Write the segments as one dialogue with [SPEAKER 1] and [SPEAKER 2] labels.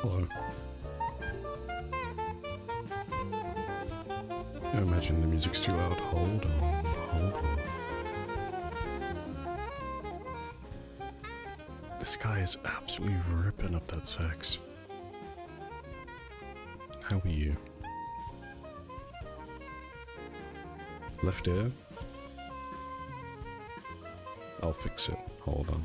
[SPEAKER 1] Hello. I imagine the music's too loud. Hold on, hold on. This guy is absolutely ripping up that sax. How are you? Left ear? I'll fix it. Hold on.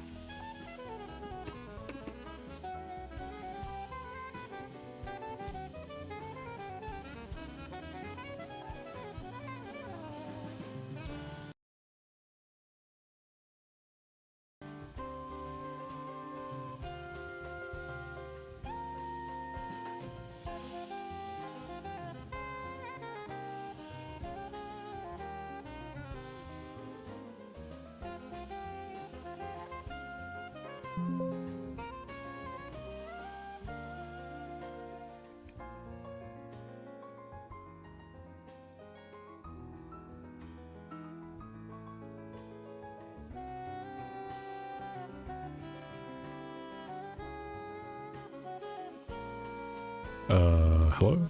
[SPEAKER 1] Hello?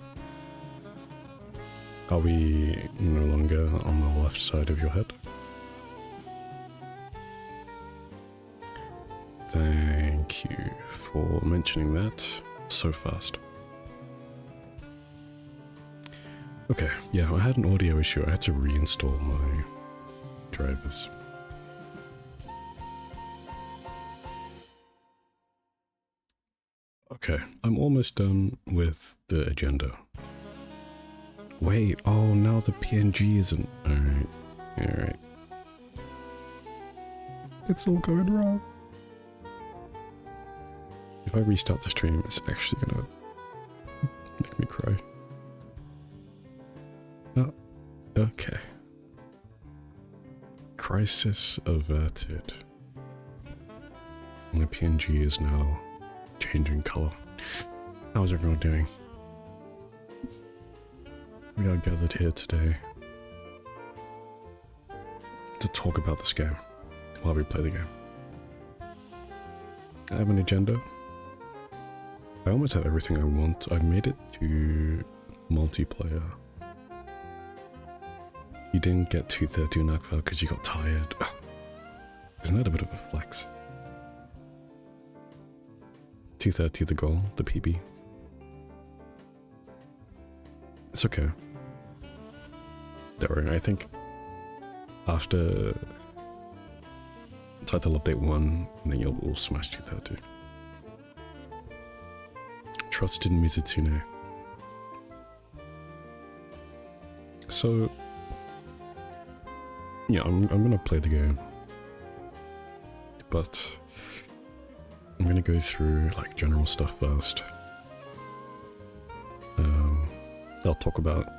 [SPEAKER 1] Are we no longer on the left side of your head? Thank you for mentioning that so fast. Okay, yeah, I had an audio issue. I had to reinstall my drivers. Okay, I'm almost done with the agenda. Wait, oh, now the PNG isn't... Alright, alright. It's all going wrong. If I restart the stream, it's actually gonna make me cry. Oh, okay. Crisis averted. My PNG is now changing color. How's everyone doing? We are gathered here today to talk about this game while we play the game. I have an agenda. I almost have everything I want. I've made it to multiplayer. You didn't get 230 in Akbar because you got tired. Isn't that a bit of a flex? 230 the goal, the PB. It's okay. Don't worry, I think after title update 1, then you'll smash 230. Trust in Mizutune. So, yeah, I'm gonna play the game, but I'm gonna go through like general stuff first. I'll talk about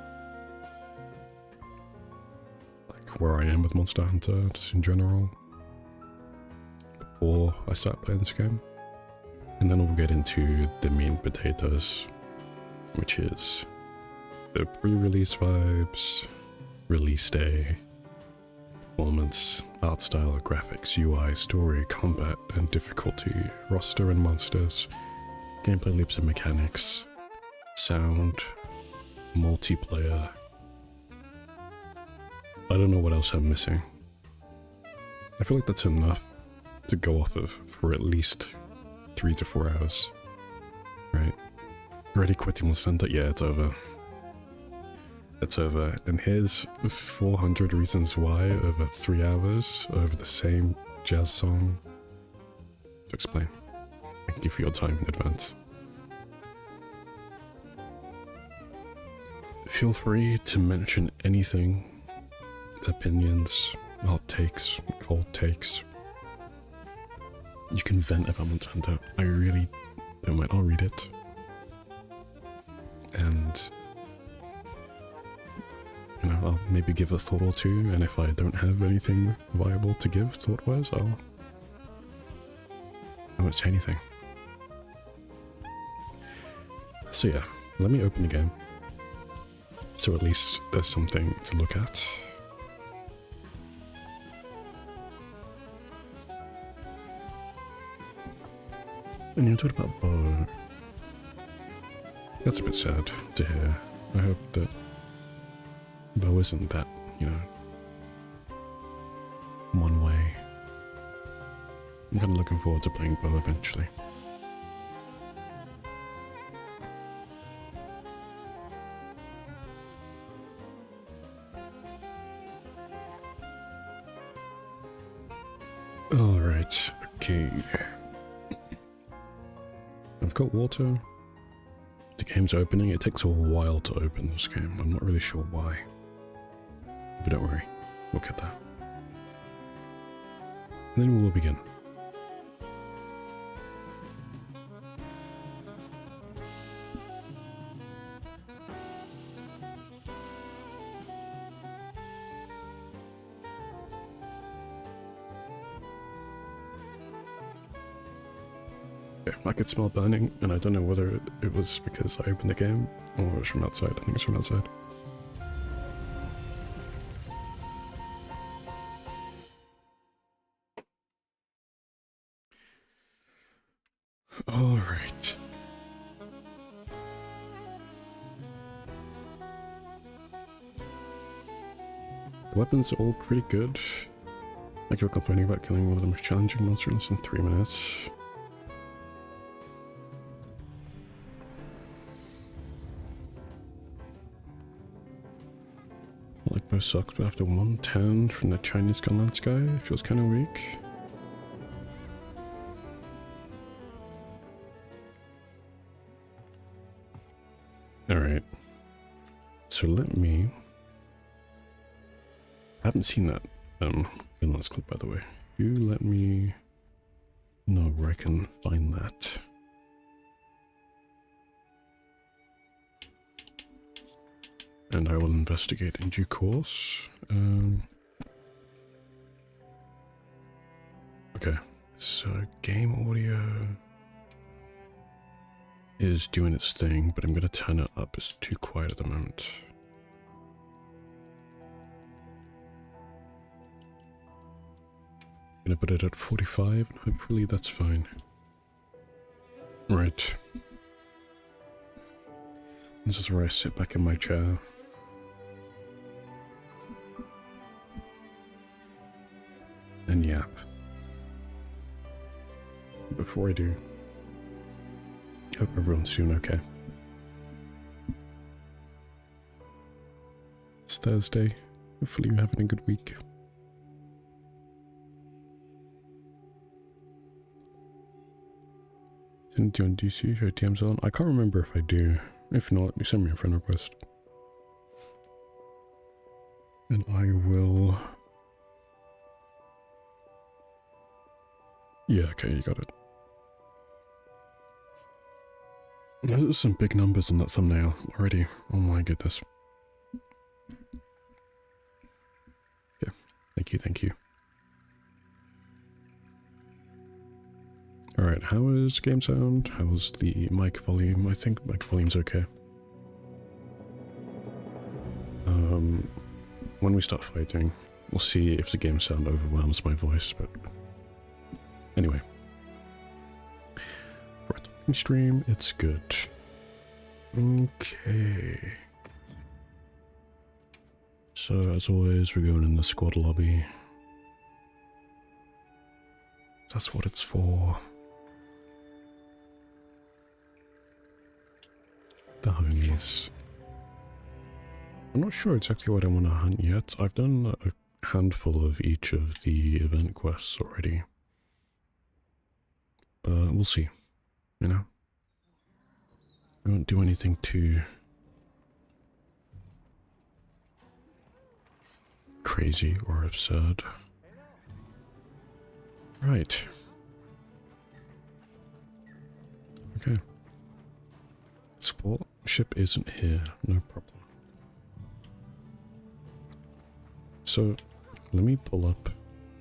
[SPEAKER 1] like where I am with Monster Hunter, just in general, before I start playing this game. And then we'll get into the meat and potatoes, which is the pre-release vibes, release day, performance, art style, graphics, UI, story, combat and difficulty, roster and monsters, gameplay loops and mechanics, sound, multiplayer. I don't know what else I'm missing. I feel like that's enough to go off of for at least 3 to 4 hours, right? Already quitting Monster Hunter? Yeah, it's over. It's over. And here's 400 reasons why over 3 hours over the same jazz song to explain. Thank you for your time in advance. Feel free to mention anything, opinions, hot takes, cold takes. You can vent about Monster Hunter. I really don't mind. I'll read it. And, you know, I'll maybe give a thought or two, and if I don't have anything viable to give thought-wise, I won't say anything. So yeah, let me open the game. So at least there's something to look at. And you talked about bow. That's a bit sad to hear. I hope that Bo isn't that, you know, one way. I'm kind of looking forward to playing Bo eventually. Alright, okay. I've got water. The game's opening. It takes a while to open this game. I'm not really sure why. But don't worry, we'll get there. And then we'll begin. I could smell burning, and I don't know whether it was because I opened the game or it was from outside. I think it's from outside. Alright. The weapons are all pretty good. Like you're complaining about killing one of the most challenging monsters in less than 3 minutes. Like both sucks, but after 110 from the Chinese gunland guy, it feels kind of weak. Alright. So let me... I haven't seen that gunland's clip, by the way. You let me know where I can find that. And I will investigate in due course. Okay, so game audio is doing its thing, but I'm going to turn it up. It's too quiet at the moment. I'm going to put it at 45, and hopefully that's fine. Right. This is where I sit back in my chair. And yap. Before I do, hope everyone's doing okay. It's Thursday. Hopefully you're having a good week. Send it to you on DC, your DM's on. I can't remember if I do. If not, you send me a friend request. And I will... Yeah, okay, you got it. There's some big numbers on that thumbnail already. Oh my goodness. Yeah, thank you. Alright, how is game sound? How's the mic volume? I think mic volume's okay. When we start fighting, we'll see if the game sound overwhelms my voice, but... Anyway. For a talking stream, it's good. Okay. So, as always, we're going in the squad lobby. That's what it's for. The homies. I'm not sure exactly what I want to hunt yet. I've done a handful of each of the event quests already. But we'll see. You know? We won't do anything too crazy or absurd. Right. Okay. Support ship isn't here, no problem. So, let me pull up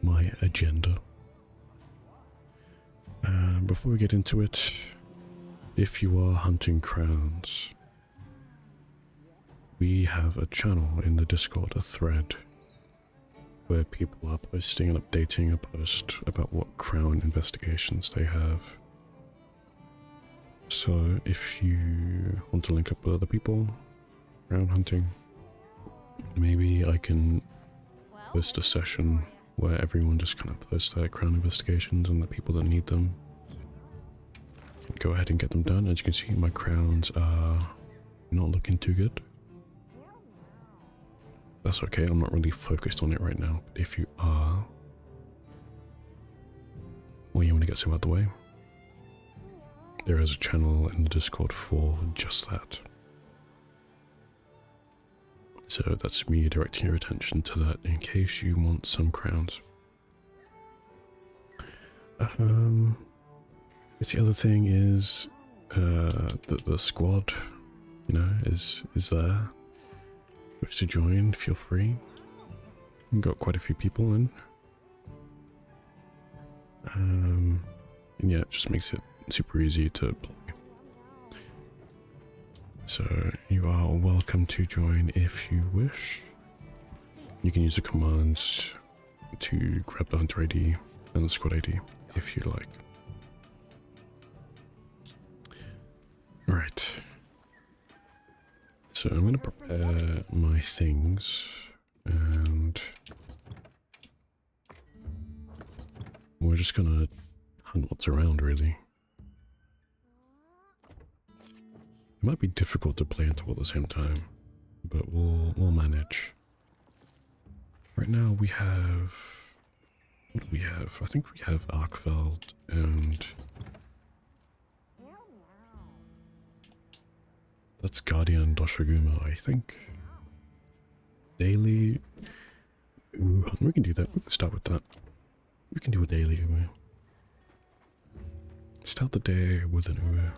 [SPEAKER 1] my agenda. Before we get into it, if you are hunting crowns, we have a channel in the Discord, a thread, where people are posting and updating a post about what crown investigations they have. So if you want to link up with other people around hunting, maybe I can host a session where everyone just kind of posts their crown investigations and the people that need them can go ahead and get them done. As you can see, my crowns are not looking too good. That's okay, I'm not really focused on it right now, but if you are, or you want to get some out of the way, there is a channel in the Discord for just that. So that's me directing your attention to that in case you want some crowns. Guess the other thing is that the squad, you know, is there. Wish to join, feel free. We've got quite a few people in. And yeah, it just makes it super easy to play. So you are welcome to join if you wish. You can use the commands to grab the hunter ID and the squad ID if you like. Alright. So I'm going to prepare my things and we're just going to hunt what's around really. It might be difficult to play into at the same time, but we'll manage. Right now we have, what do we have? I think we have Arkfeld and that's Guardian Doshiguma, I think. Daily. Ooh, we can do that. We can start with that. We can do a daily Uwe. Start the day with an Uwe.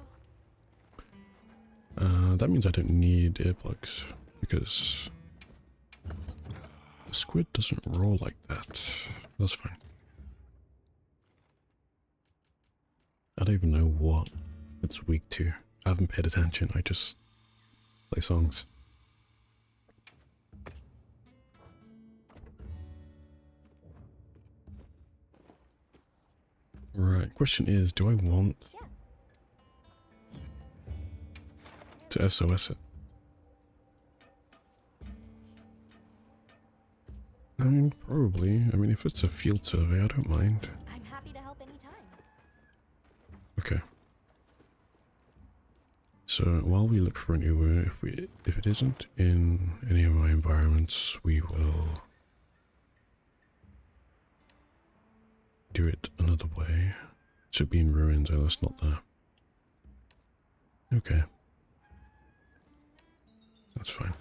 [SPEAKER 1] That means I don't need earplugs because the squid doesn't roll like that. That's fine. I don't even know what it's weak to. I haven't paid attention. I just play songs. Right, question is, do I want to SOS it? I mean, probably. I mean, if it's a field survey, I don't mind.
[SPEAKER 2] I'm happy to help anytime.
[SPEAKER 1] Okay. So while we look for an Uber, if it isn't in any of my environments, we will do it another way. It should be in ruins. Oh, that's not there. Okay. That's fine.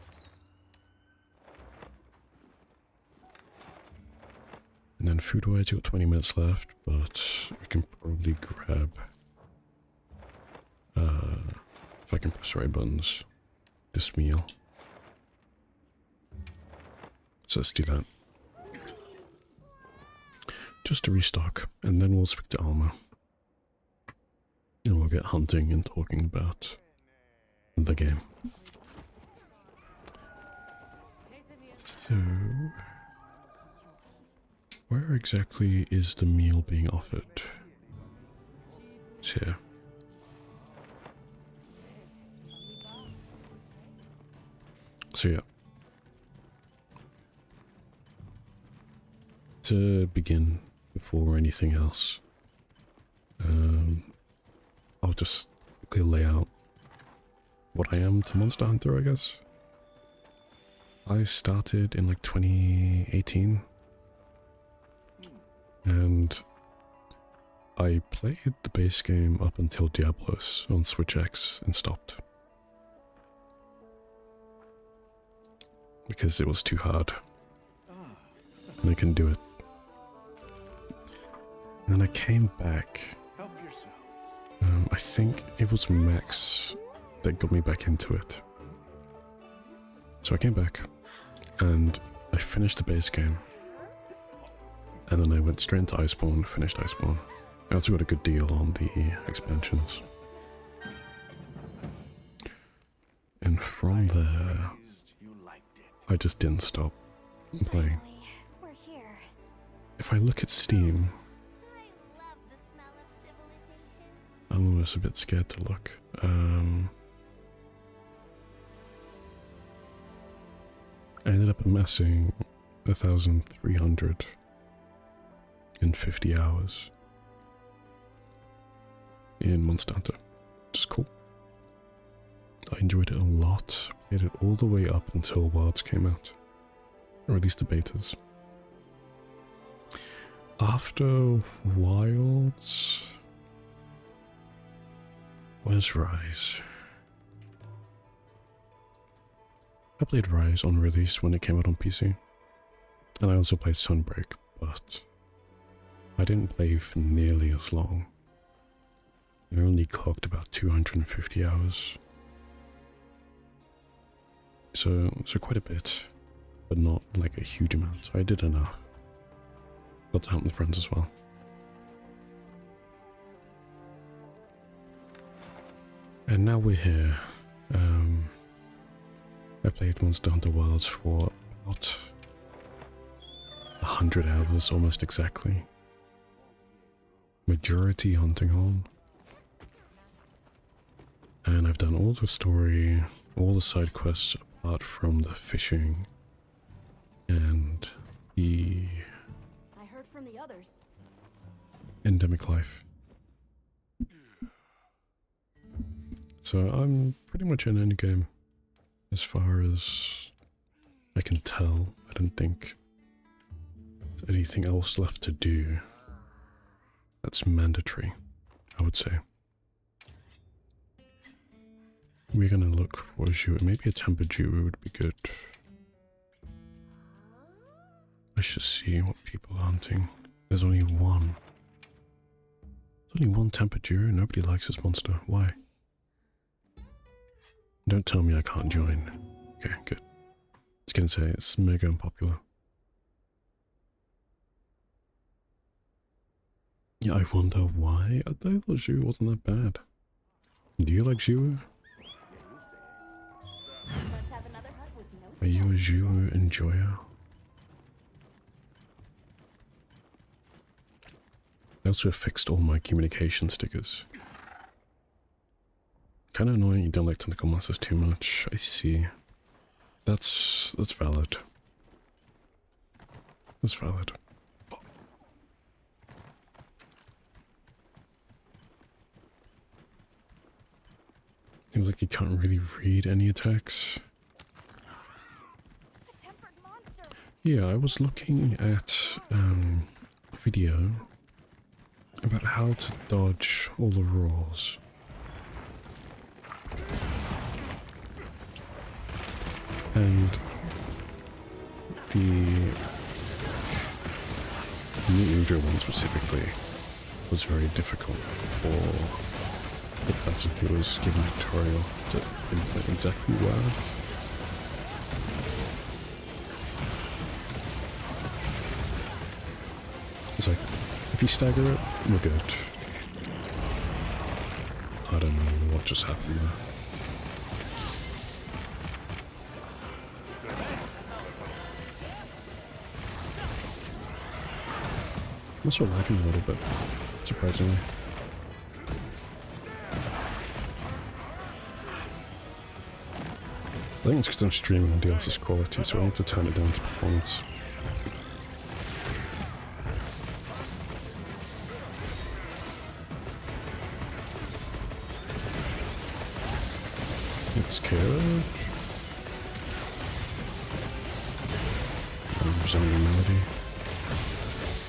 [SPEAKER 1] And then food-wise, you've got 20 minutes left, but we can probably grab, if I can press the right buttons, this meal. So let's do that. Just to restock, and then we'll speak to Alma. And we'll get hunting and talking about the game. So, where exactly is the meal being offered? It's here. So yeah. To begin, before anything else, I'll just quickly lay out what I am to Monster Hunter, I guess. I started in like 2018 and I played the base game up until Diablos on Switch X and stopped because it was too hard and I couldn't do it. And then I came back. I think it was Max that got me back into it. So I came back and I finished the base game. And then I went straight into Iceborne, finished Iceborne. I also got a good deal on the expansions. And from there, I just didn't stop playing. If I look at Steam, I'm almost a bit scared to look. I ended up amassing 1,350 hours in Monster Hunter, which is cool. I enjoyed it a lot. Played it all the way up until WILDS came out, or at least the betas. After WILDS, where's Rise? I played Rise on release when it came out on PC, and I also played Sunbreak, but I didn't play for nearly as long. I only clocked about 250 hours. So quite a bit, but not like a huge amount. So I did enough. Got to help my friends as well. And now we're here. I played Monster Hunter Wilds for about 100 hours, almost exactly. Majority hunting on. And I've done all the story, all the side quests apart from the fishing and the
[SPEAKER 2] I heard from the others.
[SPEAKER 1] endemic life. So I'm pretty much in endgame as far as I can tell. I don't think there's anything else left to do that's mandatory, I would say. We're gonna look for a Jew. Maybe a tempered Jew would be good. Let's just see what people are hunting. There's only one. There's only one tempered Jew. Nobody likes this monster. Why? Don't tell me I can't join. Okay, good. I was gonna say it's mega unpopular. Yeah, I wonder why. I thought Zhu wasn't that bad. Do you like Zhu?
[SPEAKER 2] Let's have another hut with no
[SPEAKER 1] Are you a Zhu enjoyer? I also fixed all my communication stickers. Kinda annoying you don't like tentacle monsters too much. I see. That's valid. That's valid. Seems like you can't really read any attacks.
[SPEAKER 2] a tempered monster.
[SPEAKER 1] Yeah, I was looking at a video about how to dodge all the rolls. And the meat ninja one specifically was very difficult for the person who was giving a tutorial to pinpoint exactly where. It's like, if you stagger it, we're good. I don't know what just happened there. I'm also lagging a little bit, surprisingly. I think it's because I'm streaming on DLSS quality, so I need to turn it down to performance. It's good. I'm presenting a melody.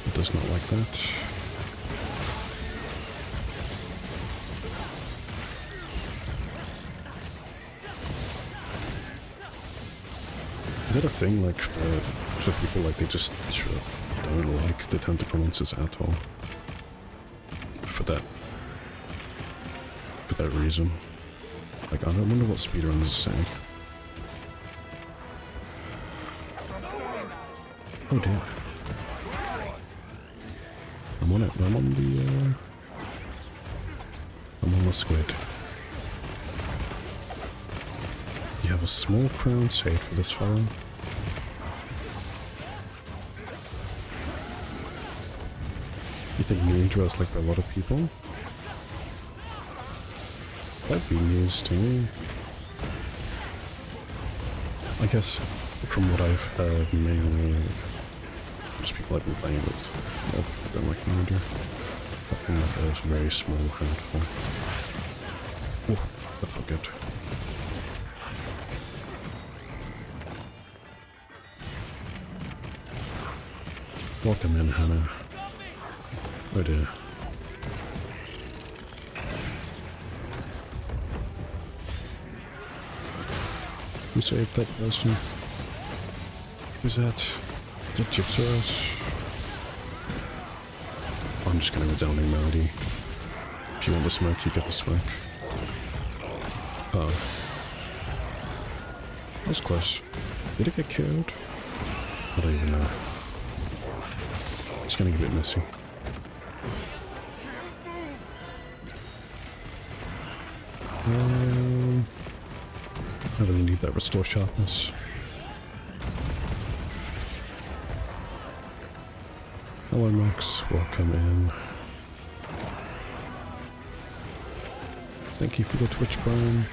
[SPEAKER 1] It does not like that. Is that a thing, like, for people, like, they just don't like the tentacle monsters at all? For that reason. Like, I don't wonder what speedrunners are saying. Oh dear. I'm on it. I'm on the squid. You have a small crown saved for this fellow. You think Ninja is liked by a lot of people? That'd be news to me. I guess from what I've heard, mainly just people I've been playing with don't like murder. I think that is a very small handful. Oh, that felt good. Welcome in, Hannah. Oh dear. Who saved that person? Who's that? Is that Gypsaurus? I'm just gonna resounding melody. If you want the smoke, you get the smoke. Uh oh. That was close. Did it get killed? I don't even know. It's getting a bit messy. I don't need that restore sharpness. Hello Max, welcome in. Thank you for the Twitch Prime.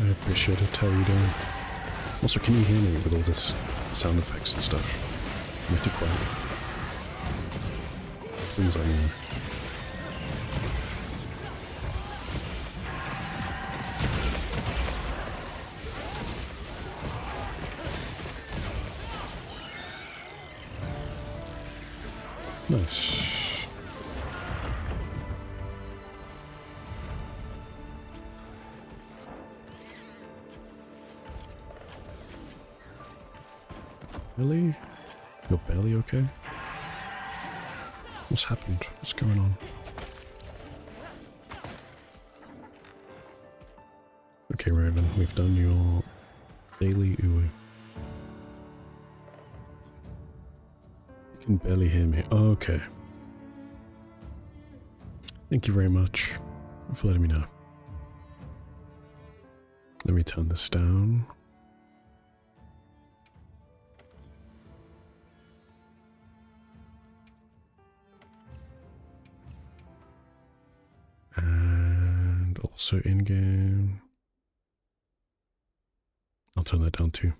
[SPEAKER 1] I appreciate it. How are you doing? Also, can you hear me with all this sound effects and stuff? Am I too quiet? Please let me know. Nice. Really? Your belly okay? What's happened? What's going on? Okay, Raven, we've done your daily uwu. You can barely hear me. Oh, okay. Thank you very much for letting me know. Let me turn this down. And also in-game. I'll turn that down too.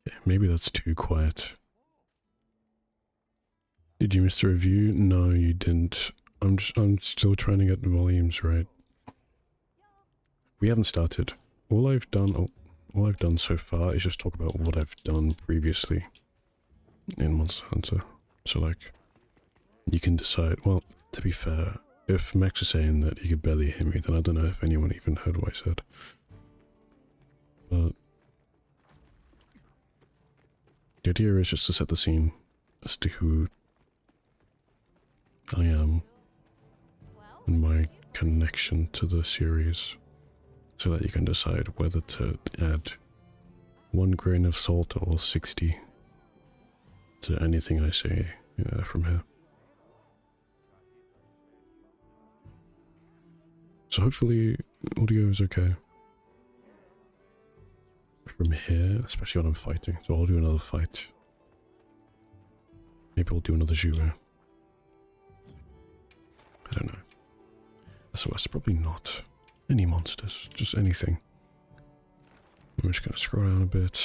[SPEAKER 1] Yeah, maybe that's too quiet. Did you miss the review? No, you didn't. I'm still trying to get the volumes right. We haven't started. All I've done so far is just talk about what I've done previously in Monster Hunter. So like, you can decide. Well, to be fair, if Max is saying that he could barely hear me, then I don't know if anyone even heard what I said. But the idea is just to set the scene as to who I am and my connection to the series, so that you can decide whether to add 1 grain of salt or 60 to anything I say from here. So hopefully audio is okay from here, especially when I'm fighting. So I'll do another fight. Maybe I'll do another Juve. I don't know. SOS, probably not. Any monsters, just anything. I'm just gonna scroll down a bit.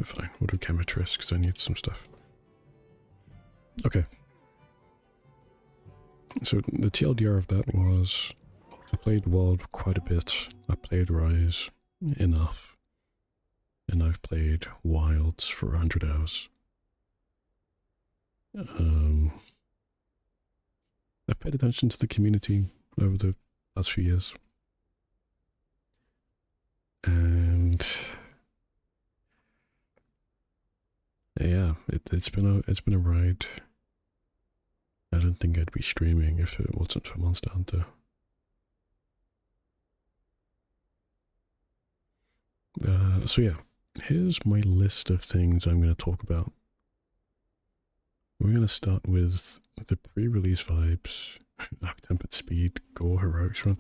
[SPEAKER 1] Fine, we'll do Chemitress because I need some stuff. Okay. So the TLDR of that was, I played World quite a bit. I played Rise enough. And I've played Wilds for 100 hours. I've paid attention to the community over the past few years. And yeah, it's been a ride. I don't think I'd be streaming if it wasn't for Monster Hunter. So yeah, here's my list of things I'm going to talk about. We're going to start with the pre-release vibes, up-tempered speed, gore, heroics run.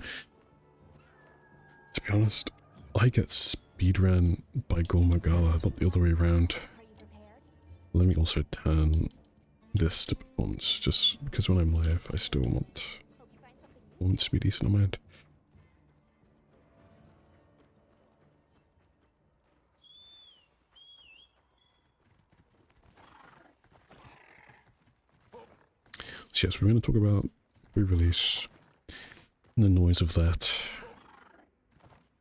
[SPEAKER 1] To be honest, I get speedrun by Gormagala, not the other way around.
[SPEAKER 2] Are you prepared?
[SPEAKER 1] Let me also turn this to performance, just because when I'm live, I still want
[SPEAKER 2] Hope you find something new.
[SPEAKER 1] performance to be decent on my end. So yes, we're going to talk about pre-release and the noise of that,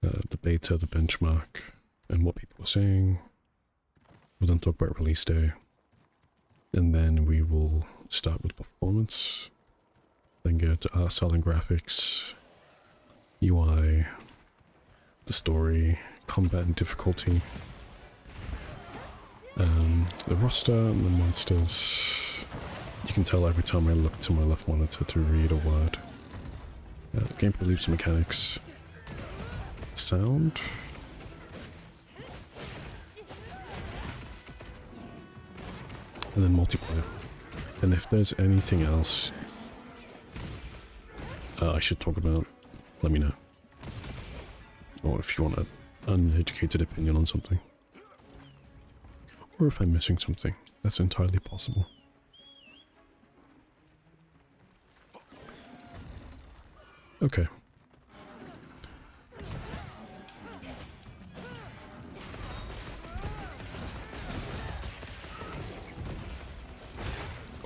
[SPEAKER 1] the beta, the benchmark, and what people are saying. We'll then talk about release day, and then we will start with performance, then go to art style and graphics, UI, the story, combat and difficulty, the roster and the monsters. You can tell every time I look to my left monitor to read a word. Gameplay loops and mechanics. Sound. And then multiplayer. And if there's anything else I should talk about, let me know. Or if you want an uneducated opinion on something. Or if I'm missing something, that's entirely possible. Okay.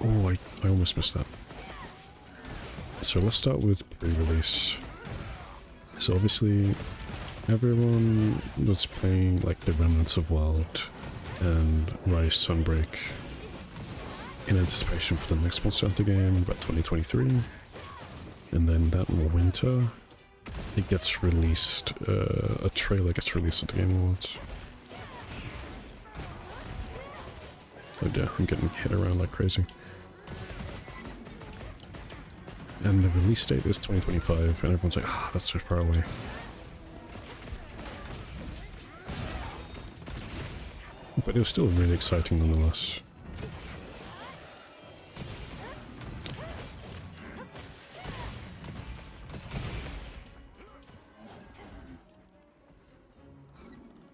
[SPEAKER 1] Oh, I almost missed that. So let's start with pre-release. So obviously, everyone was playing like the Remnants of Wild and Rise Sunbreak in anticipation for the next Monster Hunter game about 2023. And then that winter, it gets released, a trailer gets released at the Game Awards. Oh dear, I'm getting hit around like crazy. And the release date is 2025, and everyone's like, ah, that's so far away. But it was still really exciting nonetheless.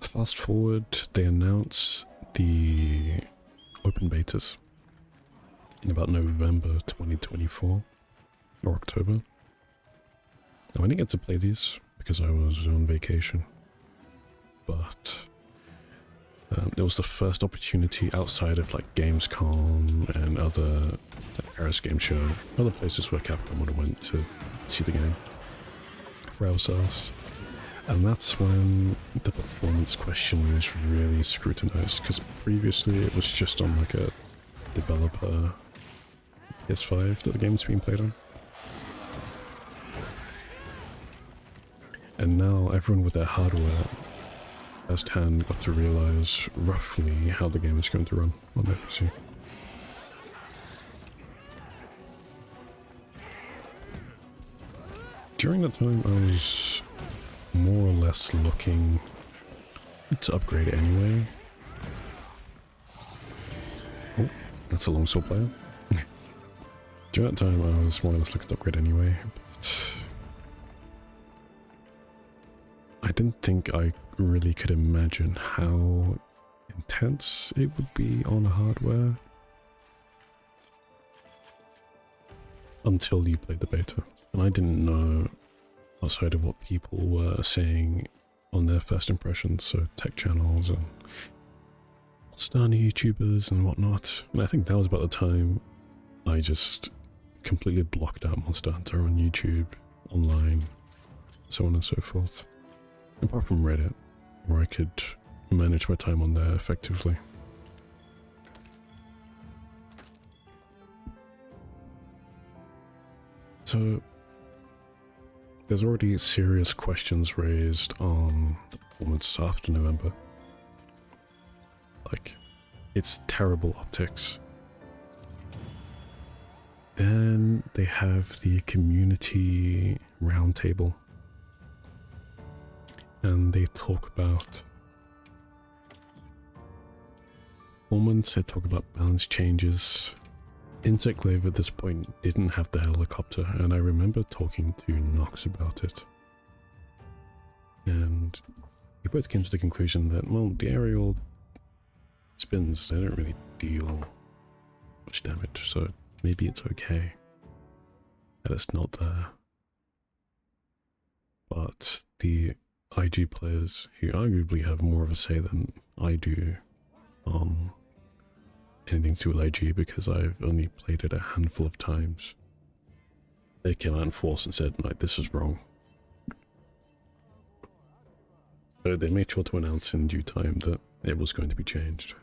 [SPEAKER 1] Fast forward, they announce the open betas in about November 2024 or October. Now, I didn't get to play these because I was on vacation, but it was the first opportunity outside of like Gamescom and other like Paris Game Show, other places where Capcom would have went to see the game for ourselves. And that's when the performance question was really scrutinized, because previously it was just on like a developer PS5 that the game was being played on. And now everyone with their hardware firsthand got to realize roughly how the game is going to run on their PC. During that time I was more or less looking to upgrade it anyway. Oh, that's a longsword player. During that time I was more or less looking to upgrade anyway, but I didn't think I really could imagine how intense it would be on hardware until you played the beta. And I didn't know outside of what people were saying on their first impressions, so tech channels and Stani YouTubers and whatnot. And I think that was about the time I just completely blocked out Monster Hunter on YouTube, online, so on and so forth. Apart from Reddit, where I could manage my time on there effectively. So there's already serious questions raised on the performance after November. Like, it's terrible optics. Then they have the community roundtable, and they talk about performance, they talk about balance changes. Insect Glaive at this point didn't have the helicopter, and I remember talking to Nox about it. And we both came to the conclusion that, well, the aerial spins, they don't really deal much damage, so maybe it's okay that it's not there. But the IG players, who arguably have more of a say than I do on anything to do with IG, because I've only played it a handful of times, they came out in force and said, like, this is wrong. So they made sure to announce in due time that it was going to be changed,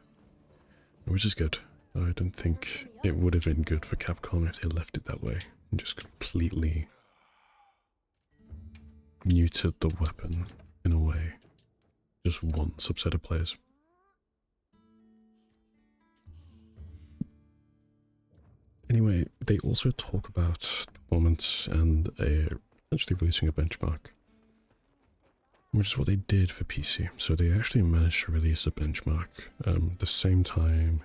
[SPEAKER 1] which is good. I don't think it would have been good for Capcom if they left it that way and just completely neutered the weapon in a way. Just one subset of players. Anyway, they also talk about performance and essentially releasing a benchmark, which is what they did for PC. So they actually managed to release a benchmark the same time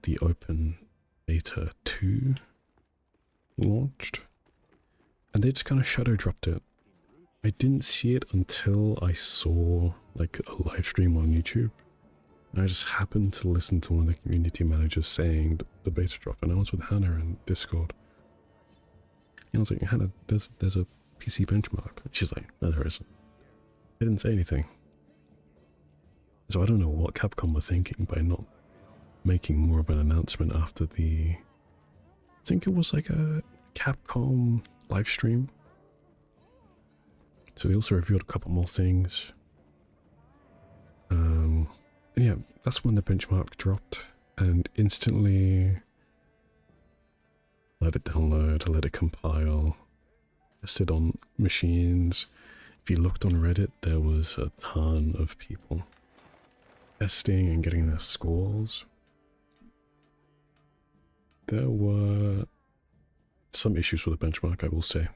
[SPEAKER 1] the Open Beta 2 launched, and they just kind of shadow dropped it. I didn't see it until I saw like a live stream on YouTube. I just happened to listen to one of the community managers saying the beta drop, and I was with Hannah in Discord. And I was like, Hannah, there's a PC benchmark. And she's like, no, there isn't. I didn't say anything. So I don't know what Capcom were thinking by not making more of an announcement after I think it was like a Capcom live stream. So they also revealed a couple more things. And yeah, that's when the benchmark dropped, and instantly let it download, let it compile, tested on machines. If you looked on Reddit, there was a ton of people testing and getting their scores. There were some issues with the benchmark, I will say.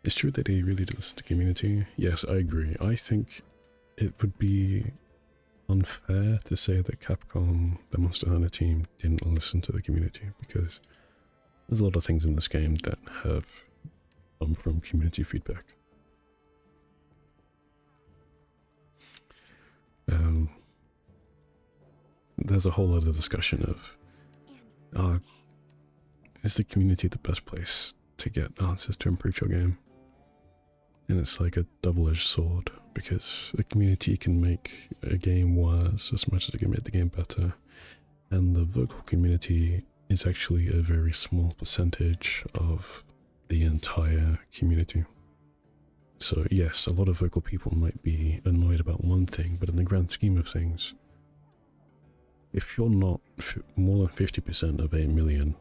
[SPEAKER 1] It's true that they really did listen to the community. Yes, I agree. I think it would be unfair to say that Capcom, the Monster Hunter team, didn't listen to the community, because there's a lot of things in this game that have come from community feedback. There's a whole other discussion of, is the community the best place to get answers to improve your game? And it's like a double-edged sword, because the community can make a game worse as much as it can make the game better, and the vocal community is actually a very small percentage of the entire community. So yes, a lot of vocal people might be annoyed about one thing, but in the grand scheme of things, if you're not more than 50% of 8 million,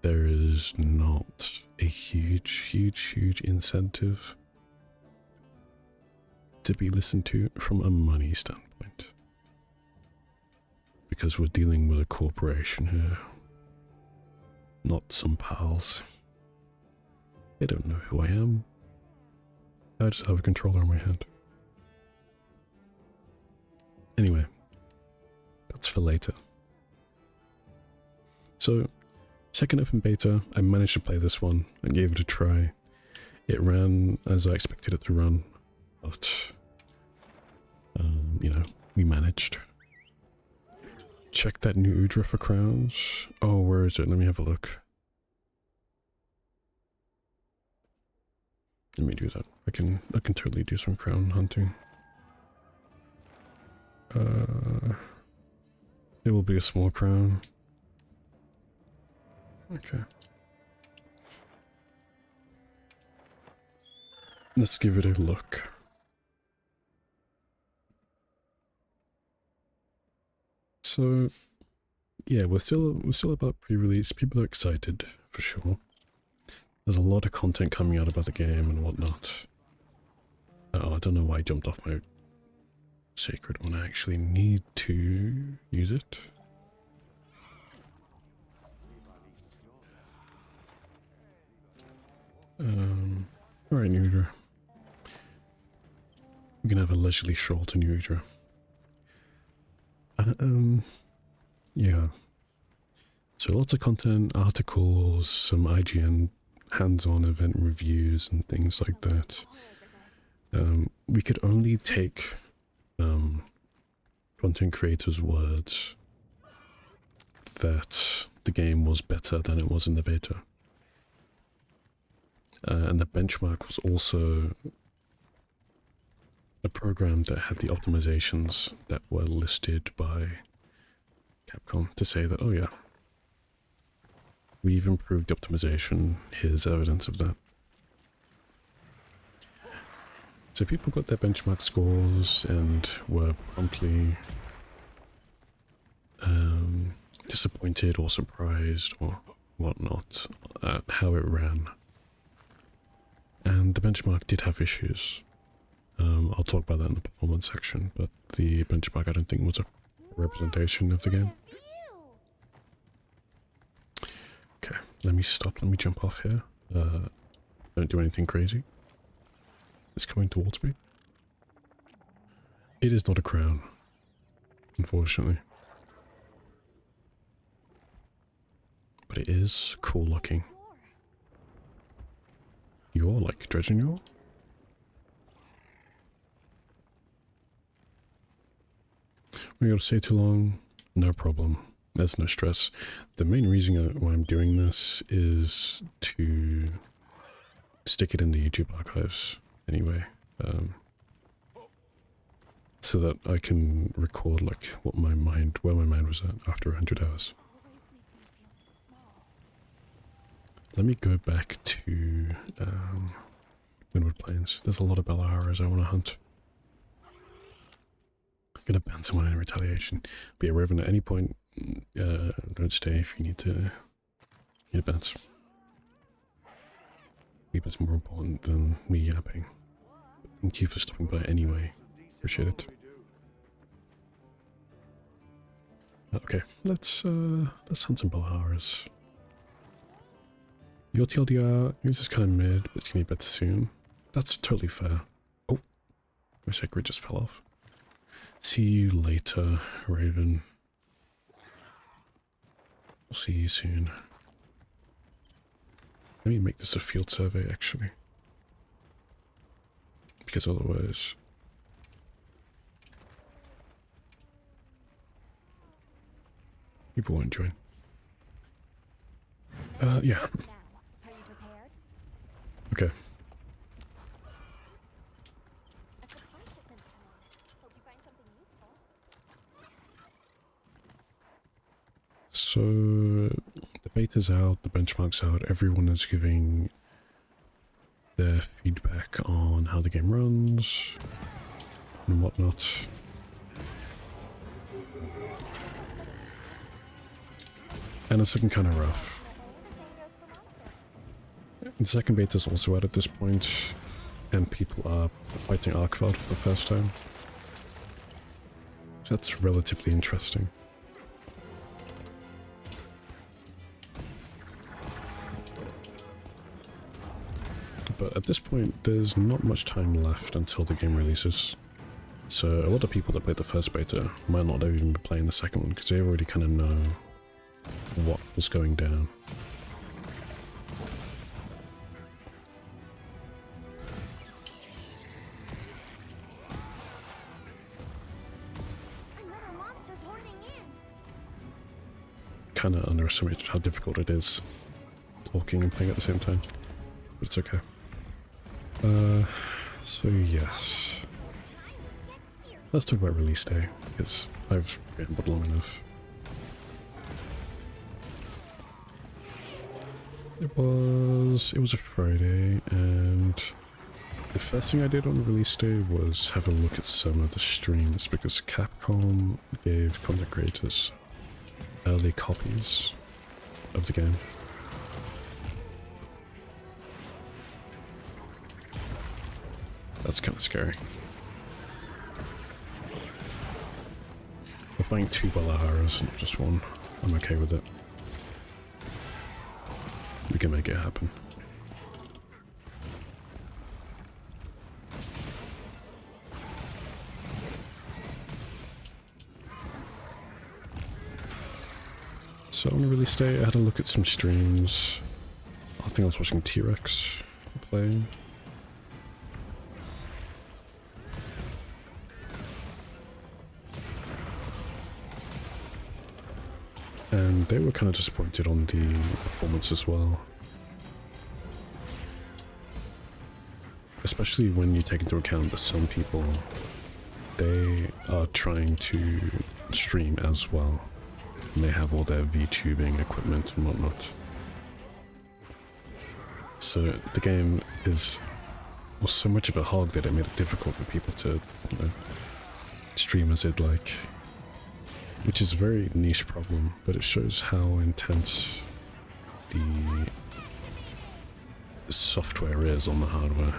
[SPEAKER 1] there is not a huge incentive to be listened to from a money standpoint. Because we're dealing with a corporation here, not some pals. They don't know who I am. I just have a controller in my hand. Anyway, that's for later. So, second open beta, I managed to play this one and gave it a try. It ran as I expected it to run, but, you know, we managed. Check that new Udra for crowns. Oh, where is it? Let me have a look. Let me do that. I can totally do some crown hunting. It will be a small crown. Okay. Let's give it a look. So, yeah, we're still about pre-release. People are excited for sure. There's a lot of content coming out about the game and whatnot. Oh, I don't know why I jumped off my sacred one. I actually need to use it. Alright, Nudra. We can have a leisurely stroll to Nudra. Yeah. So lots of content, articles, some IGN hands-on event reviews and things like that,
[SPEAKER 2] All over this.
[SPEAKER 1] we could only take content creators' words that the game was better than it was in the beta. And the benchmark was also a program that had the optimizations that were listed by Capcom to say that, oh yeah, we've improved the optimization, here's evidence of that. So people got their benchmark scores and were promptly disappointed or surprised or whatnot at how it ran. And the benchmark did have issues. I'll talk about that in the performance section, but the benchmark I don't think was a representation of the game. Okay, let me stop, let me jump off here. Don't do anything crazy. It's coming towards me. It is not a crown, unfortunately. But it is cool looking. You're like dredging your? We gotta stay too long? No problem. There's no stress. The main reason why I'm doing this is to stick it in the YouTube archives anyway. So that I can record like where my mind was at after 100 hours. Let me go back to Windward Plains. There's a lot of Belaharas I want to hunt. I'm gonna ban someone in retaliation. But yeah, Raven, at any point, don't stay if you need to bounce. Keep it's more important than me yapping. Thank you for stopping by anyway. Appreciate it. Okay, let's hunt some Belaharas. Your TLDR, yours is kind of mid, but it's gonna be better soon. That's totally fair. Oh, my sacred just fell off. See you later, Raven. We'll see you soon. Let me make this a field survey, actually. Because otherwise... people won't join. Yeah.
[SPEAKER 2] Now, are you prepared?
[SPEAKER 1] Okay.
[SPEAKER 2] A supply shipment's coming. Hope you find something useful.
[SPEAKER 1] So... the beta's out, the benchmark's out, everyone is giving their feedback on how the game runs and whatnot. And it's looking kind of rough.
[SPEAKER 2] Same goes for monsters.
[SPEAKER 1] The second beta's also out at this point, and people are fighting Arkveld for the first time. So that's relatively interesting. But at this point, there's not much time left until the game releases. So a lot of people that played the first beta might not even be playing the second one, because they already kind of know what was going down.
[SPEAKER 2] Another monster's horning in.
[SPEAKER 1] Kind of underestimated how difficult it is talking and playing at the same time, but it's okay. So yes. Let's talk about release day, because I've rambled long enough. It was a Friday, and the first thing I did on release day was have a look at some of the streams, because Capcom gave content creators early copies of the game. That's kind of scary. We're fighting 2 Belaharas, not just one. I'm okay with it. We can make it happen. So on release day, I had a look at some streams. I'll think I was watching T-Rex play. And they were kind of disappointed on the performance as well. Especially when you take into account that some people, they are trying to stream as well. And they have all their VTubing equipment and whatnot. So the game was so much of a hog that it made it difficult for people to, you know, stream as they'd like. Which is a very niche problem, but it shows how intense the software is on the hardware.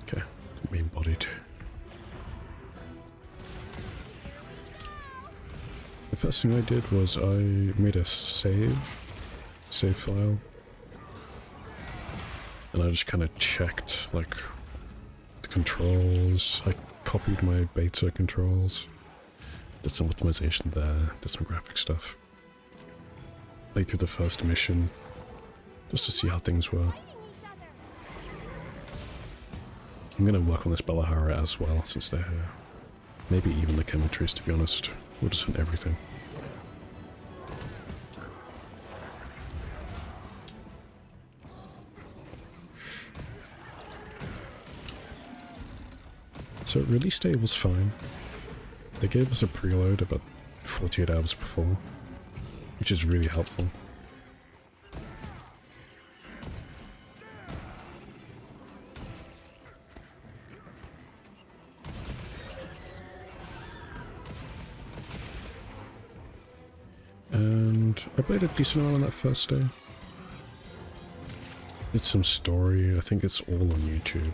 [SPEAKER 1] Okay, main bodied. The first thing I did was I made a save file. And I just kind of checked, like, the controls. I copied my beta controls. Did some optimization there, did some graphic stuff. Played through the first mission, just to see how things were. I'm gonna work on this Bellahara as well, since they're here. Maybe even the chemistries, to be honest. We'll just hunt everything. So release day was fine. They gave us a preload about 48 hours before, which is really helpful. And I played a decent amount on that first day. Did some story, I think it's all on YouTube.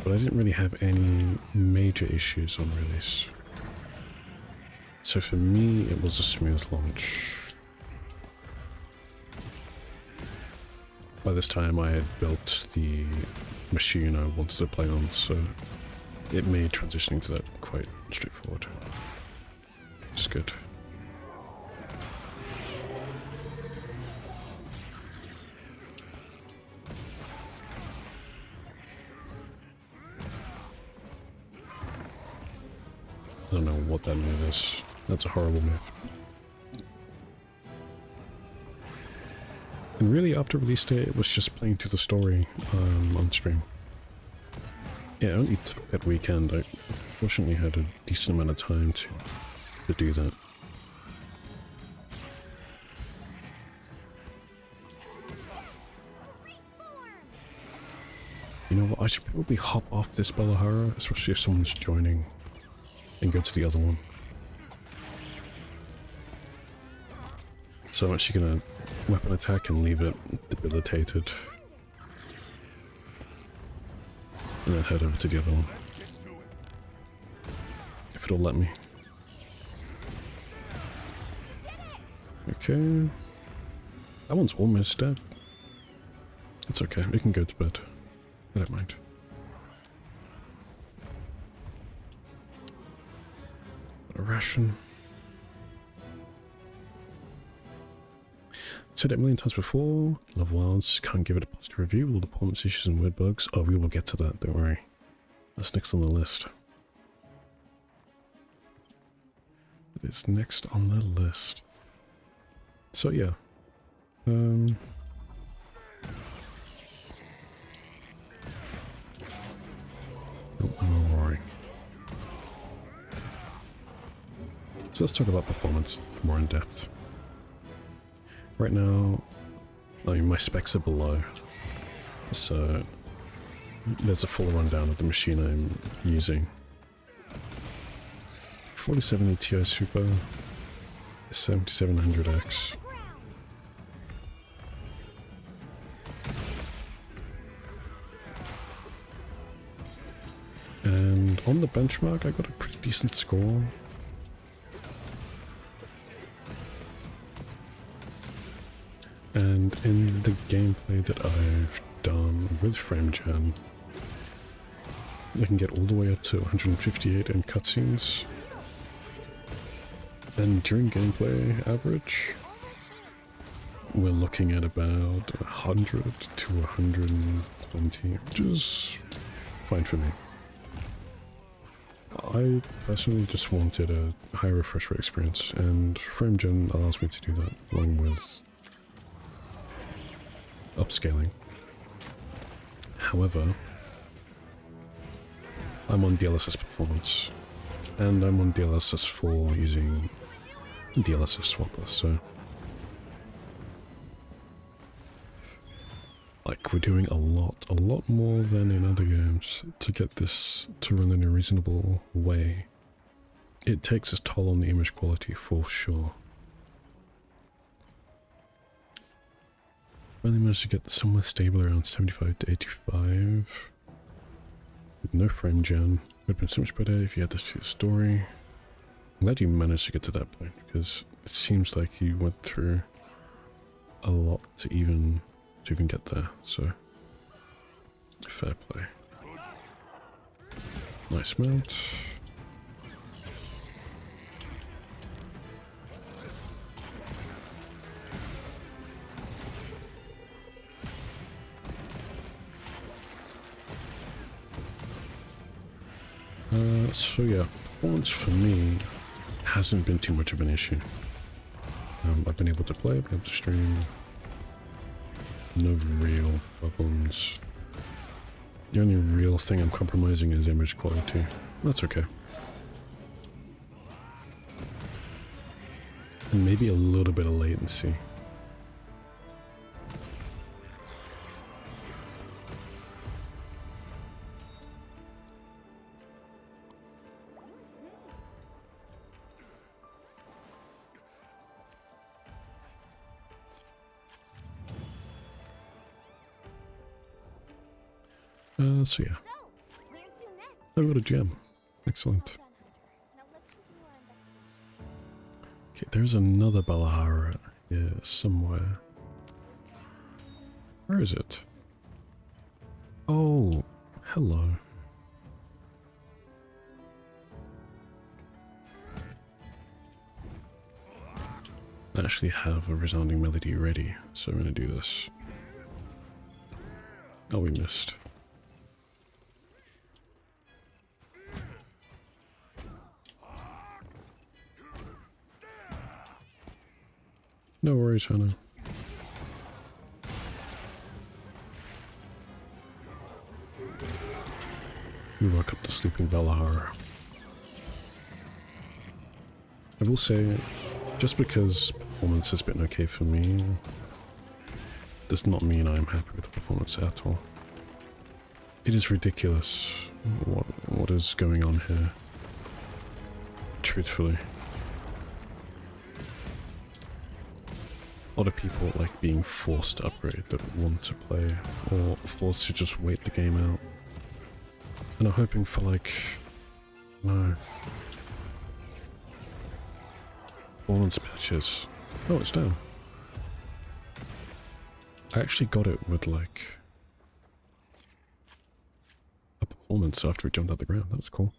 [SPEAKER 1] But I didn't really have any major issues on release. So for me, it was a smooth launch. By this time I had built the machine I wanted to play on, so it made transitioning to that quite straightforward. It's good. I don't know what that move is. That's a horrible move. And really, after release day, it was just playing through the story on stream. Yeah, it only took that weekend. I fortunately had a decent amount of time to do that. You know what, I should probably hop off this Bellahara, especially if someone's joining, and go to the other one. So I'm actually gonna weapon attack and leave it debilitated. And then head over to the other one. If it'll let me. Okay. That one's almost dead. It's okay, we can go to bed. I don't mind. A ration. Said it a million times before. Love Wilds. Can't give it a positive review with all the performance issues and weird bugs. Oh, we will get to that, don't worry. That's next on the list. It is next on the list. So yeah. Nope, I'm worrying. So let's talk about performance more in depth. Right now, I mean, my specs are below, so there's a full rundown of the machine I'm using. 4070 Ti Super, 7700X. And on the benchmark, I got a pretty decent score. And in the gameplay that I've done with FrameGen, I can get all the way up to 158 in cutscenes, And during gameplay average, we're looking at about 100 to 120, which is fine for me. I personally just wanted a high refresh rate experience, and FrameGen allows me to do that, along with upscaling. However, I'm on DLSS performance, and I'm on DLSS 4 using DLSS swapper, so like we're doing a lot more than in other games to get this to run in a reasonable way. It takes its toll on the image quality for sure. Finally managed to get somewhere stable around 75 to 85 with no frame gen. Would have been so much better if you had to see the story. I'm glad you managed to get to that point, because it seems like you went through a lot to even get there, so fair play. Nice mount. So yeah, performance for me hasn't been too much of an issue. I've been able to play, I've been able to stream. No real problems. The only real thing I'm compromising is image quality. That's okay. And maybe a little bit of latency. So yeah.
[SPEAKER 2] Where to next?
[SPEAKER 1] I got a gem. Excellent.
[SPEAKER 2] Well done, Hunter. Now let's continue our investigation.
[SPEAKER 1] Okay, there's another Balahara here somewhere. Where is it? Oh, hello. I actually have a resounding melody ready, so I'm gonna do this. Oh, we missed. No worries, Hannah. We woke up the sleeping Balahara. I will say, just because performance has been okay for me, does not mean I'm happy with the performance at all. It is ridiculous what is going on here. Truthfully. A lot of people like being forced to upgrade that want to play, or forced to just wait the game out. And are hoping for like, no. Performance patches. Oh, it's down. I actually got it with like a performance after it jumped out the ground. That was cool.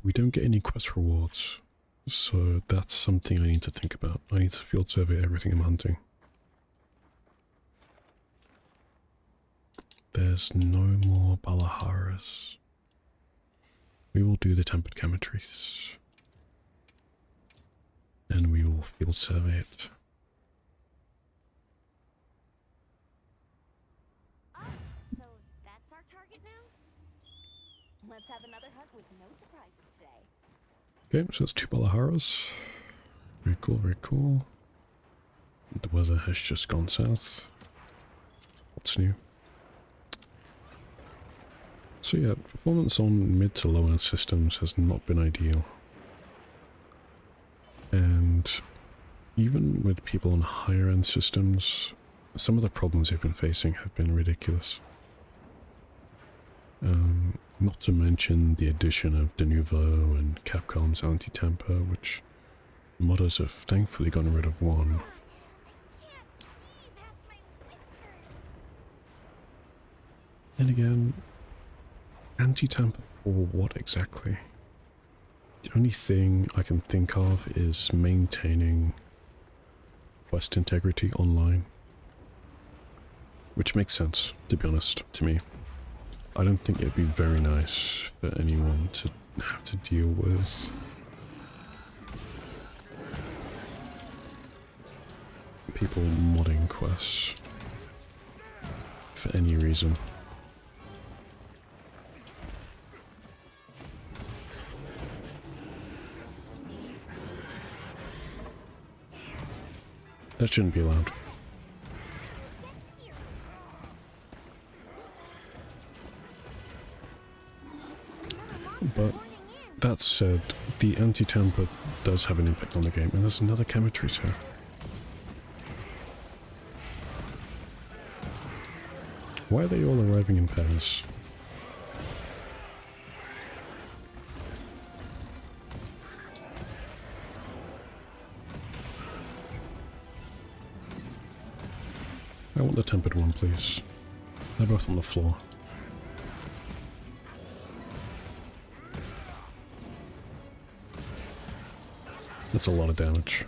[SPEAKER 1] We don't get any quest rewards, so that's something I need to think about. I need to field survey everything I'm hunting. There's no more Balaharas. We will do the tempered cemeteries. And we will field survey it.
[SPEAKER 2] Oh, so that's our target now? Let's have another hunt with no surprises today.
[SPEAKER 1] Okay, so that's 2 Balaharas. Very cool, very cool. The weather has just gone south. What's new? So yeah, performance on mid to low end systems has not been ideal. And even with people on higher end systems, some of the problems they've been facing have been ridiculous. Not to mention the addition of Denuvo and Capcom's anti-temper, which modders have thankfully gotten rid of one. And again, anti-tamper for what exactly? only thing I can think of is maintaining quest integrity online. Which makes sense, to be honest, to me. I don't think it'd be very nice for anyone to have to deal with people modding quests for any reason. That shouldn't be allowed. But that said, the anti-tamper does have an impact on the game, and there's another chemitrator. Why are they all arriving in pairs? I want the tempered one, please. They're both on the floor. That's a lot of damage.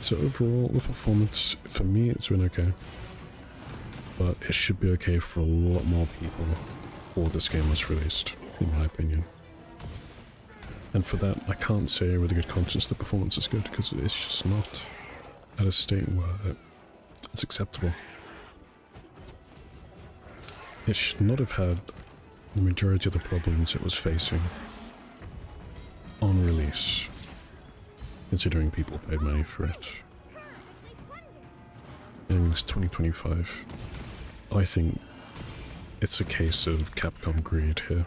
[SPEAKER 1] So overall, the performance, for me, it's been okay. But it should be okay for a lot more people before this game was released, in my opinion. And for that, I can't say with a good conscience the performance is good, because it's just not at a state where it's acceptable. It should not have had the majority of the problems it was facing on release, considering people paid money for it. And it's 2025. I think it's a case of Capcom greed here.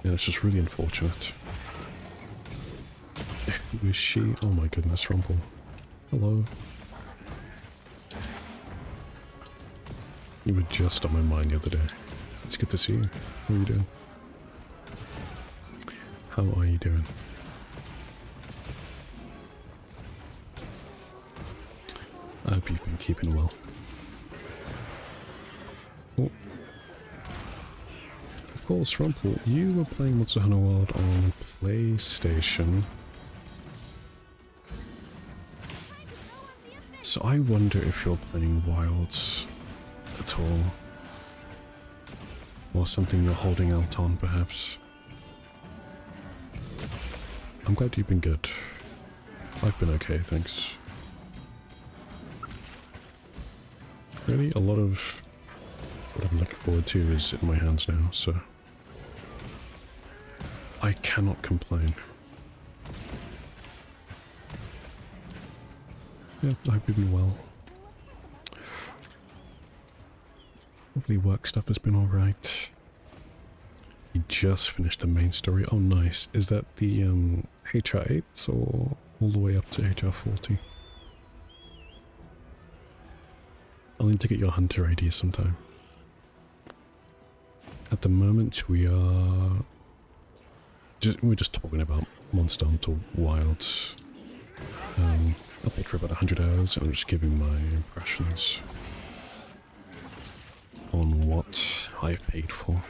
[SPEAKER 1] And it's just really unfortunate. Who is she? Oh my goodness, Rumple. Hello. You were just on my mind the other day. It's good to see you. How are you doing? How are you doing? I hope you've been keeping well. Oh. Of course, Rumple, you were playing Monster Hunter World on PlayStation. So I wonder if you're playing Wilds at all. Or something you're holding out on, perhaps. I'm glad you've been good. I've been okay, thanks. Really, a lot of what I'm looking forward to is in my hands now, so I cannot complain. Yeah, I hope you've been well. Hopefully work stuff has been alright. You just finished the main story. Oh nice. Is that the HR8 or all the way up to HR40? I'll need to get your hunter ID sometime. At the moment we're just talking about Monster Hunter Wilds. I played for about 100 hours and I'm just giving my impressions on what I've paid for.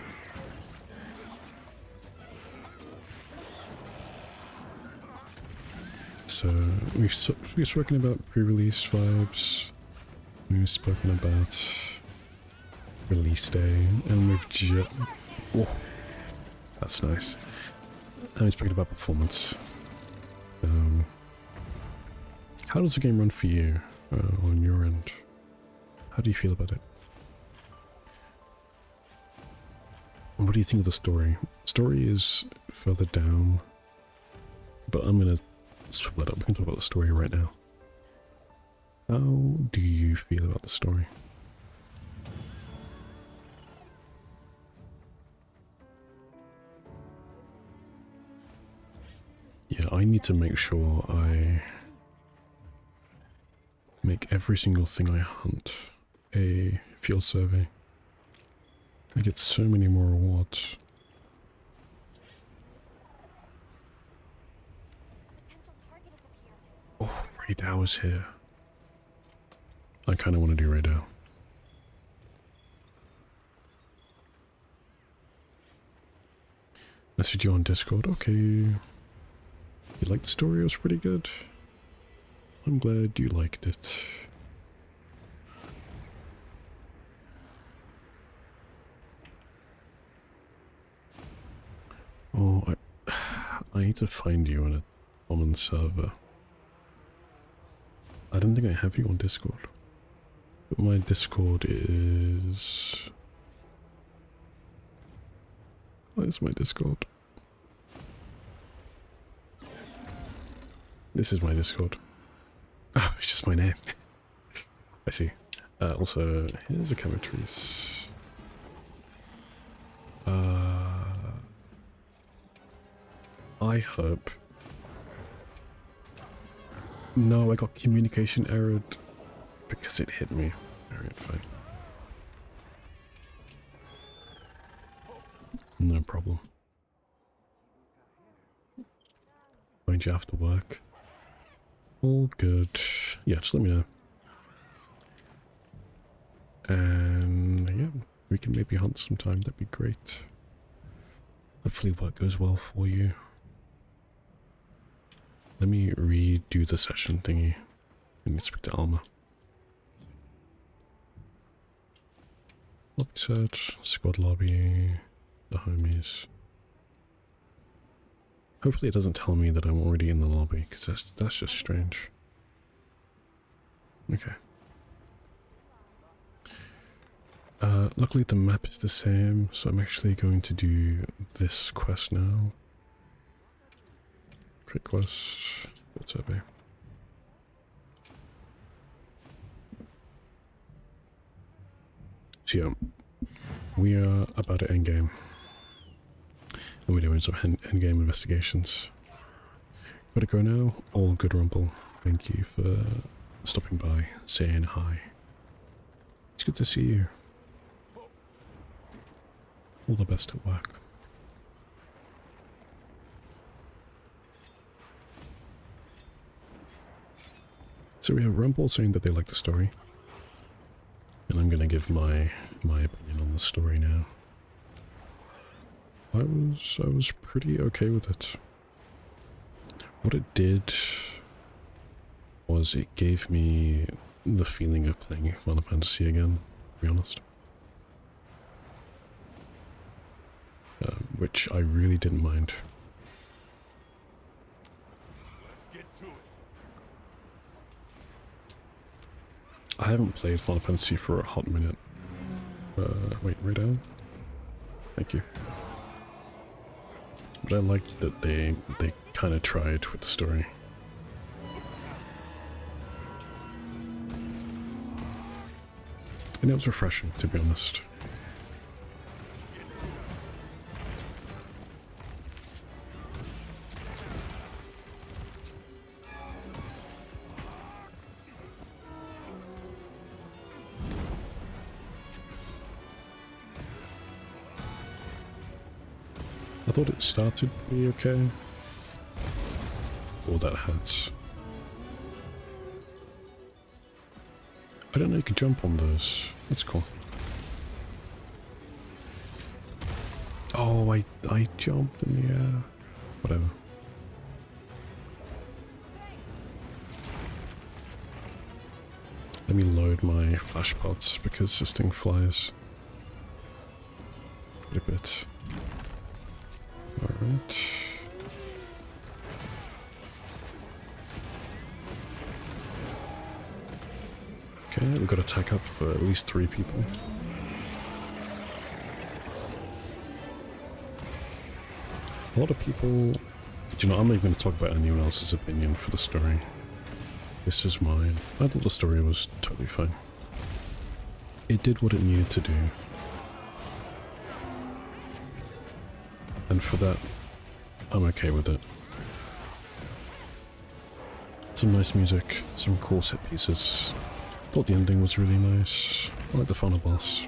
[SPEAKER 1] So we've spoken about pre-release vibes, we've spoken about release day, and we've just... Oh, that's nice. And we've spoken about performance. How does the game run for you on your end? How do you feel about it? And what do you think of the story? Story is further down, but I'm gonna swap that up. We can talk about the story right now. How do you feel about the story? Yeah, I need to make sure I make every single thing I hunt a field survey. I get so many more rewards. Oh, Radau is here. I kind of want to do Radau. Message you on Discord. Okay. You liked the story? It was pretty good. I'm glad you liked it. Oh, I need to find you on a common server. I don't think I have you on Discord. But my Discord is... Where's my Discord? This is my Discord. Oh, it's just my name. I see. Also, here's a commentaries. I hope... No, I got communication errored because it hit me. Alright, fine. No problem. Find you after work. All good. Yeah, just let me know. And yeah, we can maybe hunt sometime. That'd be great. Hopefully work goes well for you. Let me redo the session thingy. I need to speak to Alma. Lobby search, squad lobby, the homies. Hopefully it doesn't tell me that I'm already in the lobby, because that's just strange. Okay. Luckily the map is the same, so I'm actually going to do this quest now. Quick quest, field survey. So yeah, we are about to endgame. And we're doing some endgame investigations. Gotta go now. All good, Rumble. Thank you for stopping by, saying hi. It's good to see you. All the best at work. So we have Rumble saying that they like the story. And I'm gonna give my opinion on the story now. I was pretty okay with it. What it did was it gave me the feeling of playing Final Fantasy again, to be honest. Which I really didn't mind.
[SPEAKER 3] Let's get to it.
[SPEAKER 1] I haven't played Final Fantasy for a hot minute. Wait, right down? Thank you. But I liked that they kind of tried with the story. And it was refreshing, to be honest. I thought it started pretty okay. Oh, that hurts. I don't know you could jump on those. That's cool. Oh, I jumped in the air. Whatever. Let me load my flash pods because this thing flies quite a bit. Alright. Okay, we've got to tack up for at least 3 people. A lot of people... Do you know, I'm not even going to talk about anyone else's opinion for the story. This is mine. I thought the story was totally fine. It did what it needed to do. And for that, I'm okay with it. Some nice music, some cool set pieces. Thought the ending was really nice. I like the final boss.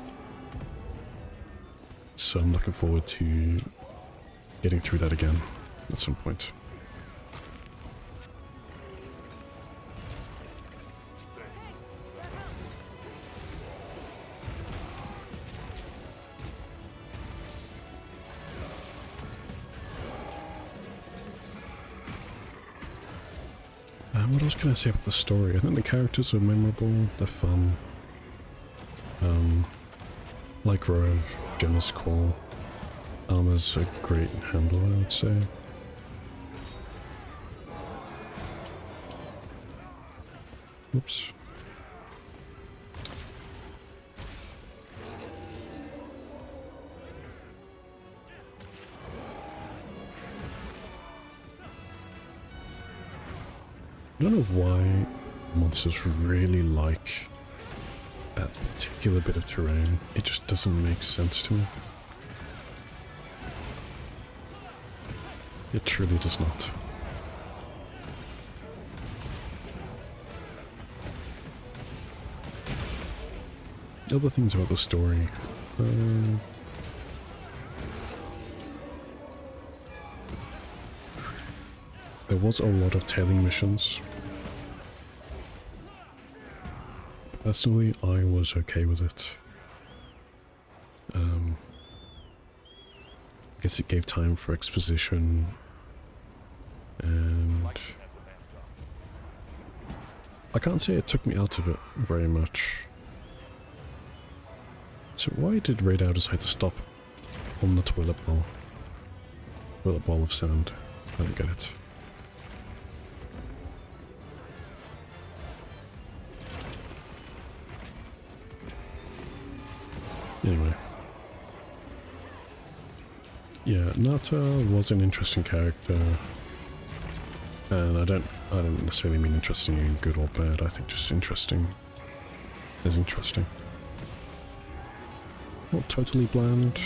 [SPEAKER 1] So I'm looking forward to getting through that again at some point. What else can I say about the story? I think the characters are memorable, they're fun. Like Rove, Gemma's cool. Alma's a great handler, I would say. Oops. I don't know why monsters really like that particular bit of terrain. It just doesn't make sense to me. It truly does not. Other things about the story. There was a lot of tailing missions. Personally, I was okay with it. I guess it gave time for exposition, and I can't say it took me out of it very much. So why did Radar decide to stop on the toilet bowl? Toilet bowl of sand. I don't get it. Anyway. Yeah, Nata was an interesting character. And I don't necessarily mean interesting in good or bad, I think just interesting is interesting. Not totally bland.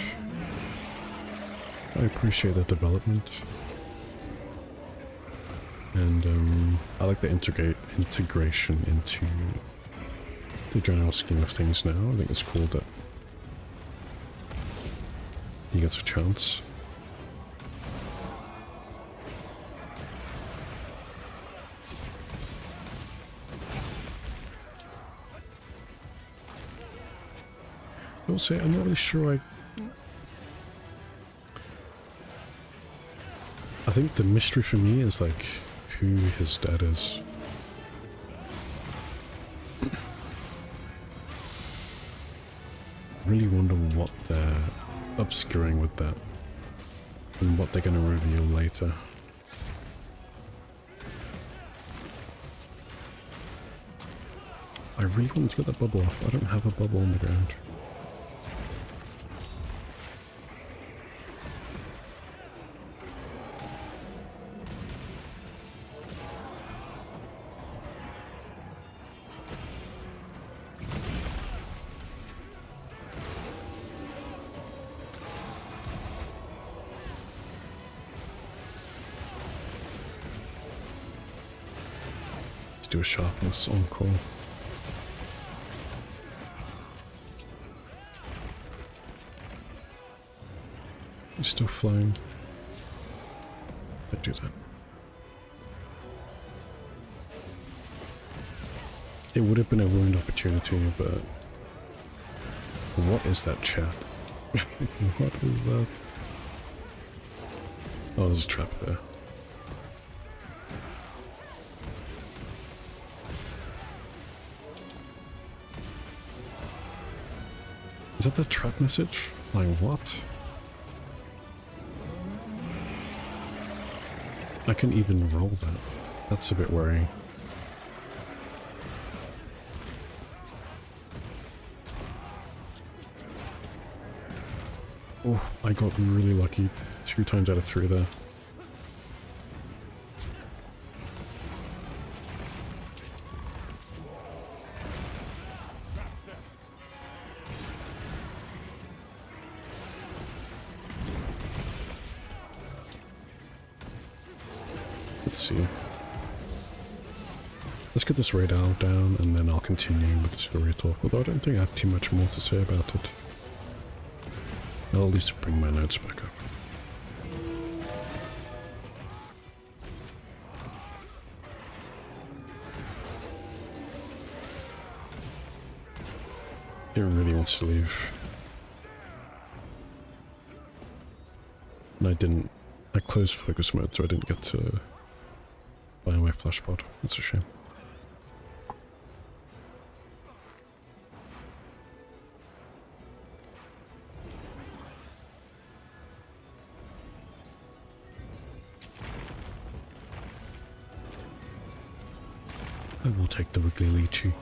[SPEAKER 1] I appreciate the development. And I like the integration into the general scheme of things now. I think it's cool that he gets a chance. I will say, I'm not really sure I think the mystery for me is like who his dad is. I really wonder what they're obscuring with that and what they're going to reveal later. I really want to get that bubble off. I don't have a bubble on the ground. Do a sharpness on call. He's still flying. Don't do that. It would have been a ruined opportunity, but what is that chat? What is that? Oh, there's a trap there. Is that the trap message? Like what? I can even roll that. That's a bit worrying. Oh, I got really lucky 2 times out of 3 there. Let's see. Let's get this radar down and then I'll continue with the story talk, although I don't think I have too much more to say about it. I'll at least bring my notes back up. It really wants to leave. And I closed focus mode, so I didn't get to by my flash pod. That's a shame. I will take the wiggly lychee.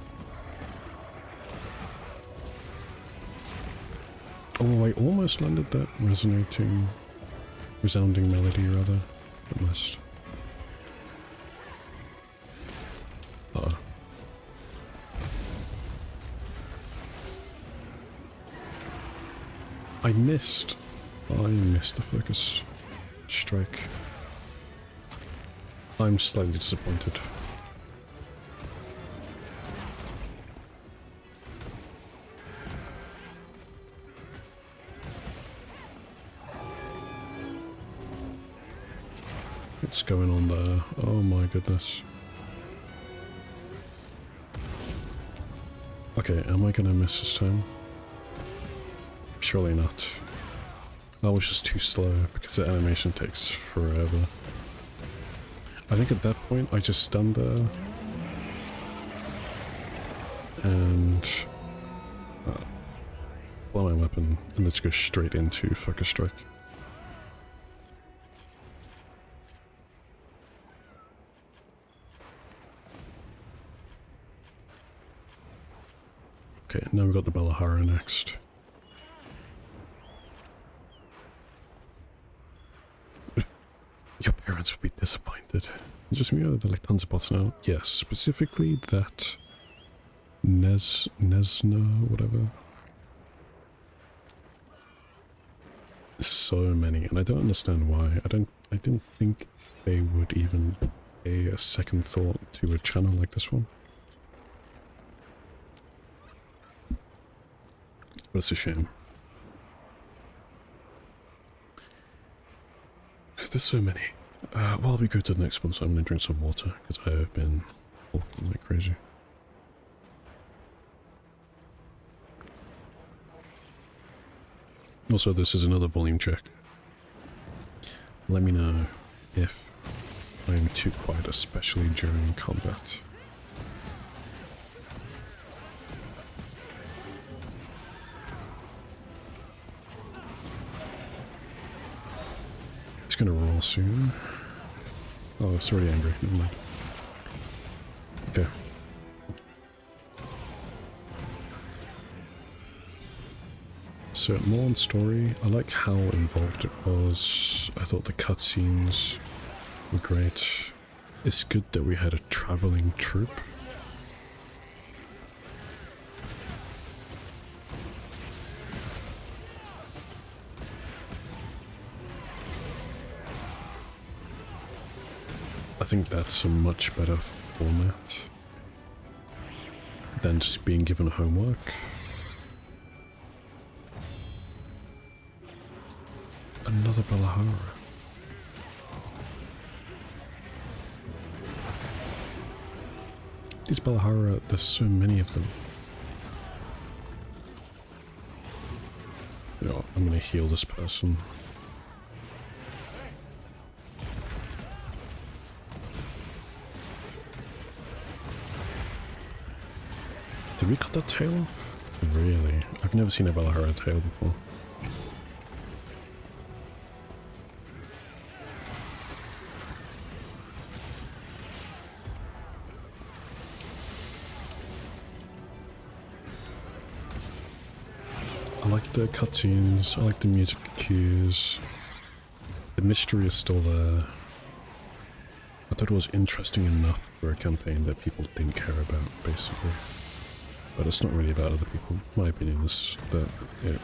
[SPEAKER 1] Oh, I almost landed that resounding melody rather. At least. I missed the focus strike. I'm slightly disappointed. What's going on there? Oh my goodness. Okay, am I gonna miss this time? Surely not. I was just too slow because the animation takes forever. I think at that point I just stand there and blow my weapon and let's go straight into focus strike. Okay, now we've got the Bellahara next. Your parents would be disappointed. Just me, they're like tons of bots now. Yes, specifically that Nesna, whatever. So many, and I don't understand why. I didn't think they would even pay a second thought to a channel like this one. But it's a shame. There's so many. While we go to the next one, so I'm going to drink some water, because I have been walking like crazy. Also, this is another volume check. Let me know if I'm too quiet, especially during combat. It's gonna roll soon. Oh, it's already angry. Never mind. Okay. So, more on story. I like how involved it was. I thought the cutscenes were great. It's good that we had a traveling troupe. I think that's a much better format than just being given homework. Another Bellahara. These Bellahara, there's so many of them. You know, I'm gonna heal this person. Did we cut that tail off? Really? I've never seen a Bellahara tail before. I like the cutscenes, I like the music cues. The mystery is still there. I thought it was interesting enough for a campaign that people didn't care about, basically. But it's not really about other people. My opinion is that it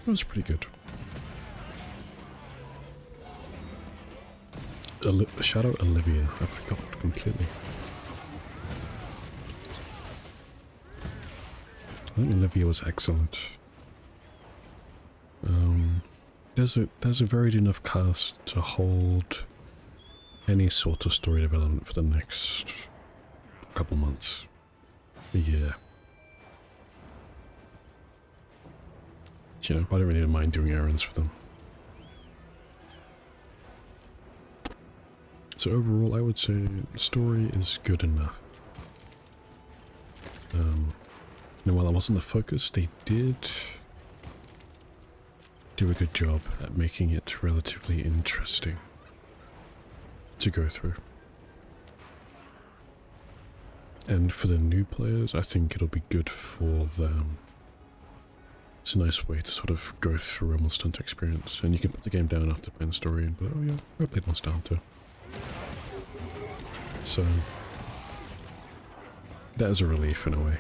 [SPEAKER 1] was pretty good. Shout out Olivia, I forgot completely. I think Olivia was excellent. There's a varied enough cast to hold any sort of story development for the next couple months. Yeah. You know, I don't really mind doing errands for them. So overall, I would say the story is good enough. While that wasn't the focus, they did do a good job at making it relatively interesting to go through. And for the new players, I think it'll be good for them. It's a nice way to sort of go through a Monster Hunter experience, and you can put the game down after playing the story and be like, oh yeah, I played Monster Hunter. So, that is a relief in a way.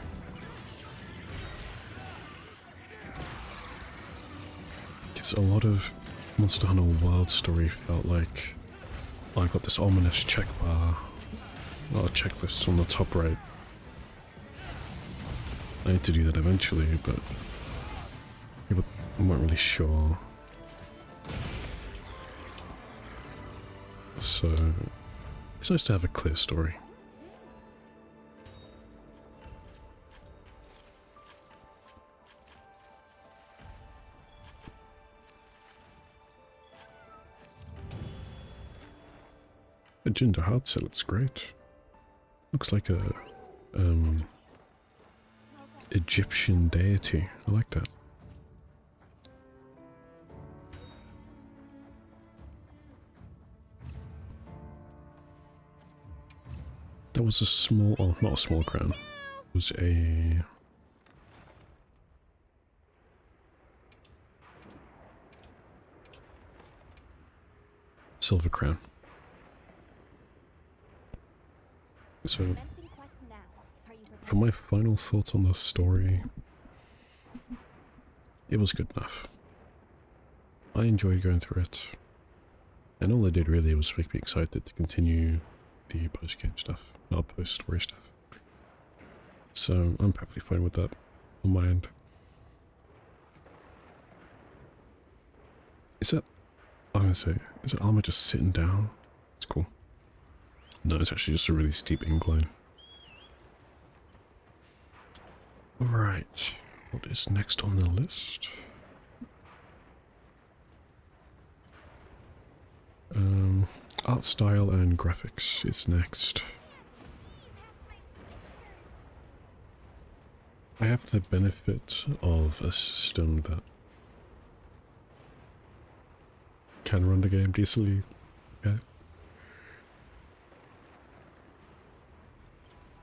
[SPEAKER 1] Because a lot of Monster Hunter World story felt like, oh, I got this ominous check bar, a lot of checklists on the top right. I need to do that eventually, but people weren't really sure. So, it's nice to have a clear story. A Jinder heart set looks great. Looks like a Egyptian deity. I like that. That was a small, oh, not a small crown. It was a silver crown. So, for my final thoughts on the story, it was good enough. I enjoyed going through it, and all I did really was make me excited to continue the post-game stuff, not post-story stuff. So I'm perfectly fine with that on my end. Is that, I'm gonna say, is that armor just sitting down? It's cool. No, it's actually just a really steep incline. Right, what is next on the list? Art style and graphics is next. I have the benefit of a system that can run the game decently, okay?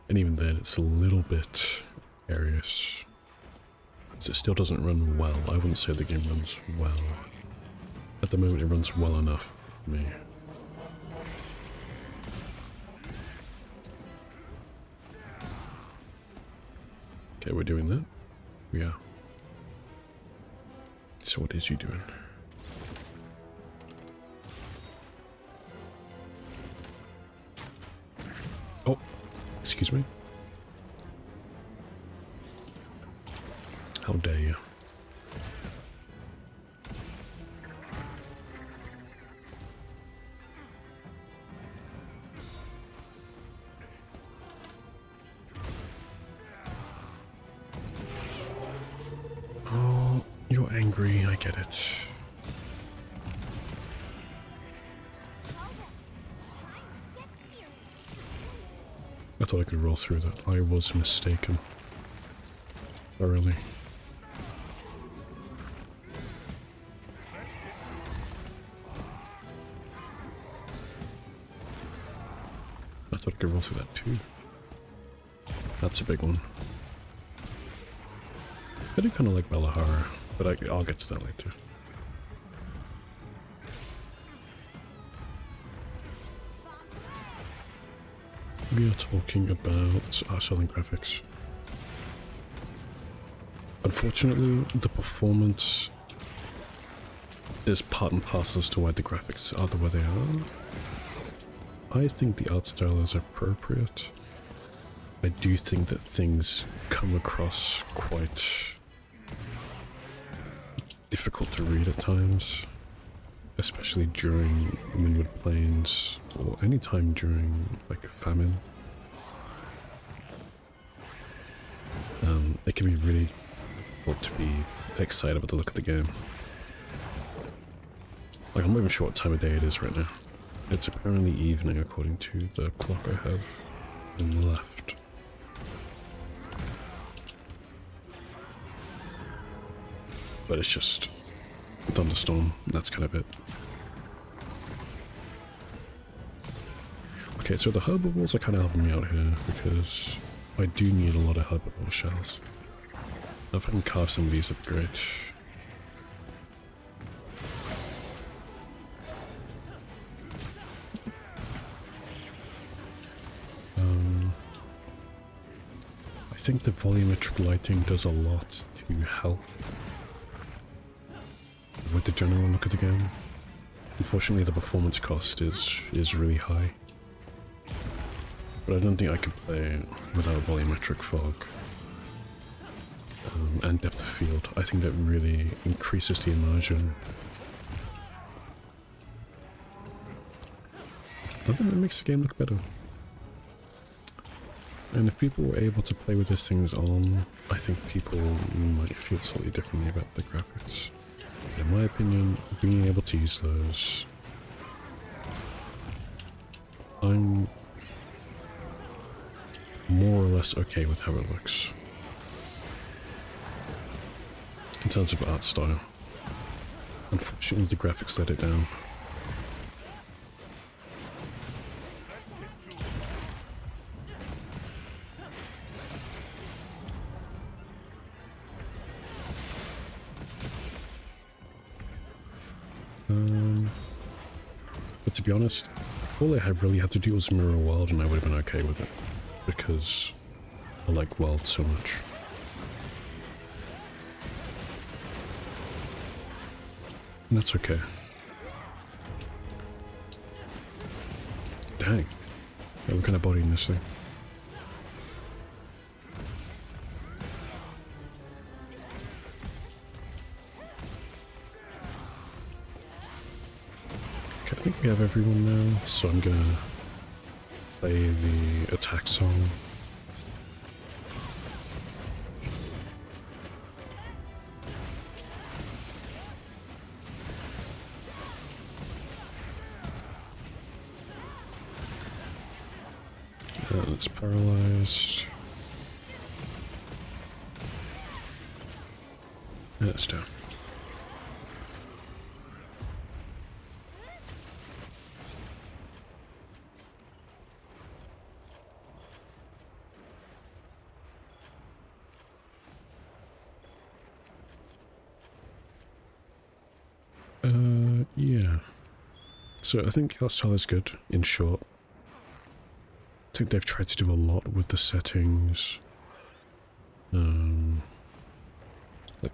[SPEAKER 1] And even then, it's a little bit precarious. It still doesn't run well. I wouldn't say the game runs well. At the moment, it runs well enough for me. Okay, we're doing that. We are. So what is you doing? Oh, excuse me. How dare you? Oh, you're angry, I get it. I thought I could roll through that. I was mistaken. Thoroughly. I thought I could roll through that too. That's a big one. I do kind of like Belahara, but I'll get to that later. We are talking about our selling graphics. Unfortunately, the performance is part and parcel as to why the graphics are the way they are. I think the art style is appropriate. I do think that things come across quite difficult to read at times, especially during Windward Plains or any time during like famine. It can be really difficult to be excited about the look of the game. Like, I'm not even sure what time of day it is right now. It's apparently evening according to the clock I have on the left. But it's just a thunderstorm, that's kind of it. Okay, so the herbivores are kind of helping me out here because I do need a lot of herbivore shells. If I can carve some of these, that'd be great. I think the volumetric lighting does a lot to help with the general look of the game. Unfortunately, the performance cost is really high. But I don't think I could play without volumetric fog and depth of field. I think that really increases the immersion. I think that makes the game look better. And if people were able to play with these things on, I think people might feel slightly differently about the graphics. But in my opinion, being able to use those, I'm more or less okay with how it looks. In terms of art style. Unfortunately, the graphics let it down. But to be honest, all I have really had to do was mirror World and I would have been okay with it. Because I like World so much. And that's okay. Dang. Yeah, what kind of body in this thing? Okay, I think we have everyone now, so I'm gonna play the attack song. It's paralyzed. Yeah, it's down. Yeah. So I think the art style is good, in short. I think they've tried to do a lot with the settings. Like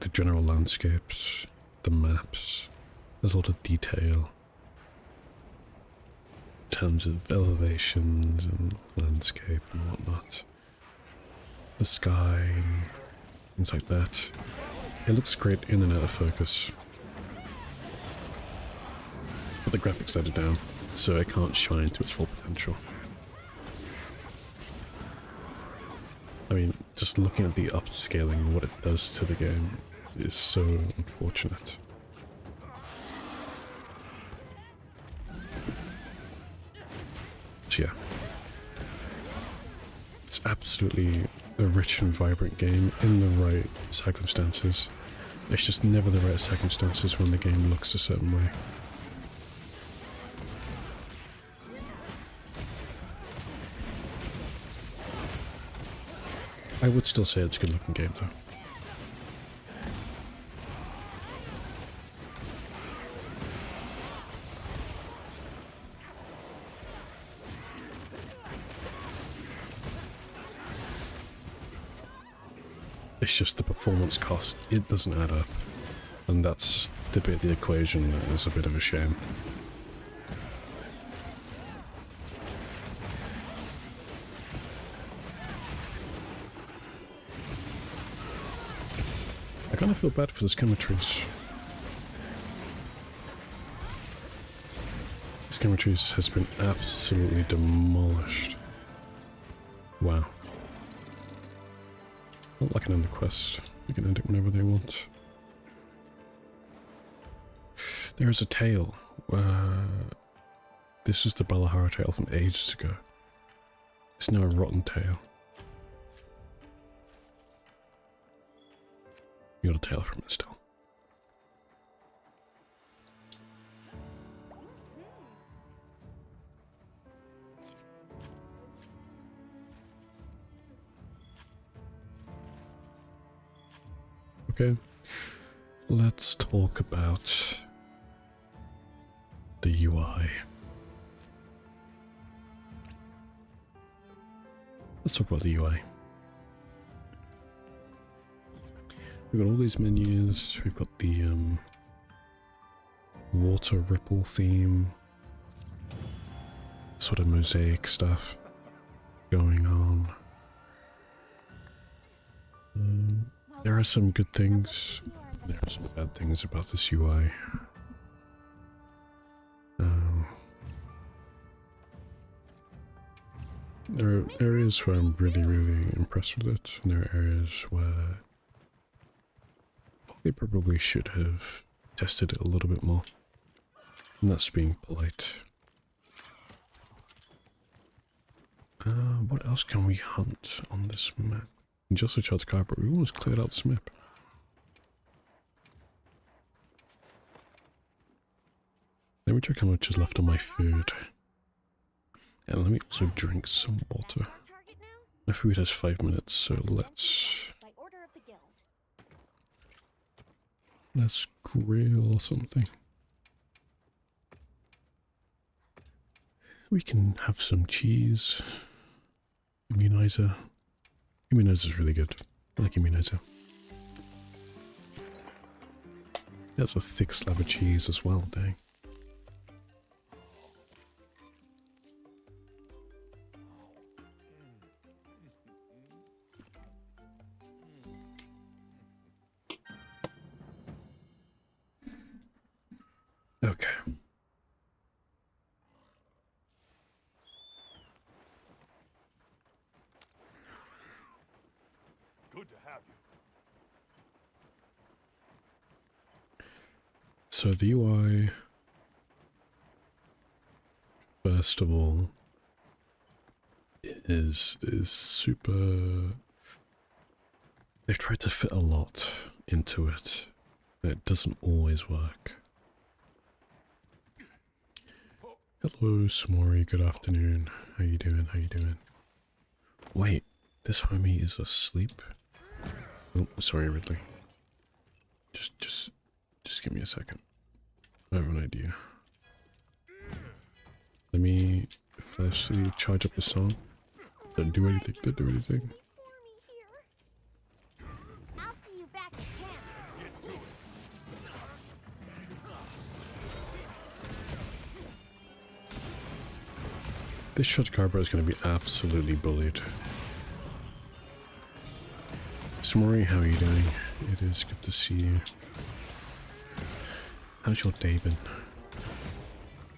[SPEAKER 1] the general landscapes, the maps. There's a lot of detail. In terms of elevations and landscape and whatnot. The sky and things like that. It looks great in and out of focus. But the graphics let it down, so it can't shine to its full potential. I mean, just looking at the upscaling and what it does to the game is so unfortunate. So yeah. It's absolutely a rich and vibrant game in the right circumstances. It's just never the right circumstances when the game looks a certain way. I would still say it's a good looking game though. It's just the performance cost, it doesn't add up. And that's the bit of the equation that is a bit of a shame. I kind of feel bad for the Scamatries. Scamatries has been absolutely demolished. Wow. Not like an end the quest. They can end it whenever they want. There's a tail. This is the Balahara tail from ages ago. It's now a rotten tail. You got a tail from it still. Okay, let's talk about the UI. Let's talk about the UI. We've got all these menus, we've got the water ripple theme, sort of mosaic stuff going on. There are some good things, there are some bad things about this UI. There are areas where I'm really impressed with it, and there are areas where they probably should have tested it a little bit more. And that's being polite. What else can we hunt on this map? Just a chance car, but we almost cleared out this map. Let me check how much is left on my food. And let me also drink some water. My food has 5 minutes, so let's grill something. We can have some cheese. Immunizer. Immunizer is really good. I like immunizer. That's a thick slab of cheese as well, dang. Okay.
[SPEAKER 3] Good to have you.
[SPEAKER 1] So the UI, first of all, is super. They've tried to fit a lot into it, and it doesn't always work. Hello, Samori, good afternoon. How you doing? How you doing? Wait, this homie is asleep? Oh, sorry, Ridley. Just give me a second. I have an idea. Let me firstly charge up the song. Don't do anything, don't do anything.
[SPEAKER 2] I'll see you back at camp.
[SPEAKER 3] Let's get to it.
[SPEAKER 1] This shot Carbra is going to be absolutely bullied. Samori, how are you doing? It is good to see you. How's your day been?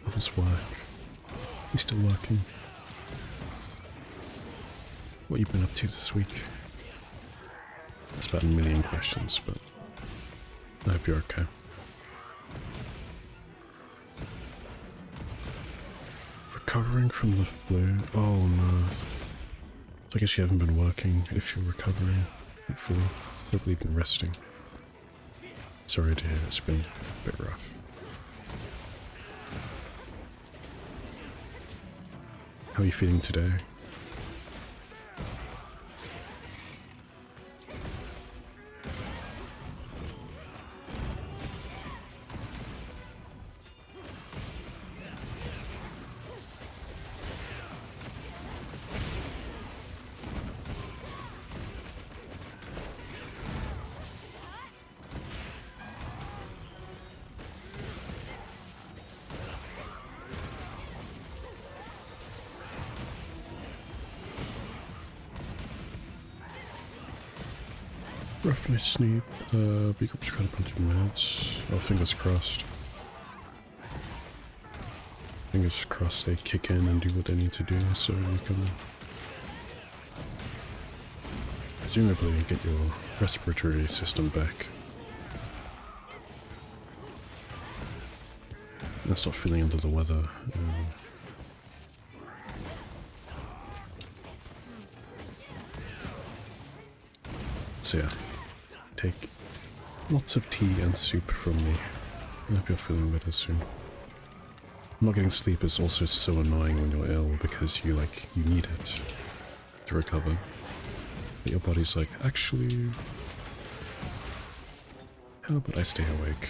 [SPEAKER 1] How does work? You still working? What you been up to this week? That's about a million questions, but I hope you're okay. Recovering from the flu? Oh no. I guess you haven't been working if you're recovering. Hopefully. Hopefully you've been resting. Sorry to hear, it's been a bit rough. How are you feeling today? Roughly Sneep, big up to try to punch in minutes. Oh, fingers crossed. Fingers crossed they kick in and do what they need to do so you can presumably get your respiratory system back. And stop feeling under the weather. So yeah, take lots of tea and soup from me. I hope you're feeling better soon. Not getting sleep is also so annoying when you're ill because you need it to recover. But your body's like, actually, how about I stay awake?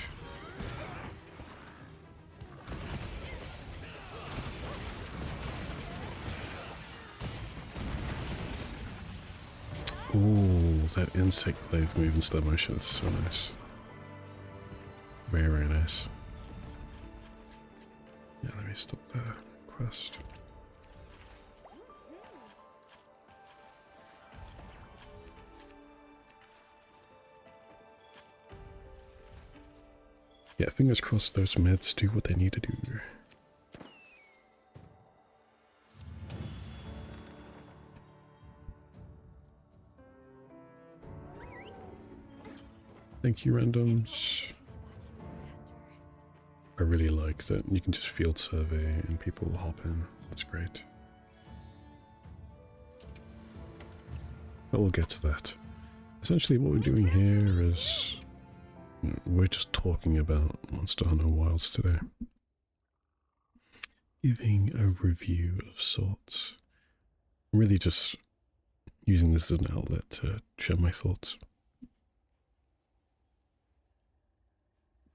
[SPEAKER 1] Ooh, that insect glaive move in slow motion is so nice. Very, very nice. Yeah, let me stop the quest. Yeah, fingers crossed those meds do what they need to do. Thank you, randoms. I really like that you can just field survey and people will hop in. That's great. But we'll get to that. Essentially what we're doing here is we're just talking about Monster Hunter Wilds today. Giving a review of sorts. Really just using this as an outlet to share my thoughts.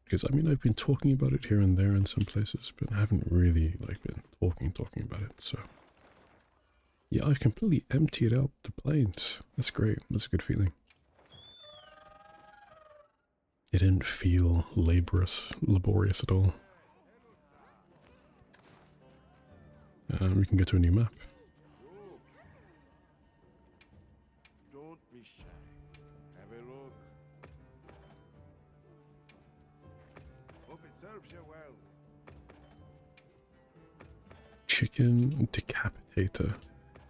[SPEAKER 1] Because, I mean, I've been talking about it here and there in some places, but I haven't really, been talking about it, so... Yeah, I've completely emptied out the plains. That's great. That's a good feeling. It didn't feel laborious at all. We can go to a new map.
[SPEAKER 3] Don't be shy. Have a look. Hope it serves you well.
[SPEAKER 1] Chicken Decapitator.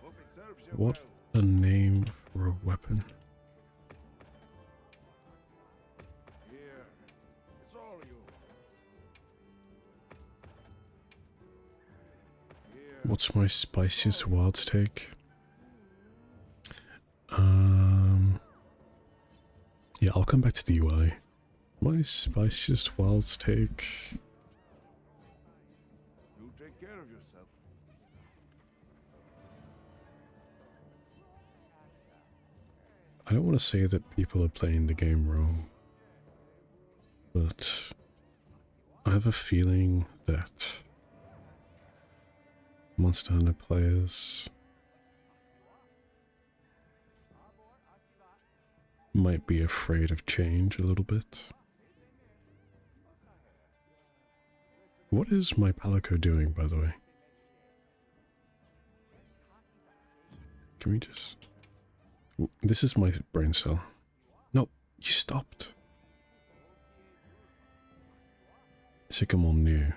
[SPEAKER 3] Hope it serves you
[SPEAKER 1] What
[SPEAKER 3] well.
[SPEAKER 1] a name for a weapon.
[SPEAKER 3] Here. It's all yours. Here.
[SPEAKER 1] What's my spiciest wilds take? Yeah, I'll come back to the UI. My spiciest wilds take...
[SPEAKER 3] You take care of yourself.
[SPEAKER 1] I don't want to say that people are playing the game wrong, but I have a feeling that Monster Hunter players might be afraid of change a little bit. What is my Palico doing, by the way? Can we just... This is my brain cell. No, you stopped. Sycamore knew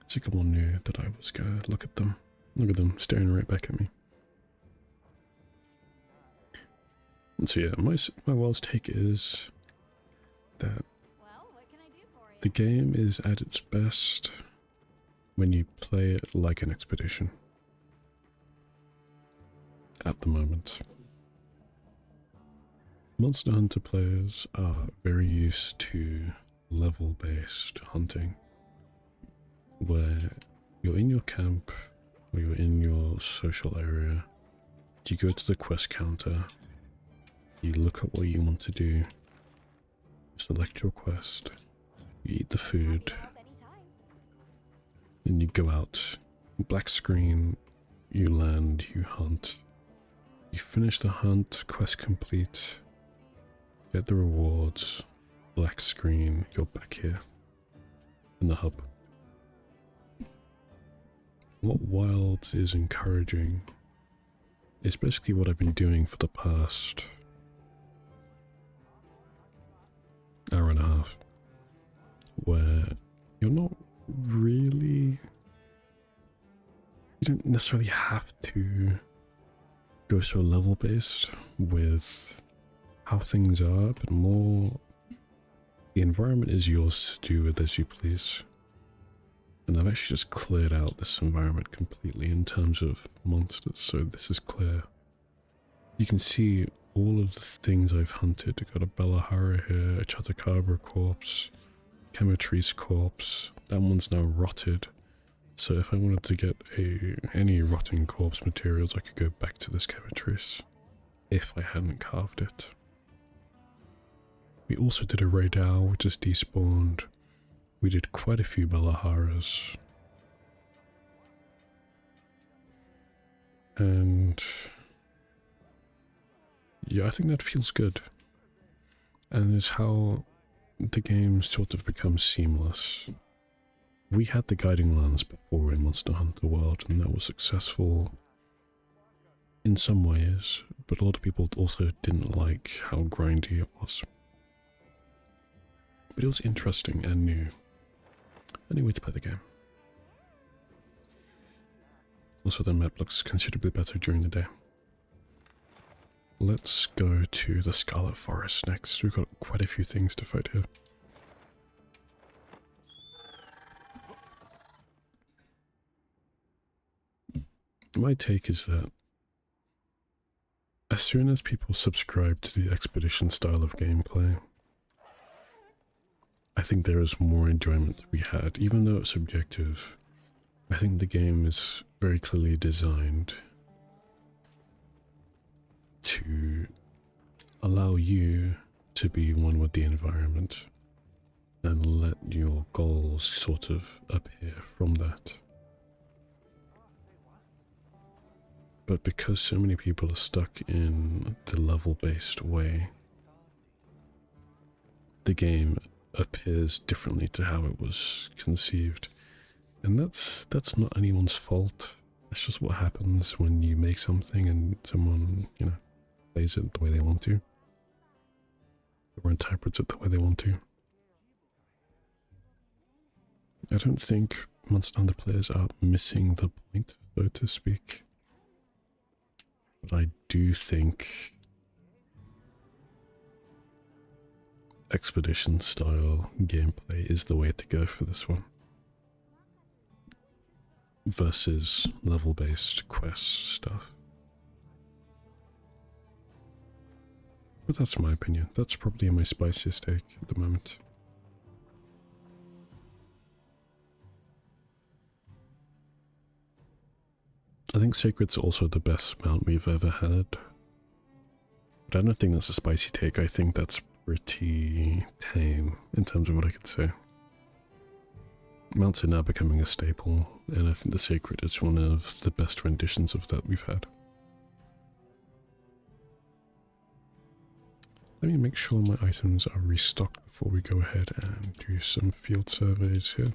[SPEAKER 1] that I was gonna look at them. Look at them staring right back at me. And so yeah, my world's take is that
[SPEAKER 2] Well, what can I do for you?
[SPEAKER 1] the game is at its best when you play it like an expedition. At the moment. Monster Hunter players are very used to level-based hunting, where you're in your camp, or you're in your social area, you go to the quest counter, you look at what you want to do, select your quest, you eat the food,
[SPEAKER 2] Help anytime.
[SPEAKER 1] then you go out, black screen, you land, you hunt, you finish the hunt, quest complete, get the rewards, black screen, you're back here in the hub. What Wilds is encouraging is basically what I've been doing for the past hour and a half, where you're not really, you don't necessarily have to go so level based with how things are, but more the environment is yours to do with as you please. And I've actually just cleared out this environment completely in terms of monsters, so this is clear. You can see all of the things I've hunted. I got a Bellahara here, a Chatakabra corpse, Chemetry's corpse. That one's now rotted. So if I wanted to get any rotting corpse materials, I could go back to this Chemetry's if I hadn't carved it. We also did a Raidal, which is despawned. We did quite a few Bellaharas. And yeah, I think that feels good. And it's how the game sort of becomes seamless. We had the guiding lands before in Monster Hunter World, and that was successful in some ways, but a lot of people also didn't like how grindy it was. But it was interesting and new. A new way to play the game. Also, the map looks considerably better during the day. Let's go to the Scarlet Forest next. We've got quite a few things to fight here. My take is that as soon as people subscribe to the expedition style of gameplay, I think there is more enjoyment to be had, even though it's subjective. I think the game is very clearly designed to allow you to be one with the environment and let your goals sort of appear from that. But because so many people are stuck in the level-based way, the game appears differently to how it was conceived. And that's not anyone's fault. That's just what happens when you make something and someone, you know, plays it the way they want to. Or interprets it the way they want to. I don't think Monster Hunter players are missing the point, so to speak. But I do think expedition style gameplay is the way to go for this one. Versus level-based quest stuff. But that's my opinion. That's probably my spiciest take at the moment. I think Sacred's also the best mount we've ever had. But I don't think that's a spicy take. I think that's pretty tame in terms of what I could say. Mounts are now becoming a staple, and I think the Sacred is one of the best renditions of that we've had. Let me make sure my items are restocked before we go ahead and do some field surveys here.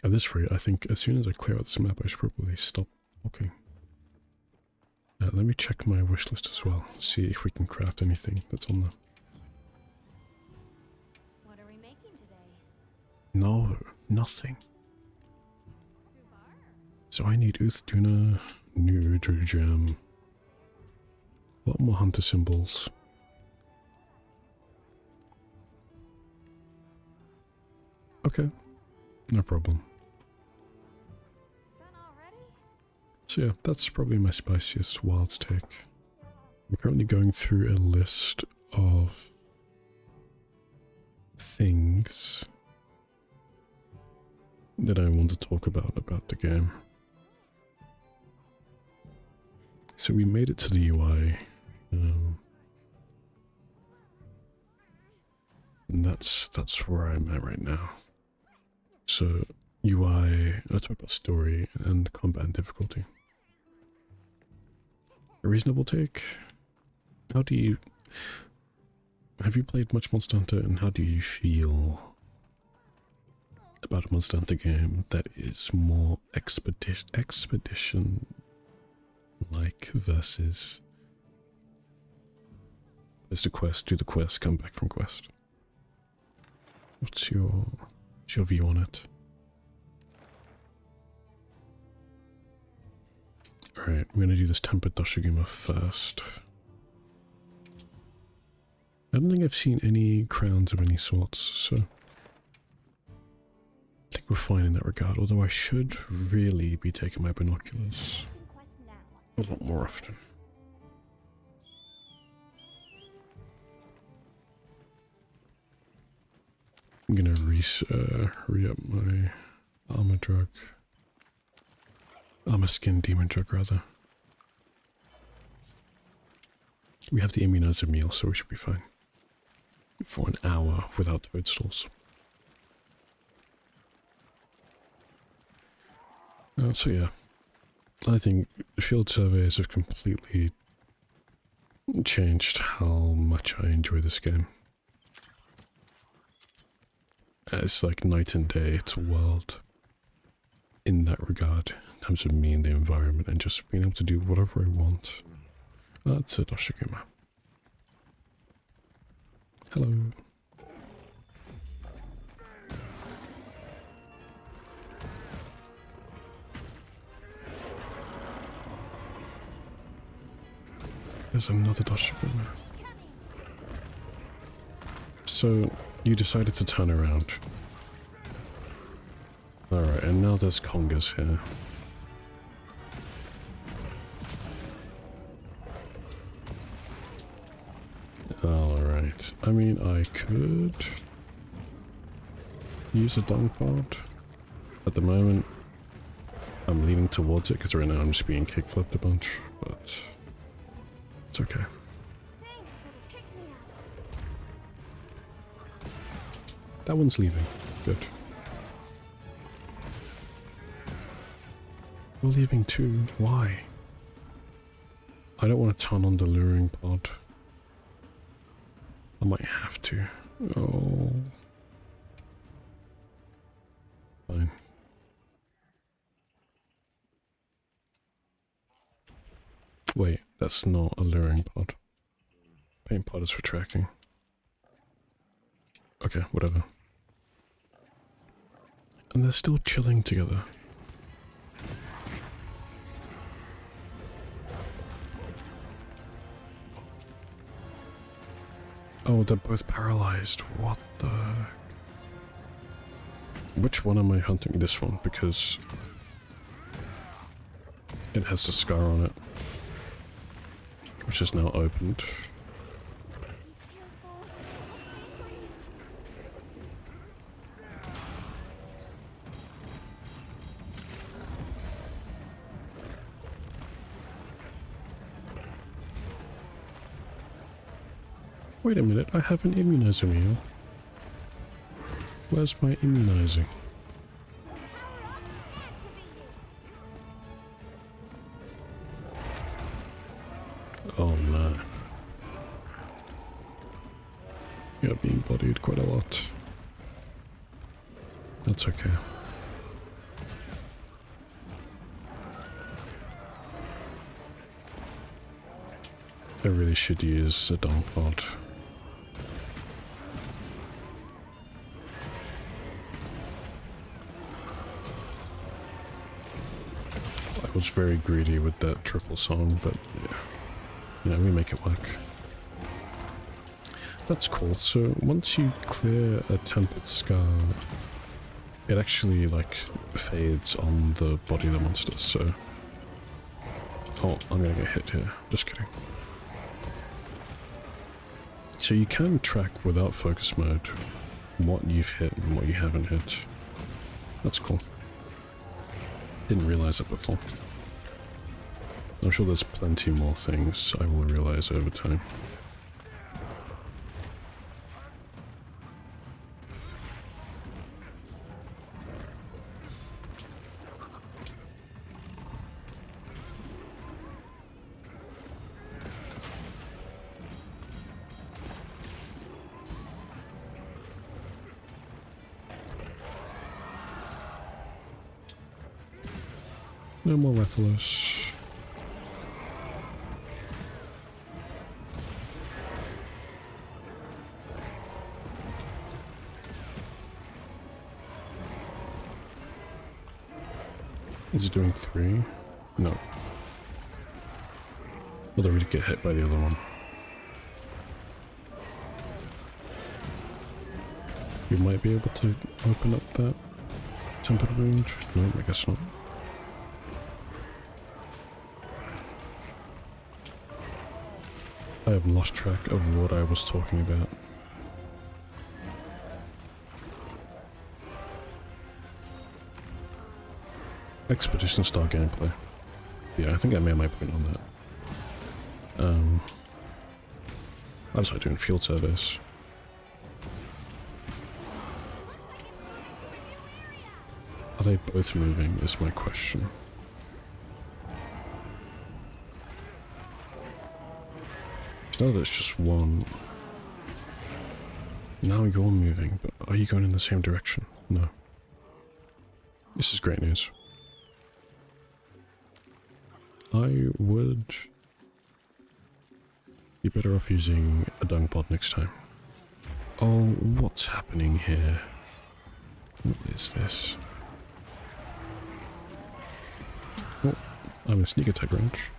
[SPEAKER 1] At this rate, I think as soon as I clear out this map, I should probably stop walking. Let me check my wish list as well, see if we can craft anything that's on there. No, nothing. So I need Uthduna, New Gem, a lot more hunter symbols. Okay, no problem. So yeah, that's probably my spiciest wilds take. I'm currently going through a list of things that I want to talk about the game. So we made it to the UI, and that's where I'm at right now. So UI, I'll talk about story and combat and difficulty. A reasonable take. Have you played much Monster Hunter, and how do you feel about a Monster Hunter game that is more expedition-like versus just a quest, do the quest, come back from quest? What's your view on it? Alright, I'm gonna do this Tempered Doshiguma first. I don't think I've seen any crowns of any sorts, so I think we're fine in that regard, although I should really be taking my binoculars. a lot more often. I'm gonna re-up my armor drug. Armor skin demon drug, rather. We have the immunizer meal, so we should be fine. For an hour without toadstools. So yeah, I think field surveys have completely changed how much I enjoy this game. It's like night and day to world in that regard, in terms of me and the environment, and just being able to do whatever I want. That's it, Oshiguma. Hello. There's another Doshiguma. So, you decided to turn around. Alright, and now there's congas here. Alright, I mean, I could use a dung pod. At the moment, I'm leaning towards it because right now I'm just being kickflipped a bunch, but it's okay. That one's leaving. Good. You're leaving too. Why? I don't want to turn on the luring pod. I might have to. Oh. Fine. Wait, that's not a luring pod. Paint pod is for tracking. Okay, whatever. And they're still chilling together. Oh, they're both paralyzed. What the... Which one am I hunting? This one, because it has a scar on it, which is now opened. Wait a minute, I have an immunizer meal. Where's my immunizing? Oh no. You're being bodied quite a lot. That's okay. I really should use a dung pod. I was very greedy with that triple song, but yeah. You know, we make it work. That's cool. So once you clear a tempered scar, it actually like fades on the body of the monster, so... Oh, I'm gonna get hit here. Just kidding. So you can track without focus mode what you've hit and what you haven't hit. That's cool. Didn't realize that before. I'm sure there's plenty more things I will realize over time. No more Rathalos. Is it doing 3? No. Although we'd get hit by the other one. We might be able to open up that tempered wound. No, I guess not. I have lost track of what I was talking about. Expedition style gameplay. Yeah, I think I made my point on that. I was like doing field service. Are they both moving is my question. Now that it's just one. Now you're moving, but are you going in the same direction? No. This is great news. I would be better off using a dung pod next time. Oh, what's happening here? What is this? Oh, I'm a sneak attack range.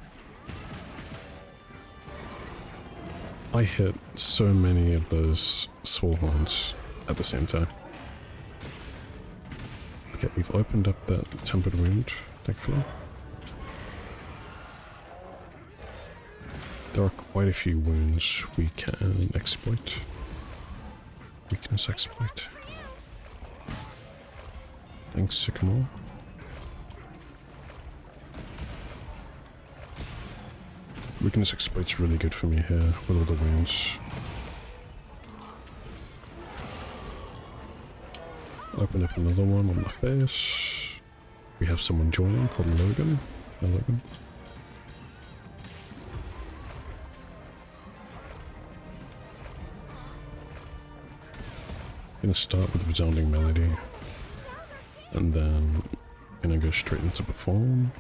[SPEAKER 1] I hit so many of those soul horns at the same time. Okay, we've opened up that tempered wound, thankfully. There are quite a few wounds we can exploit. Weakness exploit. Thanks, Sycamore. Weakness exploit's really good for me here with all the wounds. Open up another one on my face. We have someone joining called Logan. Hi, Logan. Gonna start with Resounding Melody, and then gonna go straight into Perform.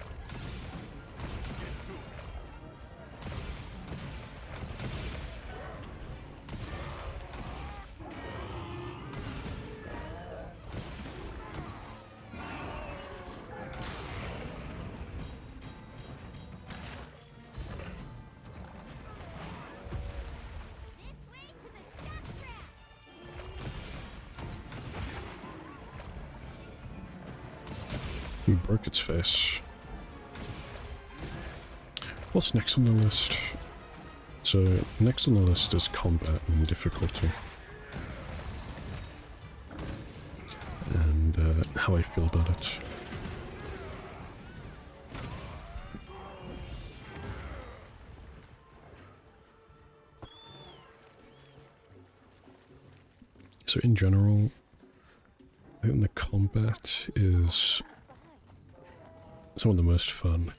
[SPEAKER 1] He broke its face. What's next on the list? So, next on the list is combat and difficulty. And how I feel about it. So in general, I think the combat is some of the most fun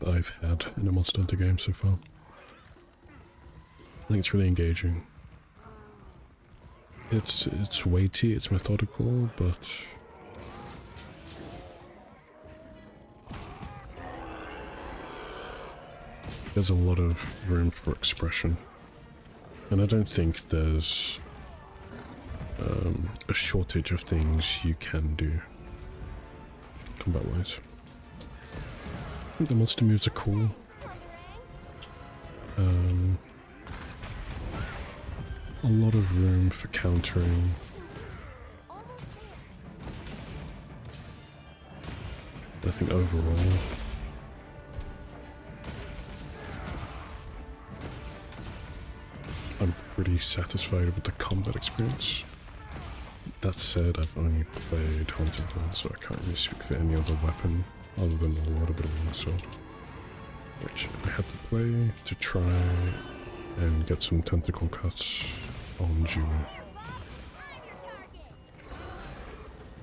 [SPEAKER 1] that I've had in a Monster Hunter game so far. I think it's really engaging. It's weighty, it's methodical, but there's a lot of room for expression. And I don't think there's a shortage of things you can do combat-wise. I think the monster moves are cool. A lot of room for countering. I think overall, I'm pretty satisfied with the combat experience. That said, I've only played Huntington, so I can't really speak for any other weapon other than a little bit of Longsword, which I had to play to try and get some tentacle cuts on Jewel.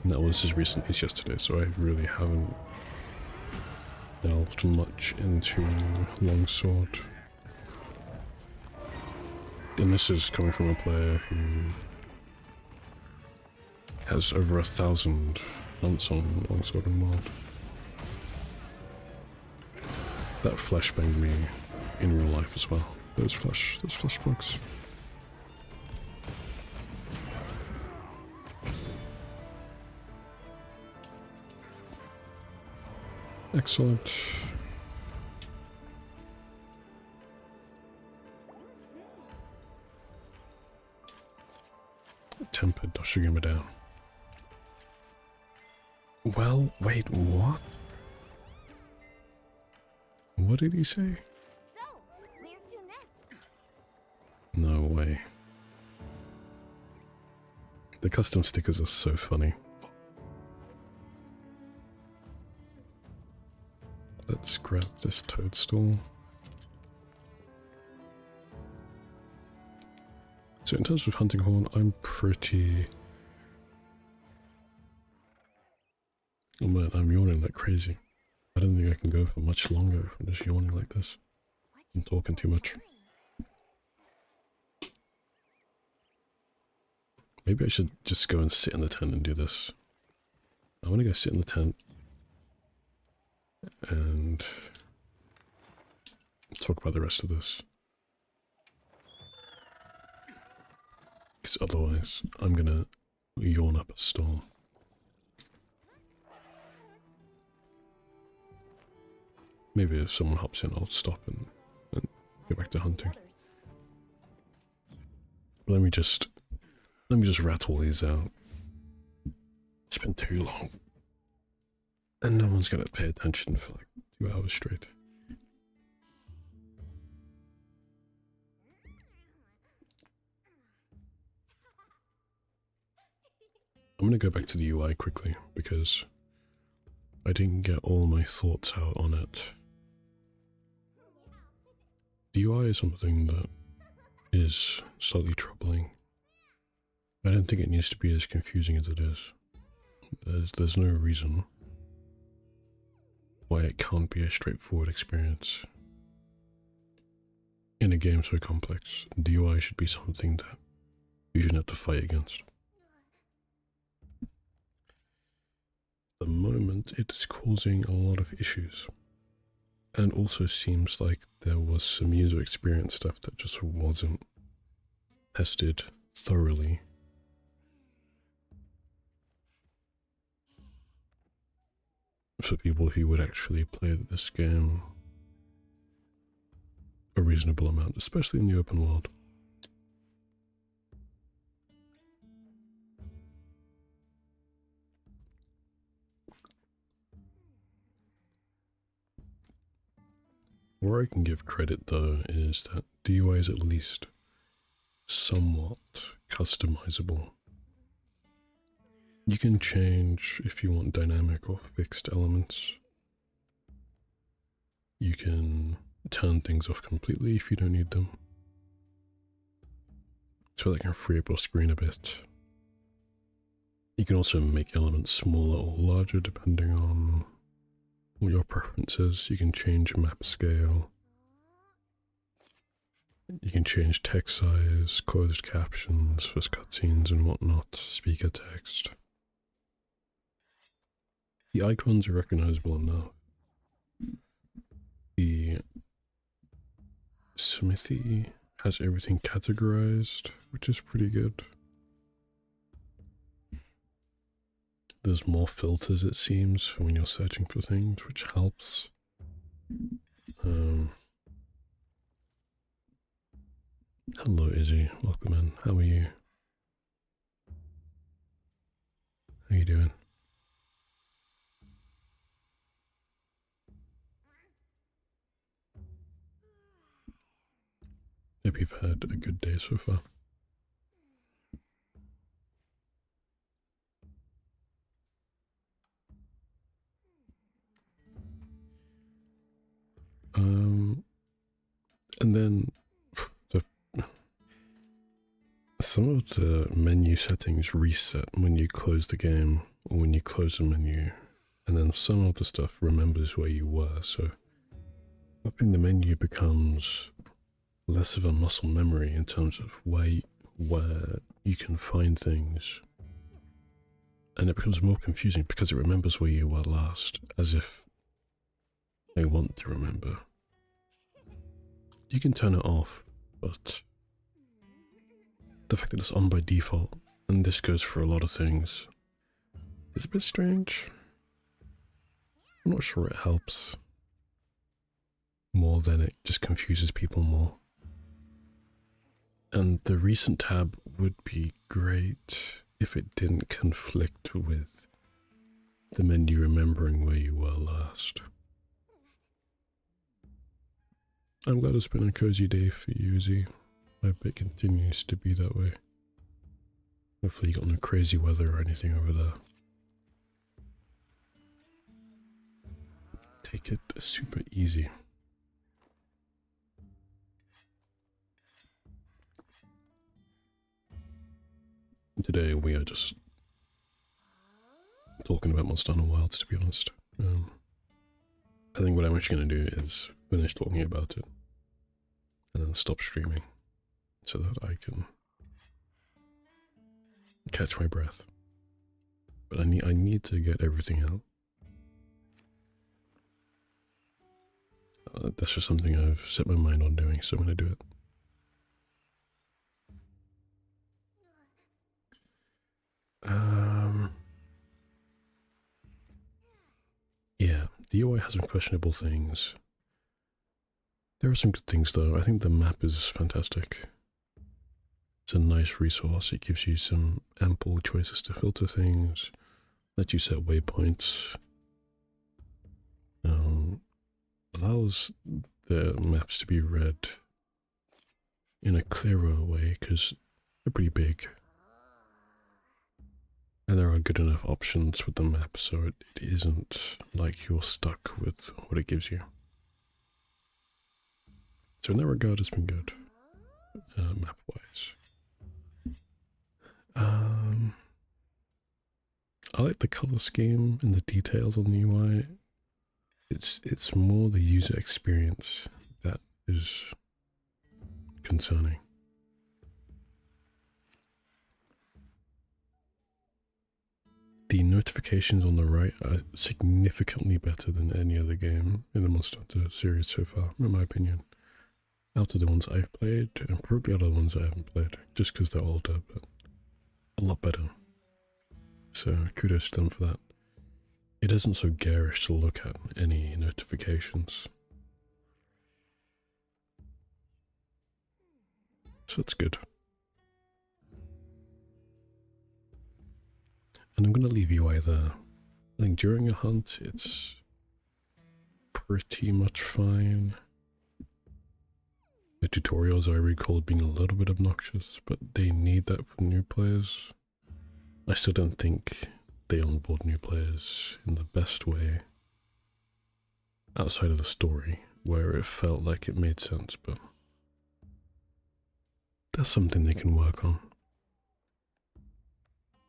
[SPEAKER 1] And that was as recently as yesterday, so I really haven't delved much into Longsword. And this is coming from a player who has over 1,000 hunts on Longsword and Wild. That flashbanged me in real life as well. Those flash bugs. Excellent. Tempered Doshiguma down. Well, wait, what? What did he say?
[SPEAKER 2] So, where to next?
[SPEAKER 1] No way. The custom stickers are so funny. Let's grab this toadstool. So in terms of hunting horn, I'm pretty... Oh man, I'm yawning like crazy. I don't think I can go for much longer if I'm just yawning like this. I'm talking too much. Maybe I should just go and sit in the tent and do this. I want to go sit in the tent and talk about the rest of this. Because otherwise, I'm gonna yawn up a storm. Maybe if someone hops in, I'll stop and go back to hunting. But let me just rattle these out. It's been too long. And no one's gonna pay attention for like 2 hours straight. I'm gonna go back to the UI quickly because I didn't get all my thoughts out on it. The UI is something that is slightly troubling. I don't think it needs to be as confusing as it is. There's no reason why it can't be a straightforward experience. In a game so complex, the UI should be something that you shouldn't have to fight against. At the moment, it is causing a lot of issues. And also seems like there was some user experience stuff that just wasn't tested thoroughly. For people who would actually play this game a reasonable amount, especially in the open world. Where I can give credit though is that the UI is at least somewhat customizable. You can change if you want dynamic or fixed elements. You can turn things off completely if you don't need them. So that can free up your screen a bit. You can also make elements smaller or larger depending on what your preference is. You can change map scale. You can change text size, closed captions for cutscenes and whatnot, speaker text. The icons are recognizable enough. The smithy has everything categorized, which is pretty good. There's more filters, it seems, for when you're searching for things, which helps. Hello, Izzy. Welcome in. How are you? How you doing? Hope you've had a good day so far. And then some of the menu settings reset when you close the game or when you close a menu, and then some of the stuff remembers where you were, so hoping the menu becomes less of a muscle memory in terms of where you can find things, and it becomes more confusing because it remembers where you were last, as if they want to remember. You can turn it off, but the fact that it's on by default, and this goes for a lot of things, is a bit strange. I'm not sure it helps more than it just confuses people more. And the recent tab would be great if it didn't conflict with the menu remembering where you were last. I'm glad it's been a cozy day for you, Z. I hope it continues to be that way. Hopefully you got no crazy weather or anything over there. Take it super easy. Today we are just talking about Monster Hunter Wilds, to be honest. I think what I'm actually going to do is finish talking about it and then stop streaming so that I can catch my breath. But I need to get everything out. That's just something I've set my mind on doing, so I'm going to do it. Yeah, the UI has some questionable things. There are some good things though. I think the map is fantastic. It's a nice resource. It gives you some ample choices to filter things, lets you set waypoints, allows the maps to be read in a clearer way because they're pretty big. And there are good enough options with the map, so it isn't like you're stuck with what it gives you. So in that regard, it's been good, map-wise. I like the color scheme and the details on the UI. It's more the user experience that is concerning. The notifications on the right are significantly better than any other game in the Monster Hunter series so far, in my opinion. Out of the ones I've played, and probably out of the ones I haven't played, just because they're older, but a lot better. So kudos to them for that. It isn't so garish to look at any notifications. So it's good. And I'm going to leave UI there. I think during a hunt, it's pretty much fine. The tutorials I recall being a little bit obnoxious, but they need that for new players. I still don't think they onboard new players in the best way outside of the story, where it felt like it made sense, but that's something they can work on.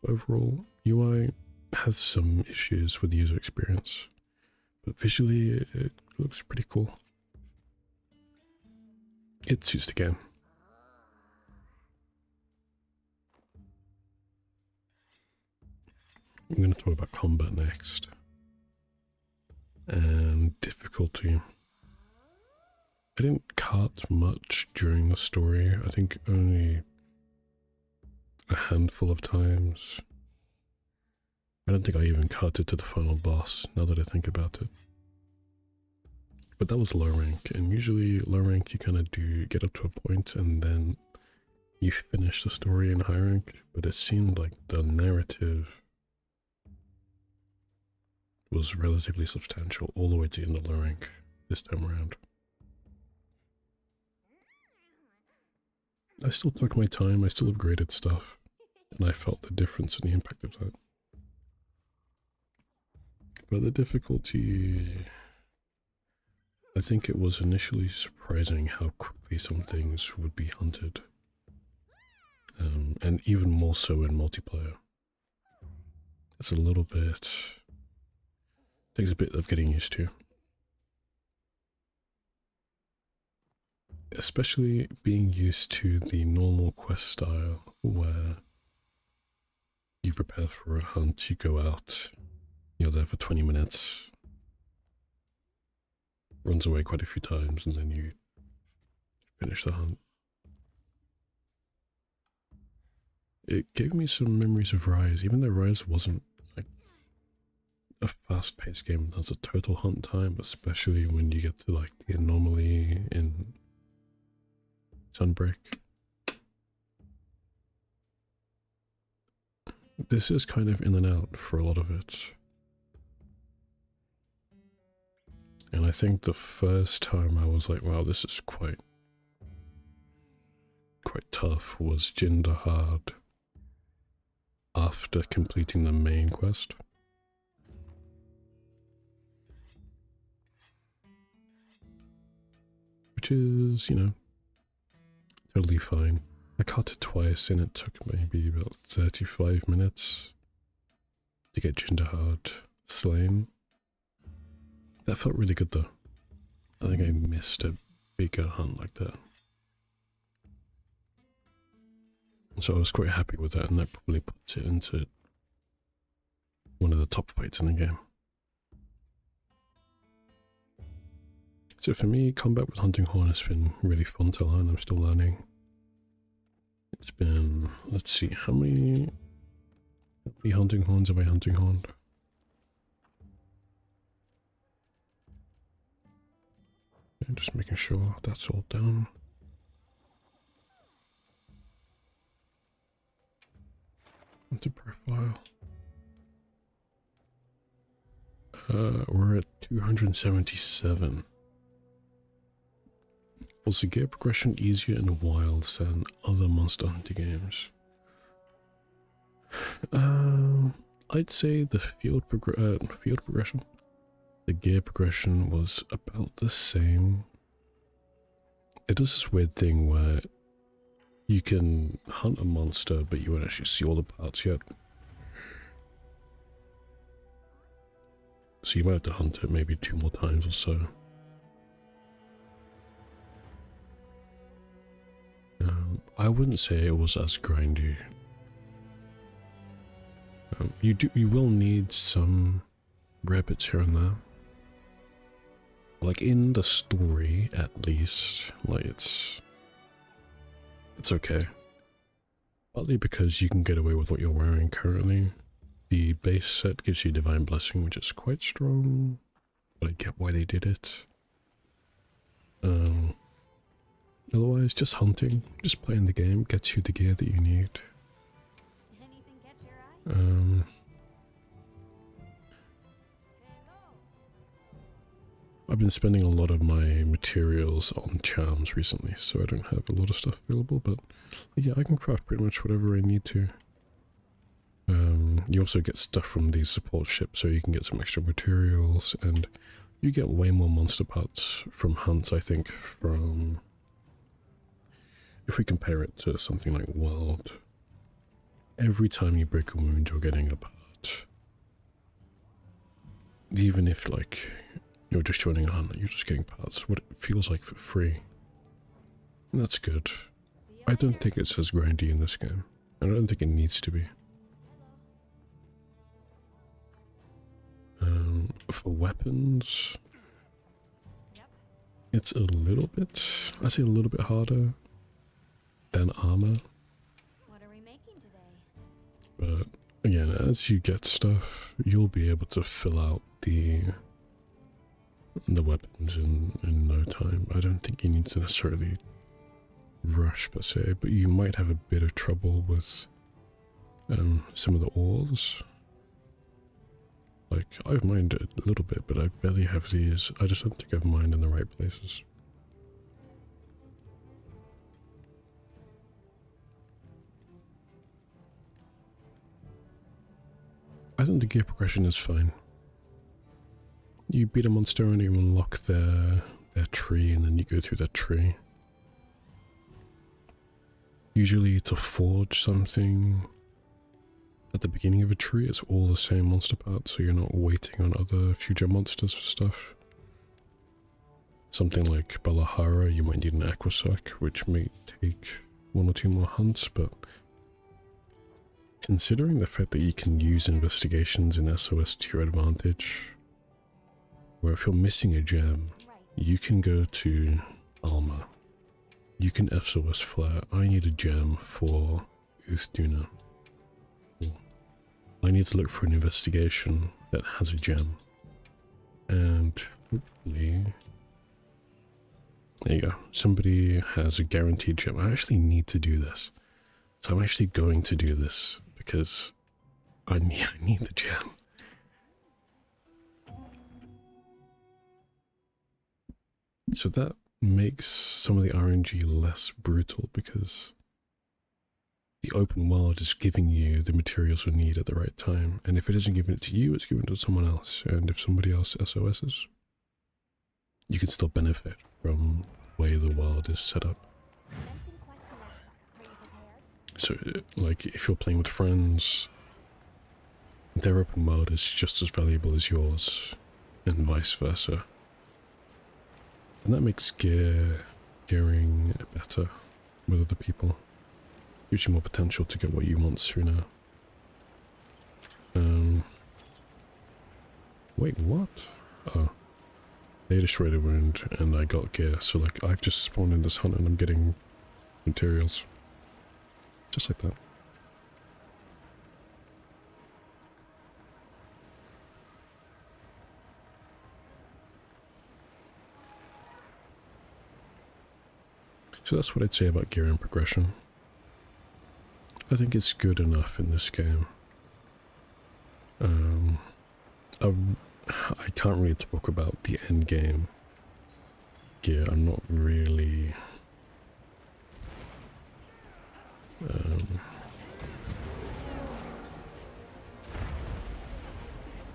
[SPEAKER 1] Overall, UI has some issues with the user experience, but visually it looks pretty cool. It suits the game. I'm going to talk about combat next. And difficulty. I didn't cut much during the story. I think only a handful of times. I don't think I even cut it to the final boss, now that I think about it. But that was low rank, and usually low rank you kind of do get up to a point and then you finish the story in high rank, but it seemed like the narrative was relatively substantial all the way to the end of low rank this time around. I still took my time, I still upgraded stuff, and I felt the difference in the impact of that. But the difficulty, I think it was initially surprising how quickly some things would be hunted. And even more so in multiplayer. It's a little bit, takes a bit of getting used to. Especially being used to the normal quest style where you prepare for a hunt, you go out, you're there for 20 minutes, runs away quite a few times, and then you finish the hunt. It gave me some memories of Rise, even though Rise wasn't like a fast-paced game in terms of total hunt time, especially when you get to like the anomaly in Sunbreak. This is kind of in and out for a lot of it. And I think the first time I was like, wow, this is quite tough, was Jinderhard after completing the main quest. Which is, you know, totally fine. I caught it twice and it took maybe about 35 minutes to get Jinderhard slain. That felt really good though. I think I missed a bigger hunt like that. So I was quite happy with that, and that probably puts it into one of the top fights in the game. So for me, combat with Hunting Horn has been really fun to learn. I'm still learning. It's been, let's see, how many Hunting Horns have I Hunting Horned? Okay, just making sure that's all down. Hunter profile. We're at 277. Was the gear progression easier in Wilds than other Monster Hunter games? I'd say the field progression, the gear progression was about the same. It does this weird thing where you can hunt a monster, but you won't actually see all the parts yet. So you might have to hunt it maybe 2 more times or so. I wouldn't say it was as grindy. You will need some rabbits here and there. Like in the story, at least, like it's okay. Partly because you can get away with what you're wearing currently. The base set gives you Divine Blessing, which is quite strong, but I get why they did it. Otherwise, just hunting, just playing the game gets you the gear that you need.
[SPEAKER 2] Anything catch your eye?
[SPEAKER 1] I've been spending a lot of my materials on charms recently, so I don't have a lot of stuff available, but yeah, I can craft pretty much whatever I need to. You also get stuff from the support ship, so you can get some extra materials, and you get way more monster parts from hunts, I think, from... If we compare it to something like World, every time you break a wound, you're getting a part. Even if, like, you're just joining a hunt, you're just getting parts, what it feels like for free. And that's good. I don't think it's as grindy in this game, and I don't think it needs to be. For weapons, it's a little bit, I say a little bit harder than armor.
[SPEAKER 2] What are we making today?
[SPEAKER 1] But again, as you get stuff, you'll be able to fill out the weapons in no time. I don't think you need to necessarily rush per se, but you might have a bit of trouble with some of the ores. Like, I've mined it a little bit, but I barely have these. I just don't think I've mined in the right places. I think the gear progression is fine. You beat a monster and you unlock their tree, and then you go through that tree. Usually to forge something at the beginning of a tree, it's all the same monster parts, so you're not waiting on other future monsters for stuff. Something like Balahara, you might need an Aquasac, which may take 1 or 2 more hunts, but considering the fact that you can use investigations in SOS to your advantage, where if you're missing a gem, you can go to Alma. You can SOS Flare, I need a gem for Uthduna. I need to look for an investigation that has a gem. And hopefully... There you go. Somebody has a guaranteed gem. I actually need to do this. So I'm actually going to do this because I need the gem. So that makes some of the RNG less brutal because the open world is giving you the materials you need at the right time. And if it isn't giving it to you, it's giving it to someone else. And if somebody else SOSs, you can still benefit from the way the world is set up. So, like, if you're playing with friends, their open world is just as valuable as yours, and vice versa. And that makes gearing better with other people. Gives you more potential to get what you want sooner. Wait, what? Oh. They destroyed a wound, and I got gear, so like, I've just spawned in this hunt and I'm getting materials. Just like that. So that's what I'd say about gear and progression. I think it's good enough in this game. I can't really talk about the end game gear. I'm not really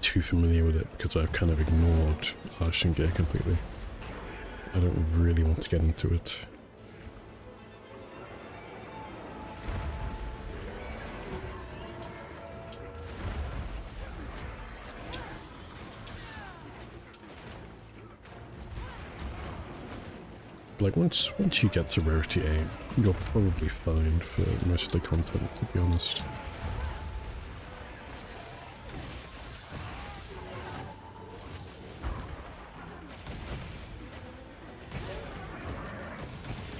[SPEAKER 1] too familiar with it because I've kind of ignored Arshan gear completely. I don't really want to get into it. Like, once you get to Rarity 8, you're probably fine for most of the content, to be honest.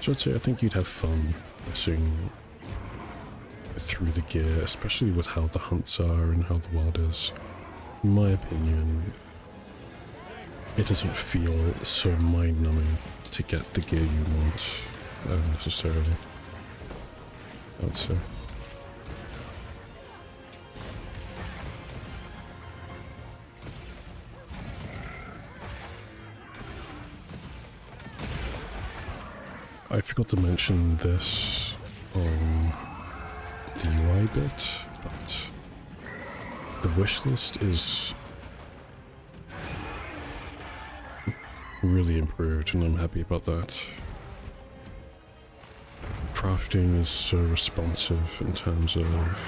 [SPEAKER 1] So I'd say I think you'd have fun messing through the gear, especially with how the hunts are and how the world is. In my opinion, it doesn't feel so mind-numbing to get the gear you want, necessarily, I would say. I forgot to mention this on the UI bit, but the wishlist is really improved, and I'm happy about that. Crafting is so responsive in terms of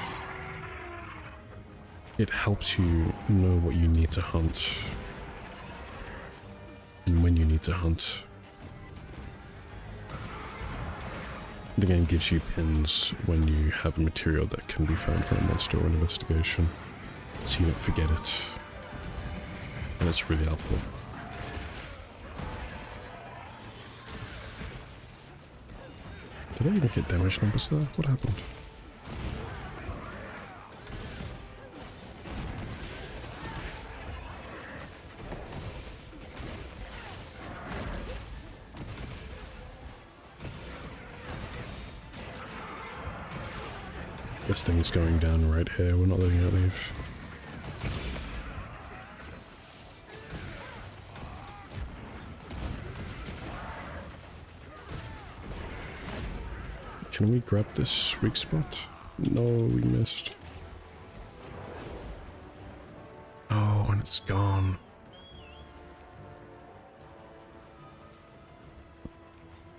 [SPEAKER 1] it helps you know what you need to hunt and when you need to hunt. The game gives you pins when you have a material that can be found from a monster or an investigation, so you don't forget it, and it's really helpful. Did I even get damage numbers there? What happened? This thing's going down right here. We're not letting it leave. Can we grab this weak spot? No, we missed. Oh, and it's gone.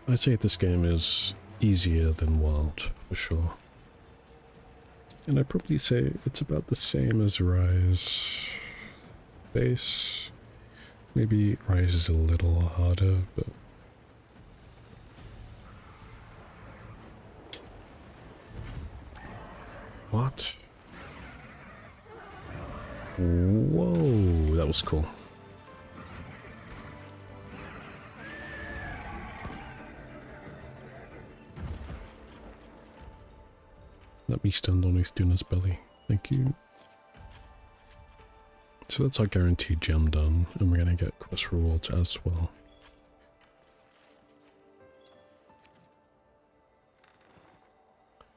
[SPEAKER 1] I'd say this game is easier than Wild, for sure. And I'd probably say it's about the same as Rise. Base. Maybe Rise is a little harder, but... What? Whoa, that was cool. Let me stand on Uthduna's belly. Thank you. So that's our guaranteed gem done, and we're gonna get quest rewards as well.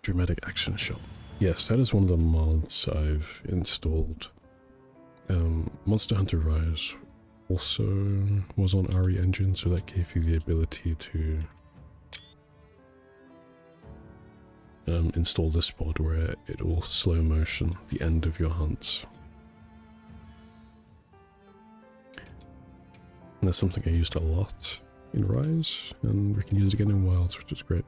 [SPEAKER 1] Dramatic Action Shop. Yes, that is one of the mods I've installed. Monster Hunter Rise also was on RE Engine, so that gave you the ability to install this mod where it will slow motion the end of your hunts. And that's something I used a lot in Rise, and we can use it again in Wilds, which is great.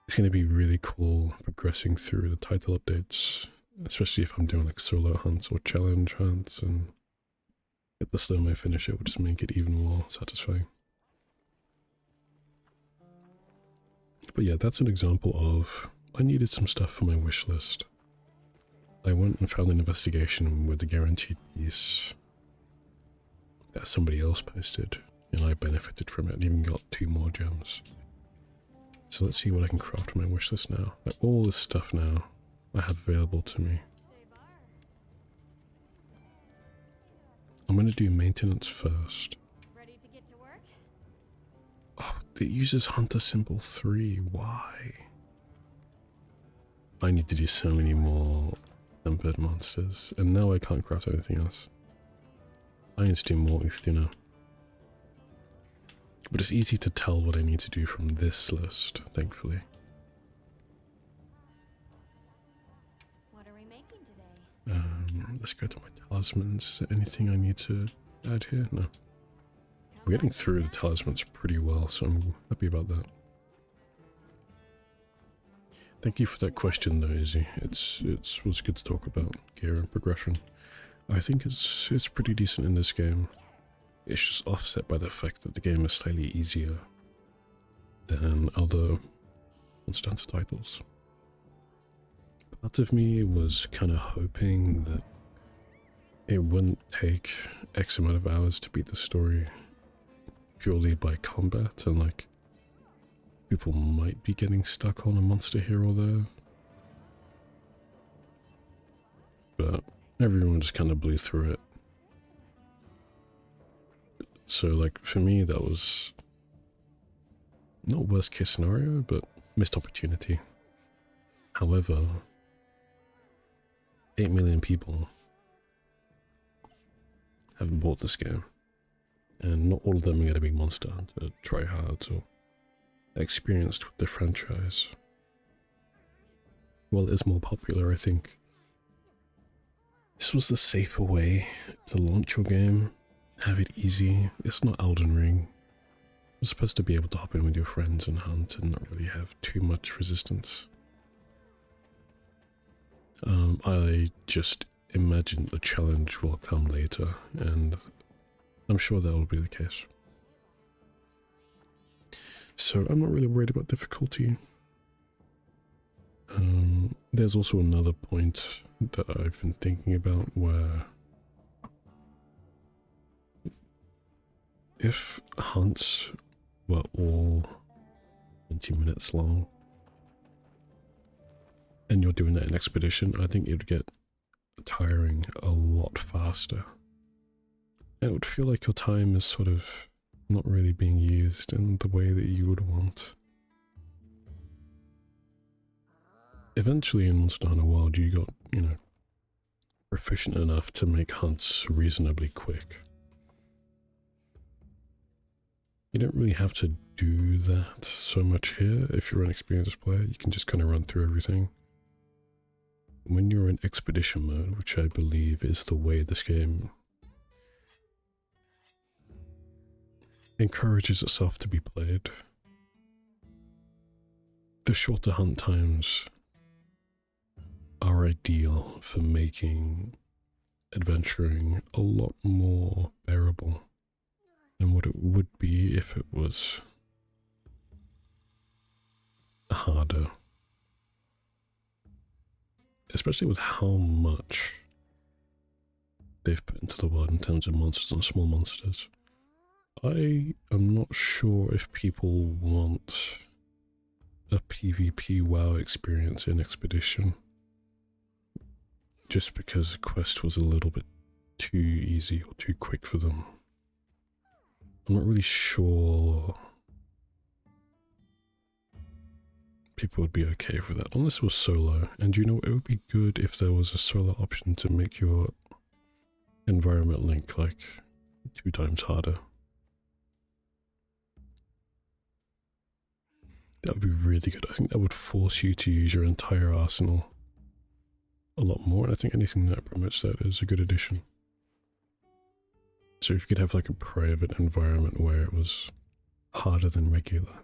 [SPEAKER 1] It's going to be really cool progressing through the title updates, especially if I'm doing like solo hunts or challenge hunts, and get the slow mo finish, it will just make it even more satisfying. But yeah, that's an example of, I needed some stuff for my wish list. I went and found an investigation with the guaranteed piece that somebody else posted, and I benefited from it and even got 2 more gems. So let's see what I can craft for my wish list now. Like all this stuff now I have available to me. I'm going to do maintenance first.
[SPEAKER 2] Ready to get to work?
[SPEAKER 1] Oh, it uses Hunter Symbol 3. Why? I need to do so many more tempered monsters, and now I can't craft anything else. I need to do more Ithuna. But it's easy to tell what I need to do from this list, thankfully.
[SPEAKER 2] What are we making today?
[SPEAKER 1] Let's go to my talismans. Is there anything I need to add here? No. We're getting through the talismans pretty well, so I'm happy about that. Thank you for that question though, Izzy. It was good to talk about gear and progression. I think it's pretty decent in this game. It's just offset by the fact that the game is slightly easier than other Monster Hunter titles. Part of me was kind of hoping that it wouldn't take X amount of hours to beat the story purely by combat, and like people might be getting stuck on a monster here or there. But everyone just kind of blew through it. So like for me that was not worst case scenario, but missed opportunity. However, 8 million people have bought this game, and not all of them are going to be Monster Hunter tryhards or experienced with the franchise. Well, it is more popular, I think. This was the safer way to launch your game, have it easy. It's not Elden Ring. You're supposed to be able to hop in with your friends and hunt and not really have too much resistance. I just imagine the challenge will come later, and I'm sure that will be the case. So I'm not really worried about difficulty. There's also another point that I've been thinking about where if hunts were all 20 minutes long and you're doing that in expedition, I think it would get tiring a lot faster. It would feel like your time is sort of not really being used in the way that you would want. Eventually in Monster Hunter World you got, you know, proficient enough to make hunts reasonably quick. You don't really have to do that so much here. If you're an experienced player, you can just kind of run through everything. When you're in expedition mode, which I believe is the way this game encourages itself to be played, the shorter hunt times are ideal for making adventuring a lot more bearable than what it would be if it was harder. Especially with how much they've put into the world in terms of monsters and small monsters. I am not sure if people want a PvP WoW experience in Expedition just because the quest was a little bit too easy or too quick for them. I'm not really sure people would be okay for that, unless it was solo. And you know, it would be good if there was a solo option to make your environment link like 2 times harder. That would be really good. I think that would force you to use your entire arsenal a lot more, and I think anything that promotes that is a good addition. So if you could have like a private environment where it was harder than regular,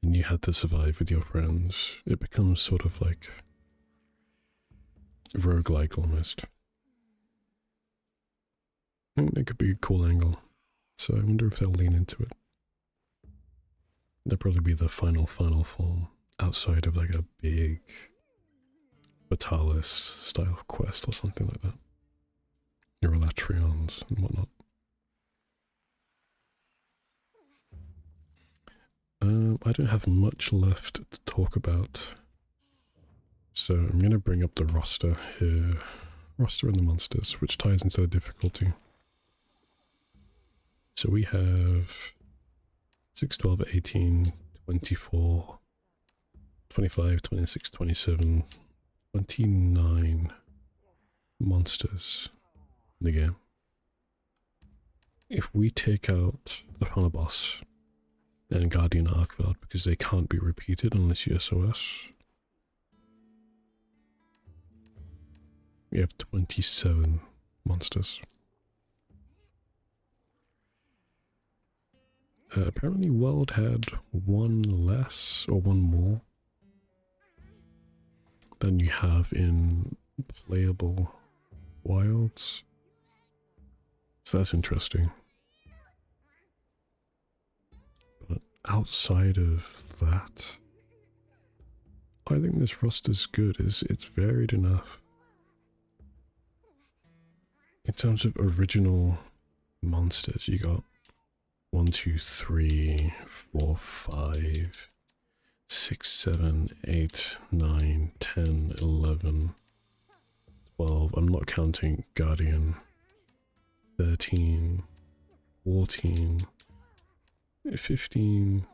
[SPEAKER 1] and you had to survive with your friends, it becomes sort of like roguelike almost. I think that could be a cool angle, so I wonder if they'll lean into it. That'll probably be the final form, outside of like a big Vitalis style quest or something like that. Your Elatrions and whatnot. I don't have much left to talk about, so I'm going to bring up the roster here. Roster and the monsters, which ties into the difficulty. So we have 6, 12, 18, 24, 25, 26, 27, 29 monsters in the game. If we take out the final boss and Guardian Arkveld, because they can't be repeated unless you SOS, we have 27 monsters. Apparently World had 1 less or 1 more than you have in playable Wilds. So that's interesting. But outside of that, I think this roster's good. It's varied enough. In terms of original monsters, you got 1, 2, 3, 4, 5, 6, 7, 8, 9, 10, 11, 12. I'm not counting Guardian. 13, 14, 15,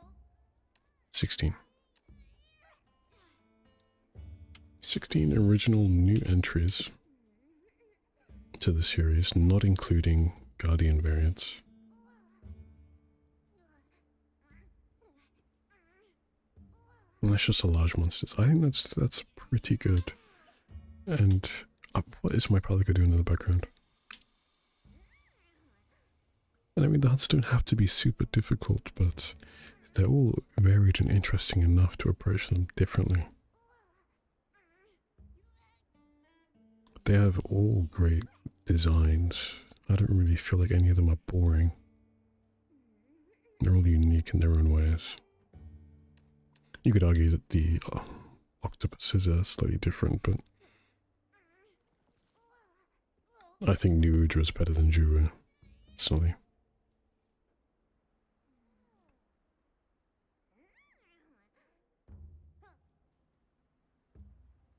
[SPEAKER 1] 16. 16 original new entries to the series, not including Guardian variants. And that's just a large monsters. I think that's pretty good. And what is my Prodigal doing in the background? And I mean, the hunts don't have to be super difficult, but they're all varied and interesting enough to approach them differently. They have all great designs. I don't really feel like any of them are boring. They're all unique in their own ways. You could argue that the octopuses are slightly different, but I think New Udra is better than Juru, personally.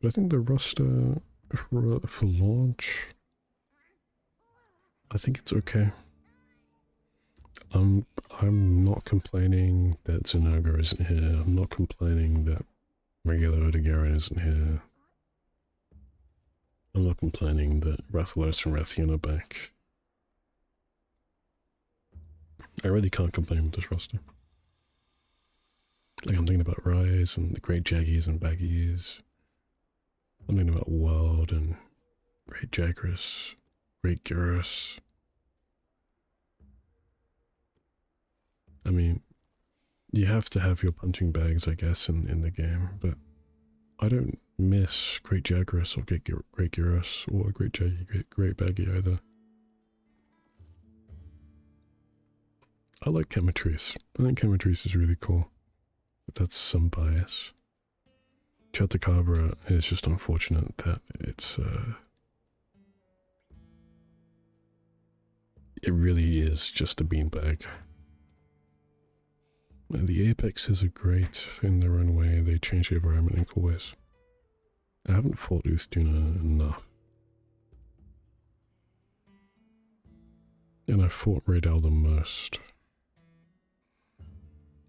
[SPEAKER 1] But I think the roster for launch, I think it's okay. I'm not complaining that Zanaga isn't here. I'm not complaining that regular Odegaran isn't here. I'm not complaining that Rathalos and Rathian are back. I really can't complain with this roster. Like, I'm thinking about Rise and the Great Jaggies and Baggies. I'm thinking about World and Great Jagras, Great Gyros. I mean, you have to have your punching bags, I guess, in the game, but I don't miss Great Jagras or Great Gyros or Great Jaggy, Great Baggy either. I like Chematrice. I think Chematrice is really cool, but that's some bias. Chattacabra is just unfortunate that it's it really is just a beanbag. The Apexes are great in their own way. They change the environment in cool ways. I haven't fought Uthduna enough. And I fought Raidal the most.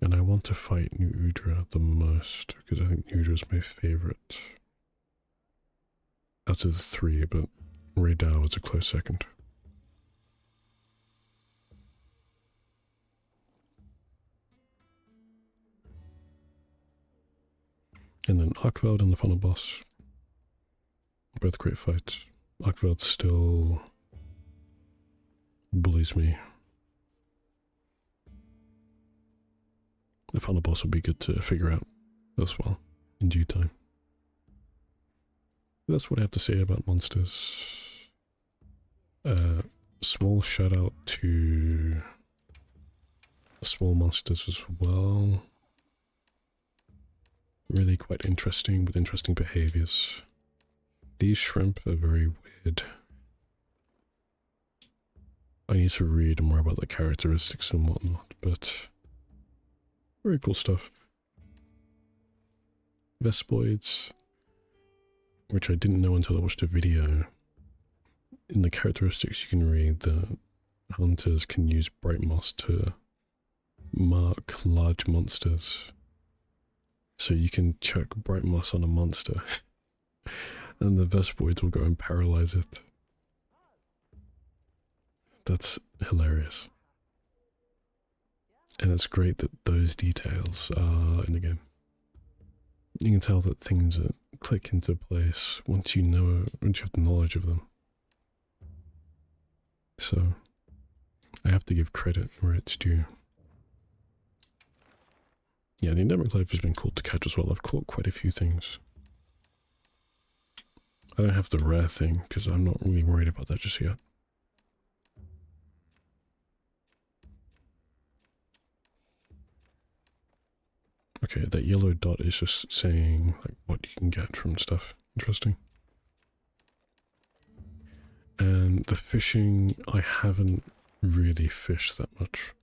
[SPEAKER 1] And I want to fight New Udra the most, because I think New Udra is my favourite out of the 3, but Radar was a close second. And then Arkveld and the final boss. Both great fights. Arkveld still bullies me. The final boss will be good to figure out as well in due time. That's what I have to say about monsters. Small shout out to small monsters as well. Really quite interesting, with interesting behaviors. These shrimp are very weird. I need to read more about the characteristics and whatnot, but very cool stuff. Vespoids, which I didn't know until I watched a video. In the characteristics you can read that hunters can use bright moss to mark large monsters. So you can chuck bright moss on a monster and the Vespoids will go and paralyze it. That's hilarious. And it's great that those details are in the game. You can tell that things click into place once you have the knowledge of them. So, I have to give credit where it's due. Yeah, the endemic life has been cool to catch as well. I've caught quite a few things. I don't have the rare thing, because I'm not really worried about that just yet. Okay, that yellow dot is just saying like what you can get from stuff. Interesting. And the fishing, I haven't really fished that much.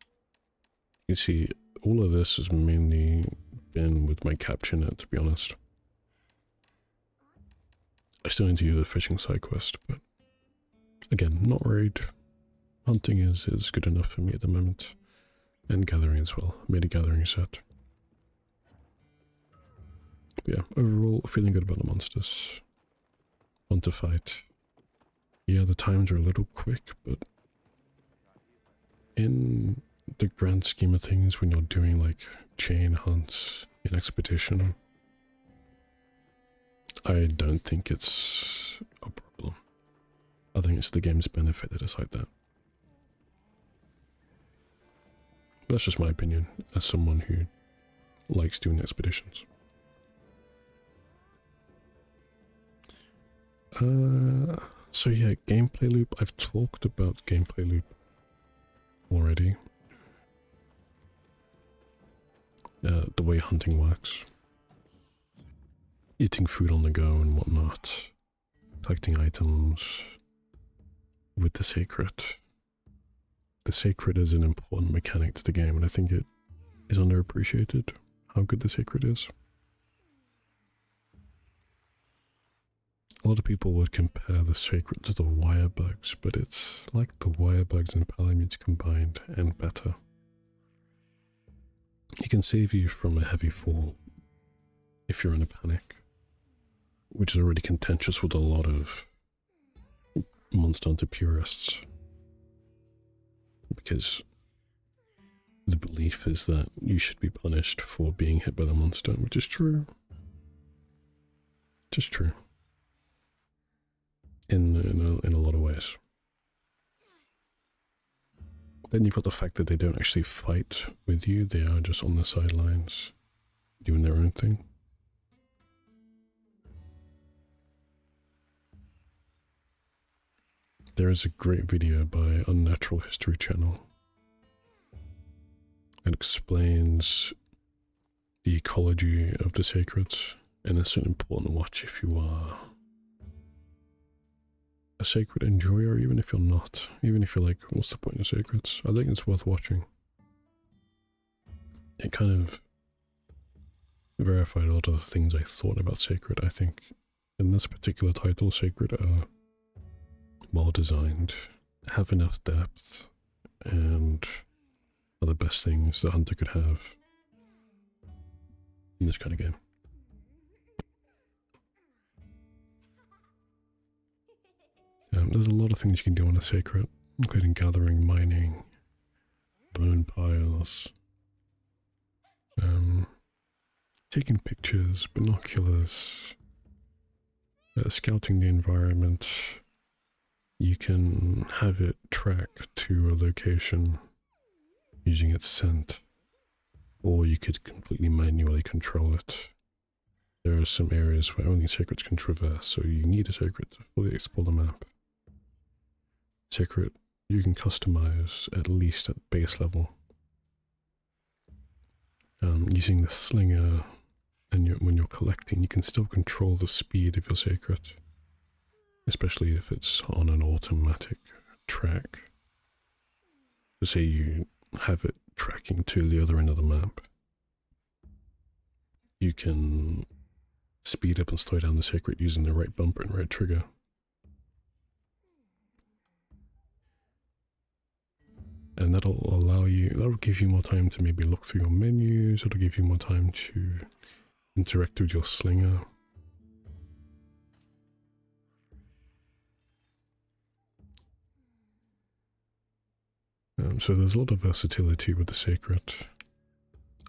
[SPEAKER 1] You see, all of this has mainly been with my capture net, to be honest. I still need to do the fishing side quest, but again, not worried. Hunting is good enough for me at the moment. And gathering as well. Made a gathering set. But yeah, overall, feeling good about the monsters. Fun to fight. Yeah, the times are a little quick, but in the grand scheme of things, when you're doing like chain hunts in Expedition, I don't think it's a problem. I think it's the game's benefit that it's like that. That's just my opinion as someone who likes doing expeditions. So yeah, gameplay loop. I've talked about gameplay loop already. The way hunting works. Eating food on the go and whatnot. Collecting items with the sacred. The sacred is an important mechanic to the game, and I think it is underappreciated how good the sacred is. A lot of people would compare the sacred to the wire bugs, but it's like the wire bugs and palamutes combined, and better. It can save you from a heavy fall if you're in a panic, which is already contentious with a lot of Monster Hunter purists. Because the belief is that you should be punished for being hit by the monster, which is true. Just true. In a lot of ways. Then you've got the fact that they don't actually fight with you, they are just on the sidelines, doing their own thing. There is a great video by Unnatural History Channel. It explains the ecology of the sacreds, and it's an important watch if you are a sacred enjoyer, even if you're not. Even if you're like, what's the point of sacreds? I think it's worth watching. It kind of verified a lot of the things I thought about sacred. I think in this particular title, sacred are well designed, have enough depth, and are the best things the hunter could have in this kind of game. there's a lot of things you can do on a sacred, including gathering, mining, bone piles, taking pictures, binoculars, scouting the environment. You can have it track to a location using its scent, or you could completely manually control it. There are some areas where only sacreds can traverse, so you need a sacred to fully explore the map. Sacred you can customize at least at base level. Using the slinger, and when you're collecting, you can still control the speed of your sacred, especially if it's on an automatic track. So say you have it tracking to the other end of the map, you can speed up and slow down the sacred using the right bumper and right trigger. And that'll give you more time to maybe look through your menus, it'll give you more time to interact with your slinger. So there's a lot of versatility with the sacred.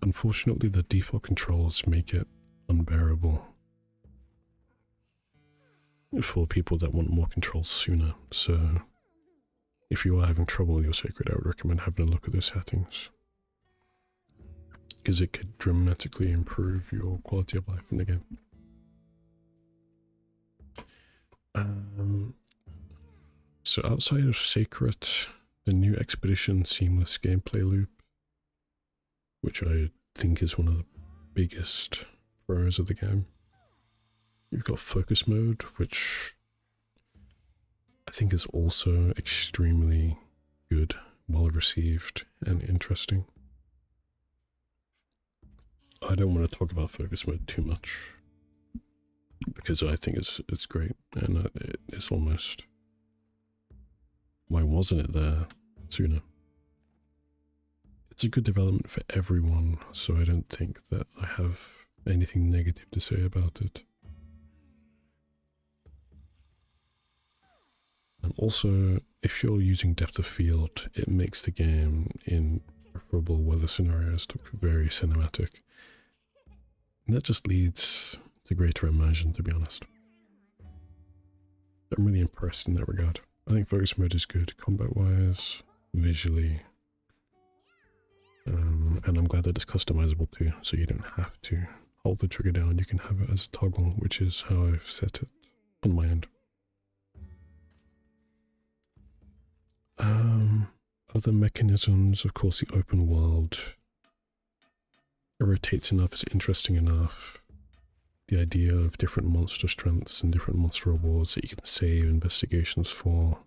[SPEAKER 1] Unfortunately, the default controls make it unbearable for people that want more controls sooner. So if you are having trouble with your sacred, I would recommend having a look at the settings, because it could dramatically improve your quality of life in the game. So outside of sacred, the new expedition seamless gameplay loop, which I think is one of the biggest pros of the game. You've got focus mode, which I think is also extremely good, well received, and interesting. I don't want to talk about focus mode too much, because I think it's great, and it's almost, why wasn't it there sooner? It's a good development for everyone, so I don't think that I have anything negative to say about it. And also, if you're using depth of field, it makes the game in preferable weather scenarios look very cinematic. And that just leads to greater immersion, to be honest. I'm really impressed in that regard. I think focus mode is good, combat-wise, visually. And I'm glad that it's customizable too, so you don't have to hold the trigger down, you can have it as a toggle, which is how I've set it on my end. Other mechanisms, of course, the open world. It rotates enough, it's interesting enough. The idea of different monster strengths and different monster rewards that you can save investigations for,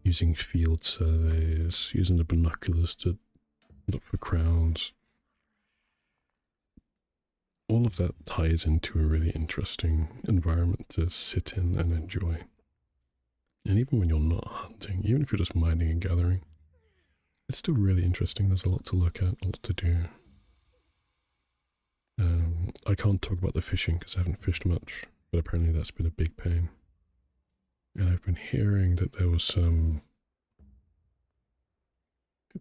[SPEAKER 1] using field surveys, using the binoculars to look for crowns. All of that ties into a really interesting environment to sit in and enjoy. And even when you're not hunting, even if you're just mining and gathering, it's still really interesting. There's a lot to look at, a lot to do. I can't talk about the fishing because I haven't fished much, but apparently that's been a big pain. And I've been hearing that there was some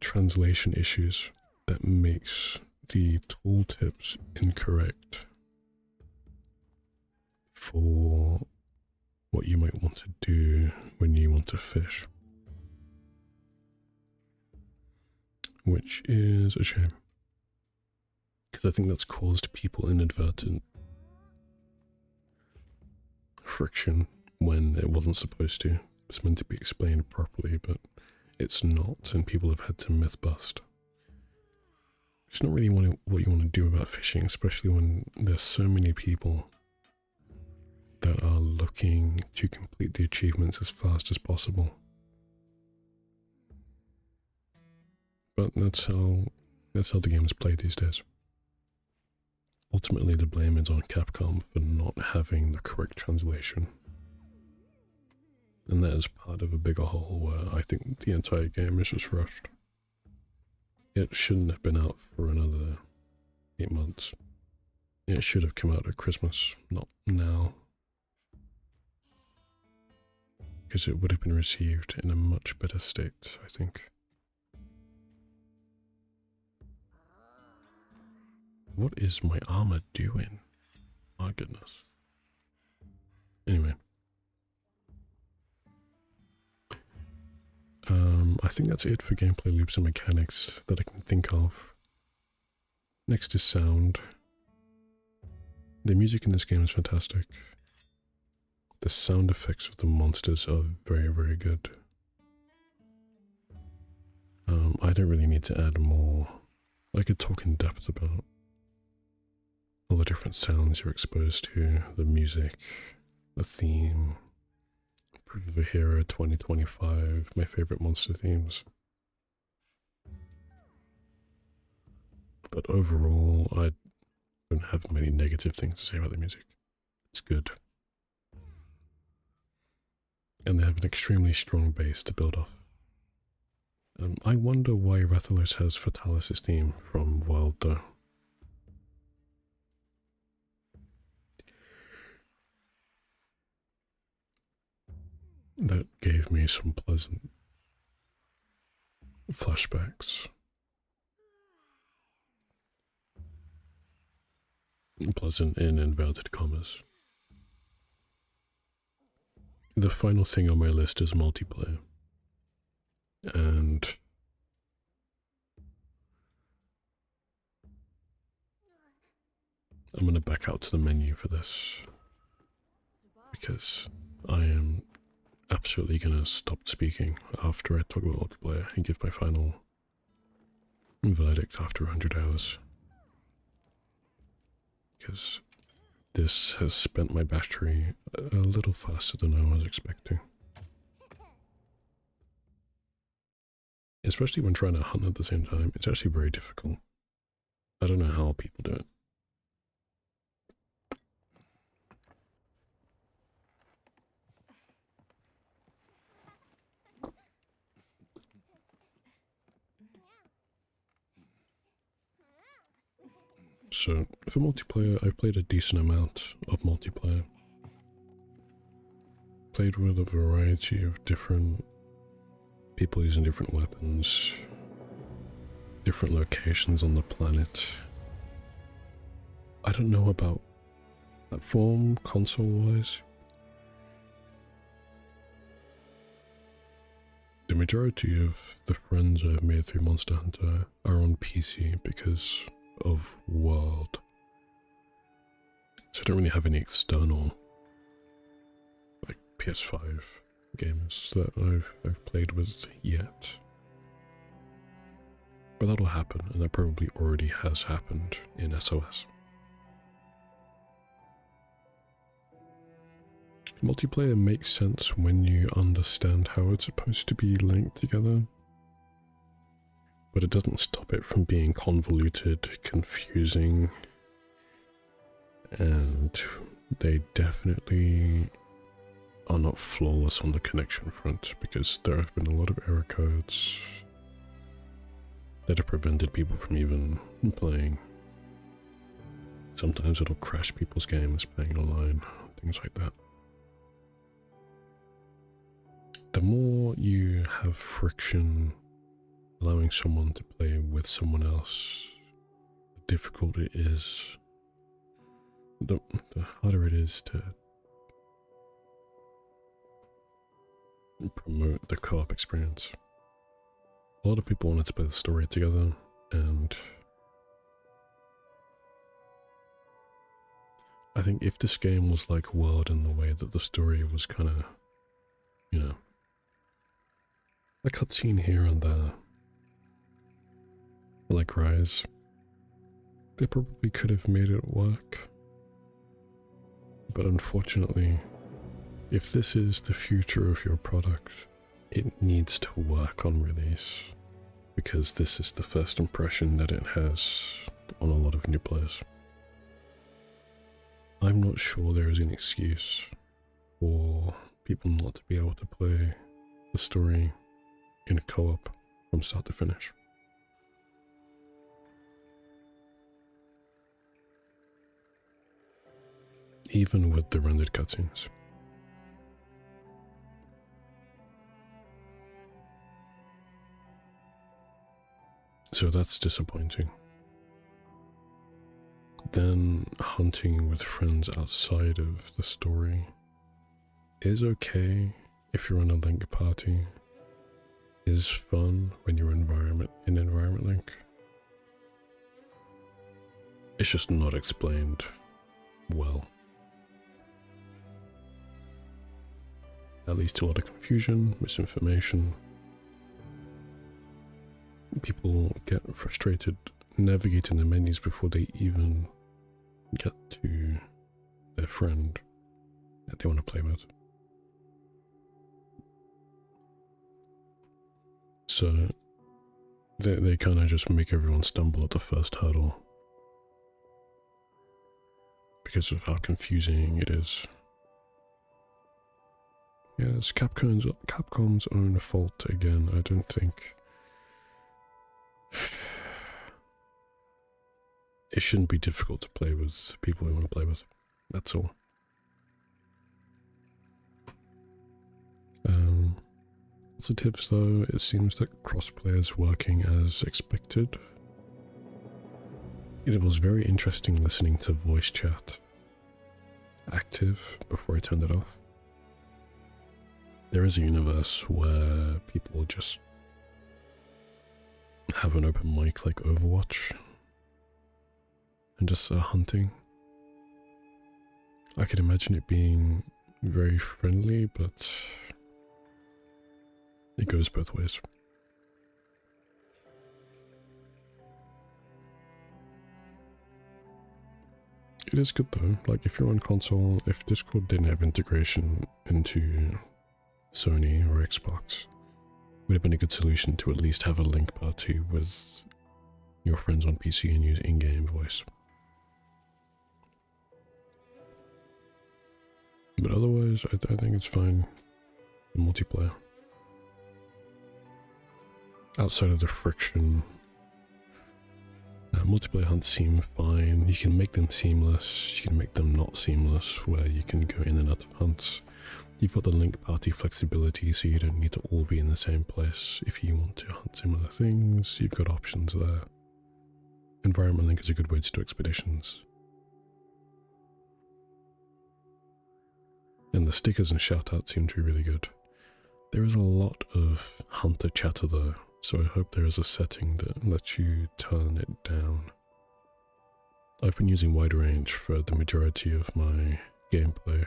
[SPEAKER 1] translation issues that makes the tooltips incorrect for what you might want to do when you want to fish. Which is a shame, because I think that's caused people inadvertent friction when it wasn't supposed to. It's meant to be explained properly, but it's not, and people have had to myth bust. It's not really what you want to do about fishing, especially when there's so many people that are looking to complete the achievements as fast as possible. But that's how the game is played these days. Ultimately, the blame is on Capcom for not having the correct translation. And that is part of a bigger whole where I think the entire game is just rushed. It shouldn't have been out for another 8 months. It should have come out at Christmas, not now. because it would have been received in a much better state, I think. What is my armor doing? My goodness. Anyway. I think that's it for gameplay loops and mechanics that I can think of. Next is sound. The music in this game is fantastic. The sound effects of the monsters are very, very good. I don't really need to add more. I could talk in depth about all the different sounds you're exposed to, the music, the theme, Proof of a Hero 2025, my favorite monster themes. But overall, I don't have many negative things to say about the music. It's good. And they have an extremely strong base to build off. I wonder why Rathalos has Fatalis' theme from WILDS though. That gave me some pleasant flashbacks. Pleasant in inverted commas. The final thing on my list is multiplayer. And I'm gonna back out to the menu for this because I am absolutely gonna stop speaking after I talk about multiplayer and give my final verdict after 100 hours. Because this has spent my battery a little faster than I was expecting. Especially when trying to hunt at the same time, it's actually very difficult. I don't know how people do it. So, for multiplayer, I've played a decent amount of multiplayer. Played with a variety of different people using different weapons, different locations on the planet. I don't know about platform, console-wise. The majority of the friends I've made through Monster Hunter are on PC because of World. So I don't really have any external, like, PS5 games that I've played with yet. But that'll happen, and that probably already has happened in SOS. Multiplayer makes sense when you understand how it's supposed to be linked together, but it doesn't stop it from being convoluted, confusing, and they definitely are not flawless on the connection front, because there have been a lot of error codes that have prevented people from even playing. Sometimes it'll crash people's games playing online, things like that. The more you have friction allowing someone to play with someone else, the difficult it is, the harder it is to promote the co-op experience. A lot of people wanted to play the story together, and I think if this game was like World in the way that the story was kind of, you know, a cutscene here and there, like Rise, they probably could have made it work. But unfortunately, if this is the future of your product, it needs to work on release, because this is the first impression that it has on a lot of new players. I'm not sure there is an excuse for people not to be able to play the story in a co-op from start to finish. Even with the rendered cutscenes. So that's disappointing. Then hunting with friends outside of the story is okay if you're on a link party, is fun when you're in environment link. It's just not explained well. That leads to a lot of confusion, misinformation. People get frustrated navigating the menus before they even get to their friend that they want to play with. So they kind of just make everyone stumble at the first hurdle because of how confusing it is. Yeah, it's Capcom's own fault again. I don't think it shouldn't be difficult to play with people we want to play with. That's all. Positives though, it seems that crossplay is working as expected. It was very interesting listening to voice chat active before I turned it off. There is a universe where people just have an open mic like Overwatch and just hunting. I could imagine it being very friendly, but it goes both ways. It is good though, like if you're on console, if Discord didn't have integration into Sony or Xbox, it would have been a good solution to at least have a link party with your friends on PC and use in-game voice. But otherwise, I think it's fine in multiplayer. Outside of the friction, multiplayer hunts seem fine. You can make them seamless, you can make them not seamless, where you can go in and out of hunts. You've got the link party flexibility, so you don't need to all be in the same place. If you want to hunt similar things, you've got options there. Environment link is a good way to do expeditions. And the stickers and shoutouts seem to be really good. There is a lot of hunter chatter though, so I hope there is a setting that lets you turn it down. I've been using wide range for the majority of my gameplay,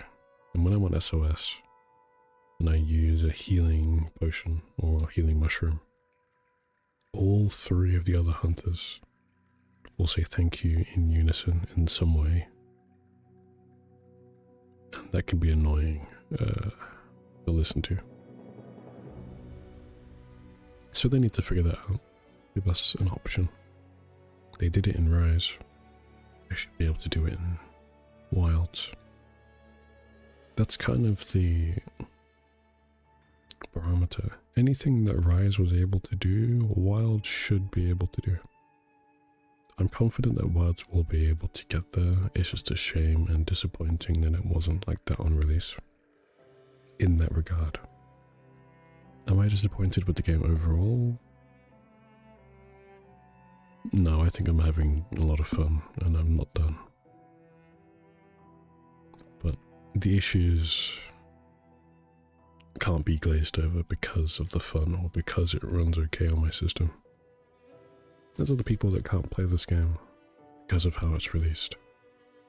[SPEAKER 1] and when I'm on SOS and I use a healing potion or a healing mushroom, all three of the other hunters will say thank you in unison in some way. And that can be annoying to listen to. So they need to figure that out. Give us an option. They did it in Rise. They should be able to do it in Wilds. That's kind of the barometer. Anything that Rise was able to do, Wilds should be able to do. I'm confident that Wilds will be able to get there. It's just a shame and disappointing that it wasn't like that on release. In that regard. Am I disappointed with the game overall? No, I think I'm having a lot of fun and I'm not done. But the issues can't be glazed over because of the fun or because it runs okay on my system. There's other people that can't play this game because of how it's released.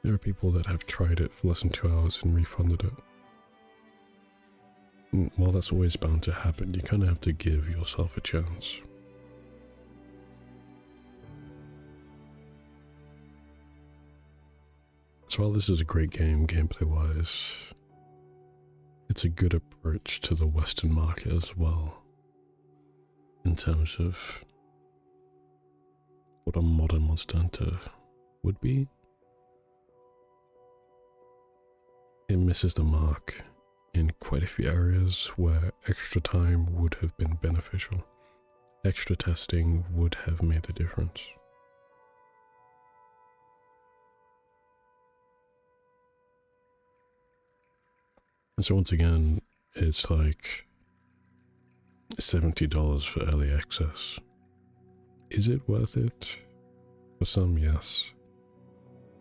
[SPEAKER 1] There are people that have tried it for less than 2 hours and refunded it. While that's always bound to happen, you kind of have to give yourself a chance. So while this is a great game gameplay-wise, it's a good approach to the Western market as well, in terms of what a modern Monster Hunter would be. It misses the mark in quite a few areas where extra time would have been beneficial. Extra testing would have made a difference. And so once again, it's like $70 for early access. Is it worth it? For some, yes.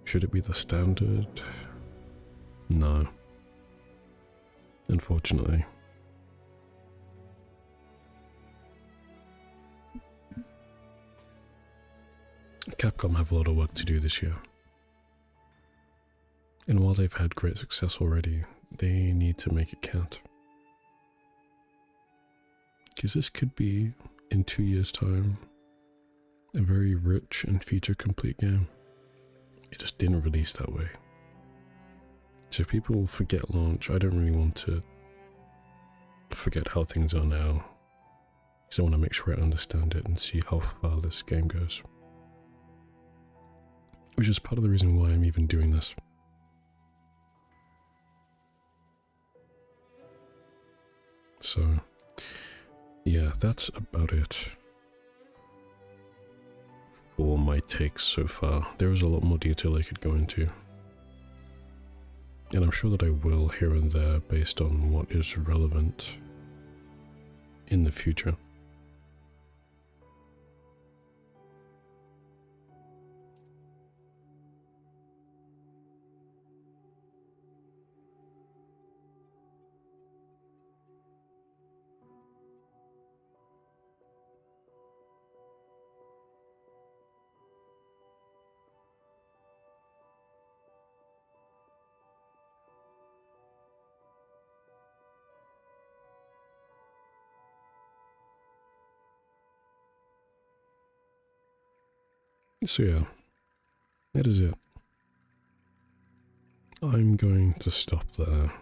[SPEAKER 1] Should it be the standard? No. Unfortunately. Capcom have a lot of work to do this year. And while they've had great success already, they need to make it count. Because this could be, in 2 years' time, a very rich and feature-complete game. It just didn't release that way. So if people forget launch, I don't really want to forget how things are now. Because I want to make sure I understand it and see how far this game goes. Which is part of the reason why I'm even doing this. So, yeah, that's about it for my takes so far. There is a lot more detail I could go into. And I'm sure that I will here and there based on what is relevant in the future. So yeah, that is it. I'm going to stop there.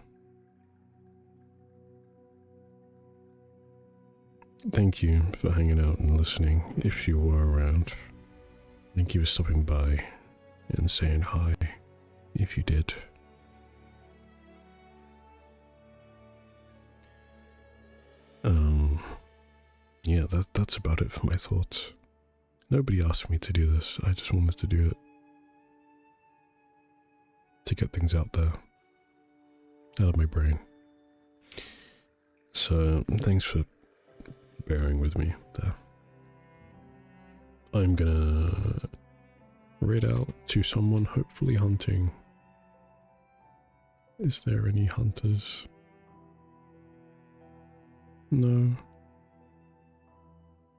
[SPEAKER 1] Thank you for hanging out and listening if you were around. Thank you for stopping by and saying hi if you did. Yeah, that's about it for my thoughts. Nobody asked me to do this, I just wanted to do it. To get things out there. Out of my brain. So, thanks for bearing with me there. I'm gonna raid out to someone hopefully hunting. Is there any hunters? No.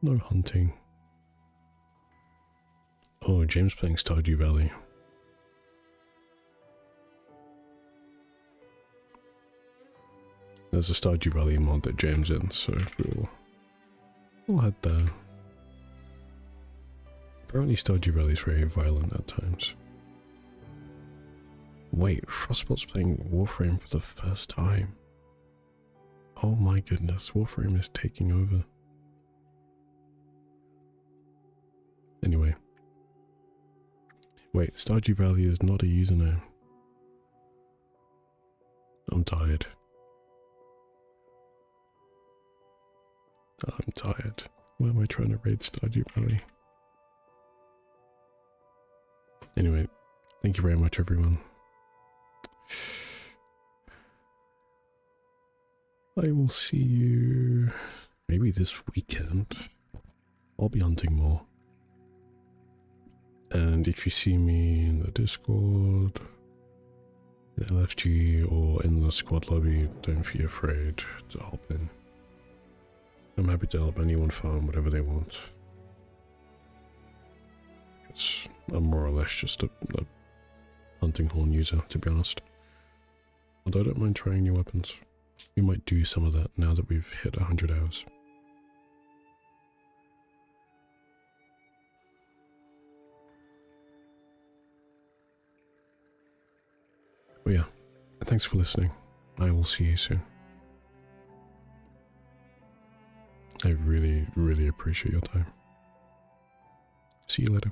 [SPEAKER 1] No hunting. Oh, James playing Stardew Valley. There's a Stardew Valley mod that James in, so we'll head there. Apparently Stardew Valley is very violent at times. Wait, Frostbot's playing Warframe for the first time. Oh my goodness, Warframe is taking over. Anyway. Wait, Stardew Valley is not a username. I'm tired. I'm tired. Why am I trying to raid Stardew Valley? Anyway, thank you very much everyone. I will see you maybe this weekend. I'll be hunting more. And if you see me in the Discord, the LFG, or in the squad lobby, don't be afraid to hop in. I'm happy to help anyone farm whatever they want. Because I'm more or less just a hunting horn user, to be honest. Although I don't mind trying new weapons. We might do some of that now that we've hit 100 hours. But yeah, thanks for listening. I will see you soon. I really, really appreciate your time. See you later.